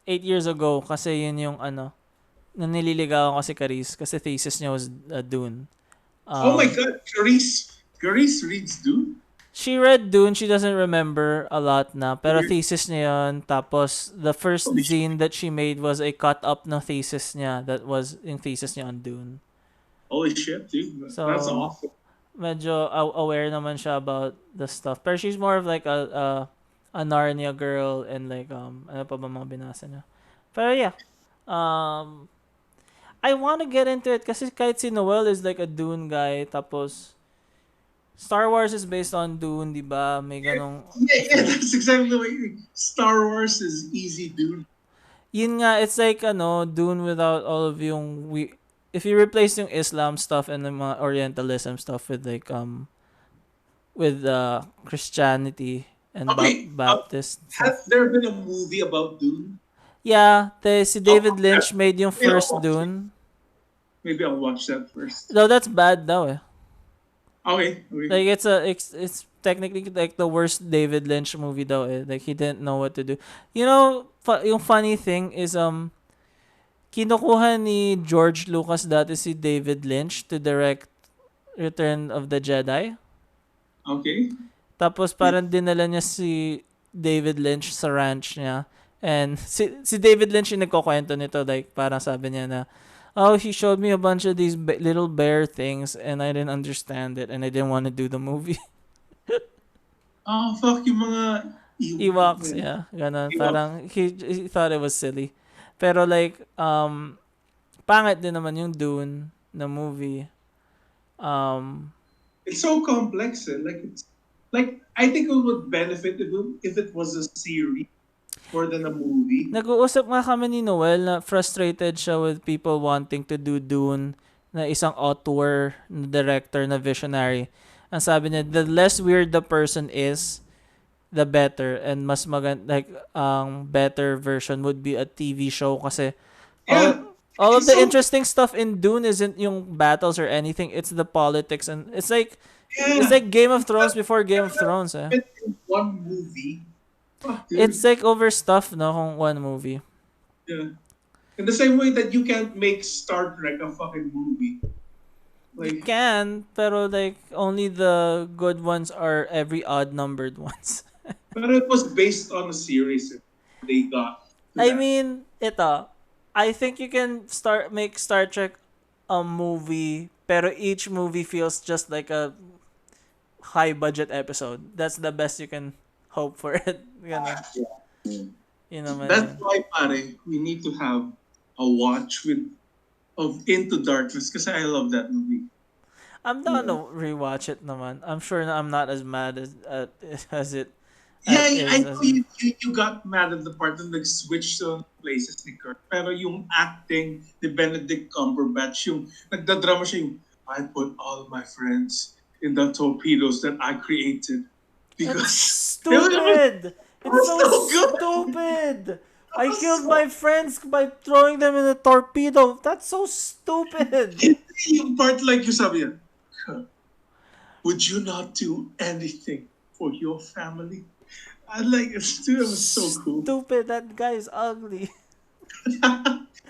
[SPEAKER 1] years ago kasi yun yung nung nililigawan ko si Caris kasi thesis niya was Dune.
[SPEAKER 2] Oh my God, Caris reads Dune?
[SPEAKER 1] She read Dune. She doesn't remember a lot na. Pero thesis niya yun. Tapos, the first zine that she made was a cut-up ng thesis niya. That was yung thesis niya on Dune.
[SPEAKER 2] Holy shit, dude.
[SPEAKER 1] So,
[SPEAKER 2] that's awesome.
[SPEAKER 1] Medyo aware naman siya about the stuff. Pero she's more of like a Narnia girl and like, ano pa ba mga binasa niya. Pero yeah. I want to get into it kasi kahit si Noel is like a Dune guy. Tapos, Star Wars is based on Dune, di ba? May ganong...
[SPEAKER 2] Yeah, that's exactly the way Star Wars is easy, dude.
[SPEAKER 1] Yun nga, it's like, Dune without all of yung, if you replace yung Islam stuff and the mga Orientalism stuff with like, with Christianity and
[SPEAKER 2] Okay,
[SPEAKER 1] Baptist stuff.
[SPEAKER 2] has there been a movie about Dune?
[SPEAKER 1] Yeah, si David
[SPEAKER 2] Oh,
[SPEAKER 1] Lynch made yung
[SPEAKER 2] maybe I'll
[SPEAKER 1] first
[SPEAKER 2] watch it.
[SPEAKER 1] Dune.
[SPEAKER 2] Maybe I'll watch that first.
[SPEAKER 1] Though that's bad daw eh.
[SPEAKER 2] Okay.
[SPEAKER 1] Like it's technically like the worst David Lynch movie daw eh. Like he didn't know what to do. You know, yung funny thing is kinukuha ni George Lucas dati si David Lynch to direct Return of the Jedi.
[SPEAKER 2] Okay.
[SPEAKER 1] Tapos parang dinala niya si David Lynch sa ranch niya. And si David Lynch yung nagkukwento nito. Like parang sabi niya na, oh, he showed me a bunch of these little bear things and I didn't understand it and I didn't want to do the movie.
[SPEAKER 2] Oh, fuck yung mga
[SPEAKER 1] Ewoks, yeah. Ganon.
[SPEAKER 2] Ewoks.
[SPEAKER 1] Parang he thought it was silly. Pero like, pangit din naman yung Dune na movie.
[SPEAKER 2] It's so complex. Like I think it would benefit if it was a series more than a movie.
[SPEAKER 1] Nag-uusap nga kami ni Noel na frustrated siya with people wanting to do Dune na isang auteur, na director, na visionary. Ang sabi niya, the less weird the person is, the better. And mas better version would be a TV show kasi
[SPEAKER 2] Yeah.
[SPEAKER 1] all of the
[SPEAKER 2] So-
[SPEAKER 1] interesting stuff in Dune isn't yung battles or anything. It's the politics and it's like Game of Thrones before Game of Thrones. Eh.
[SPEAKER 2] In one movie. Fuck, dude.
[SPEAKER 1] It's like overstuffed no kung one movie.
[SPEAKER 2] Yeah. In the same way that you can't make Star Trek a fucking movie.
[SPEAKER 1] You
[SPEAKER 2] Like,
[SPEAKER 1] can, pero like only the good ones are every odd numbered ones.
[SPEAKER 2] but it was based on a series they got. to
[SPEAKER 1] I
[SPEAKER 2] that.
[SPEAKER 1] mean, I think you can make Star Trek a movie, pero each movie feels just like a high budget episode. That's the best you can hope for it. Ganun. Yun naman
[SPEAKER 2] That's
[SPEAKER 1] yun.
[SPEAKER 2] why, pare, we need to have a watch of Into Darkness because I love that movie.
[SPEAKER 1] I'm down to rewatch it naman. I'm sure na I'm not as mad as it.
[SPEAKER 2] Yeah,
[SPEAKER 1] is
[SPEAKER 2] I
[SPEAKER 1] as
[SPEAKER 2] know you got mad at the part na nag-switch to places ni Kurt. Pero yung acting ni Benedict Cumberbatch, yung nagdadrama siya yung, I put all my friends in the torpedoes that I created.
[SPEAKER 1] It's
[SPEAKER 2] Because
[SPEAKER 1] stupid. It's so
[SPEAKER 2] so good.
[SPEAKER 1] stupid. I killed my friends by throwing them in a torpedo. That's so stupid.
[SPEAKER 2] yung part like you sabi niya, would you not do anything for your family? I like it. Dude, it was so cool.
[SPEAKER 1] Stupid. That guy is ugly.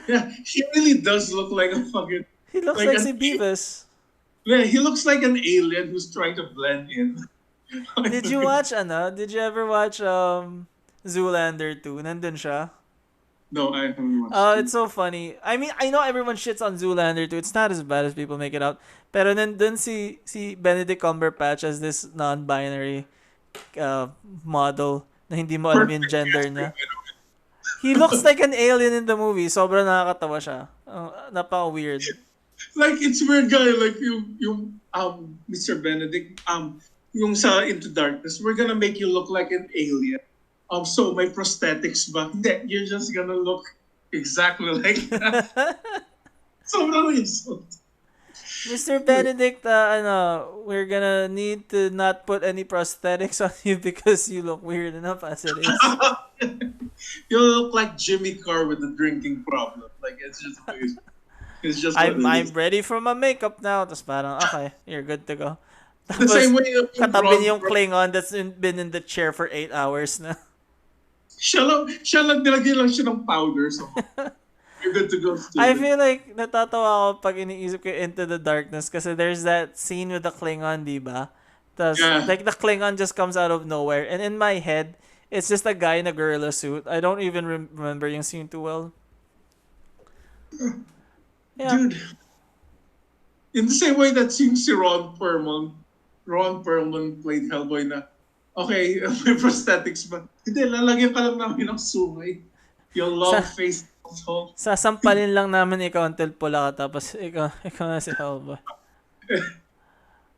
[SPEAKER 2] Yeah, he really does look like a fucking.
[SPEAKER 1] He looks
[SPEAKER 2] Like
[SPEAKER 1] like
[SPEAKER 2] a-
[SPEAKER 1] si Beavis.
[SPEAKER 2] Yeah, he looks like an alien who's trying to blend in.
[SPEAKER 1] Did you watch Did you ever watch Zoolander 2? Nandun siya.
[SPEAKER 2] No, I haven't watched.
[SPEAKER 1] Oh, it's so funny. I mean, I know everyone shits on Zoolander 2. It's not as bad as people make it out. Pero nandun si Benedict Cumberbatch as this non-binary model na hindi mo alam yung gender niya. He looks like an alien in the movie. Sobrang nakakatawa siya. Napaka-weird.
[SPEAKER 2] Like it's weird guy like yung Mr. Benedict yung sa Into Darkness, we're gonna make you look like an alien. So my prosthetics ba? Hindi, you're just gonna look exactly like that. Sobrang insult.
[SPEAKER 1] Mr. Benedict, we're gonna need to not put any prosthetics on you because you look weird enough as it is.
[SPEAKER 2] You look like Jimmy Carr with a drinking problem. Like it's just weird. It's just what
[SPEAKER 1] I'm
[SPEAKER 2] it is.
[SPEAKER 1] ready for my makeup now. Tapos parang, okay, you're good to go.
[SPEAKER 2] The
[SPEAKER 1] Tapos,
[SPEAKER 2] same way
[SPEAKER 1] katabi niyo yung Klingon that's been in the chair for 8 hours na.
[SPEAKER 2] siya lang nilagyan lang siya ng powder. So you're good to go.
[SPEAKER 1] I
[SPEAKER 2] Student.
[SPEAKER 1] feel like natatawa ako pag iniisip ko Into the Darkness kasi there's that scene with the Klingon, di ba? Tapos,
[SPEAKER 2] Yeah.
[SPEAKER 1] like, the Klingon just comes out of nowhere. And in my head, it's just a guy in a gorilla suit. I don't even remember yung scene too well. Yeah.
[SPEAKER 2] Dude, in the same way that si Ron Perlman played Hellboy na, okay, may prosthetics ba? Hindi, lalagyan ka lang namin ng sungay. Yung long face asshole.
[SPEAKER 1] Sasampalin lang namin ikaw until pula ka tapos ikaw na si Hellboy.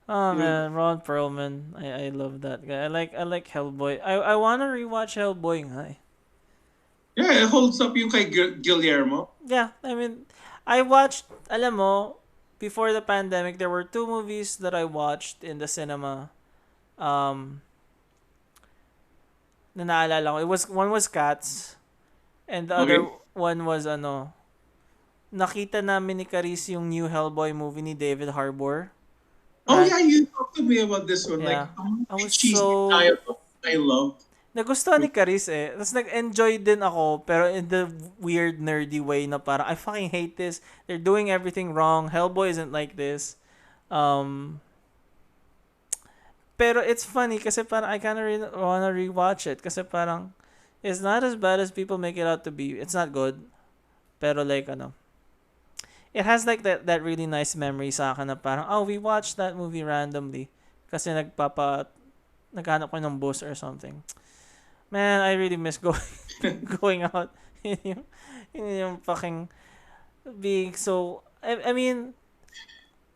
[SPEAKER 1] Oh man, Ron Perlman. I love that guy. I like Hellboy. I wanna rewatch Hellboy nga eh.
[SPEAKER 2] Yeah, it holds up yung kay Guillermo.
[SPEAKER 1] Yeah, I mean, I watched, alam mo, before the pandemic, there were two movies that I watched in the cinema. Um, na naalala ko. One was Cats, and the other
[SPEAKER 2] Okay.
[SPEAKER 1] one was nakita namin ni Caris yung new Hellboy movie ni David Harbour.
[SPEAKER 2] Oh
[SPEAKER 1] Right?
[SPEAKER 2] yeah, you talked to me about this one. Like,
[SPEAKER 1] Yeah. I was
[SPEAKER 2] cheesy
[SPEAKER 1] so
[SPEAKER 2] dialogue I love.
[SPEAKER 1] nagustuhan ni Caris eh. Tapos nag-enjoy din ako, pero in the weird, nerdy way na parang, I fucking hate this. They're doing everything wrong. Hellboy isn't like this. Um, pero it's funny kasi parang I kinda wanna rewatch it kasi parang it's not as bad as people make it out to be. It's not good. Pero like, it has like that really nice memory sa akin na parang, oh, we watched that movie randomly kasi naghanap ko ng bus or something. Man, I really miss going out. yun yung fucking being so, I mean,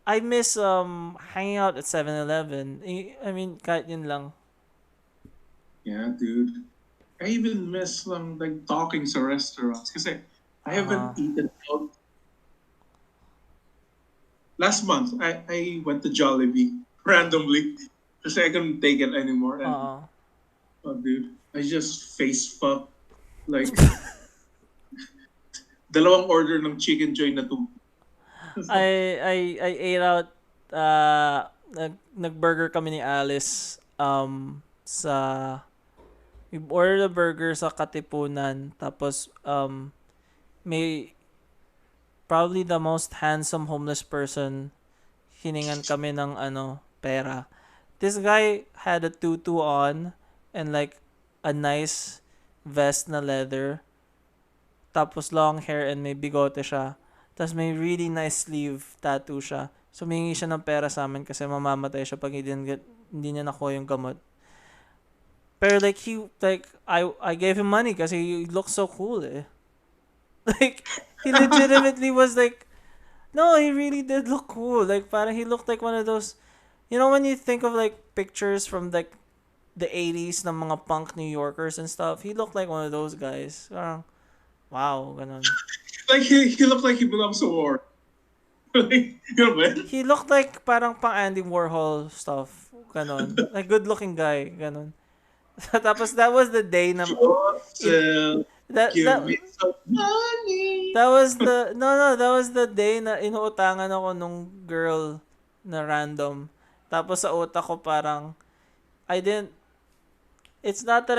[SPEAKER 1] I miss hanging out at 7-Eleven. I mean, kahit yun lang.
[SPEAKER 2] Yeah, dude. I even miss like talking sa restaurants kasi I haven't eaten out. Last month, I went to Jollibee randomly kasi I couldn't take it anymore. And, oh, dude, I just face fuck like dalawang order ng Chicken Joy na two.
[SPEAKER 1] I ate out nag-burger kami ni Alice sa we ordered a burger sa Katipunan tapos may probably the most handsome homeless person hiningan kami ng pera. This guy had a tutu on and like a nice vest na leather. Tapos long hair and may bigote siya. Tapos may really nice sleeve tattoo siya. So, humingi siya ng pera sa amin kasi mamamatay siya pag hindi niya nakuha yung gamot. Pero like, I gave him money kasi he looked so cool eh. Like, he legitimately was like, no, he really did look cool. Like, parang he looked like one of those, you know when you think of like pictures from like the 80s ng mga punk New Yorkers and stuff, he looked like one of those guys. Parang, wow, ganun.
[SPEAKER 2] Like, he looked like he belongs to war. Like,
[SPEAKER 1] he looked like parang pang Andy Warhol stuff. Ganon. Like, good-looking guy. Ganon. Tapos, that was the day na...
[SPEAKER 2] Give me some money.
[SPEAKER 1] That was the... No, that was the day na inuutangan ako nung girl na random. Tapos, sa utak ko parang... I didn't... It's not that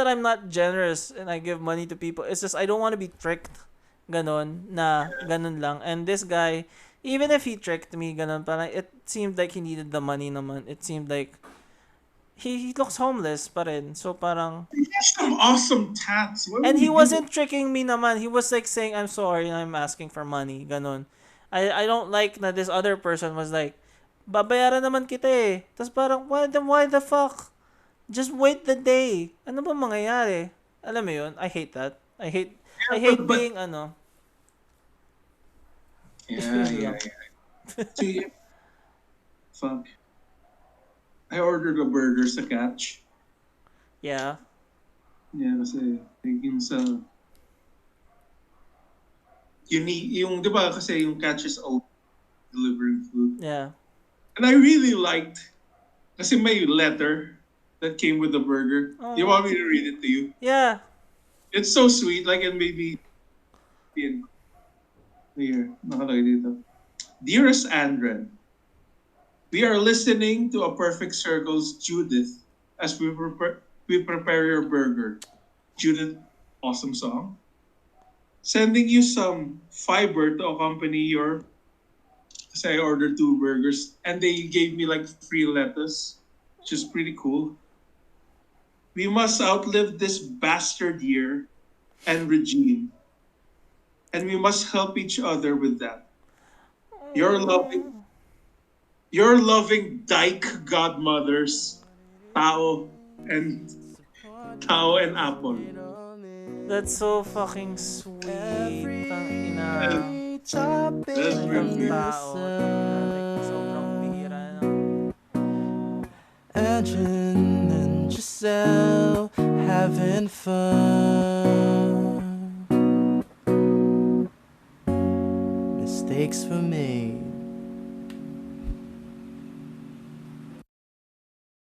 [SPEAKER 1] I'm not generous and I give money to people. It's just I don't want to be tricked. Ganon lang. And this guy, even if he tricked me, ganon, parang it seemed like he needed the money naman. It seemed like he looks homeless pa rin. So parang...
[SPEAKER 2] He has some awesome tats.
[SPEAKER 1] And he wasn't tricking me naman. He was like saying, I'm sorry, and I'm asking for money. Ganon. I don't like na this other person was like, babayaran naman kita eh. Tapos parang, why the fuck? Just wait the day. Ano ba mangyayari? Alam mo yun? I hate that. I hate being
[SPEAKER 2] Yeah. See, fuck. I ordered a burger sa Catch.
[SPEAKER 1] Yeah.
[SPEAKER 2] Yeah, kasi yung sa... Yung, di ba kasi yung Catch is open delivering food.
[SPEAKER 1] Yeah.
[SPEAKER 2] And I really liked, kasi may letter that came with the burger.
[SPEAKER 1] Oh.
[SPEAKER 2] You want me to read it to you?
[SPEAKER 1] Yeah.
[SPEAKER 2] It's so sweet, like, and maybe... Here, nakalagay dito. Dearest Andren, we are listening to A Perfect Circle's Judith as we prepare your burger. Judith, awesome song. Sending you some fiber to accompany your... Kasi I ordered 2 burgers and they gave me like free lettuce, which is pretty cool. We must outlive this bastard year and regime. And we must help each other with that. Your loving dyke godmothers, Tao and Apple.
[SPEAKER 1] That's so fucking sweet. Tangina.
[SPEAKER 2] That's really
[SPEAKER 1] Tao. Like, sobrang bihira na.
[SPEAKER 3] Anjan and Giselle having fun. mistakes were made.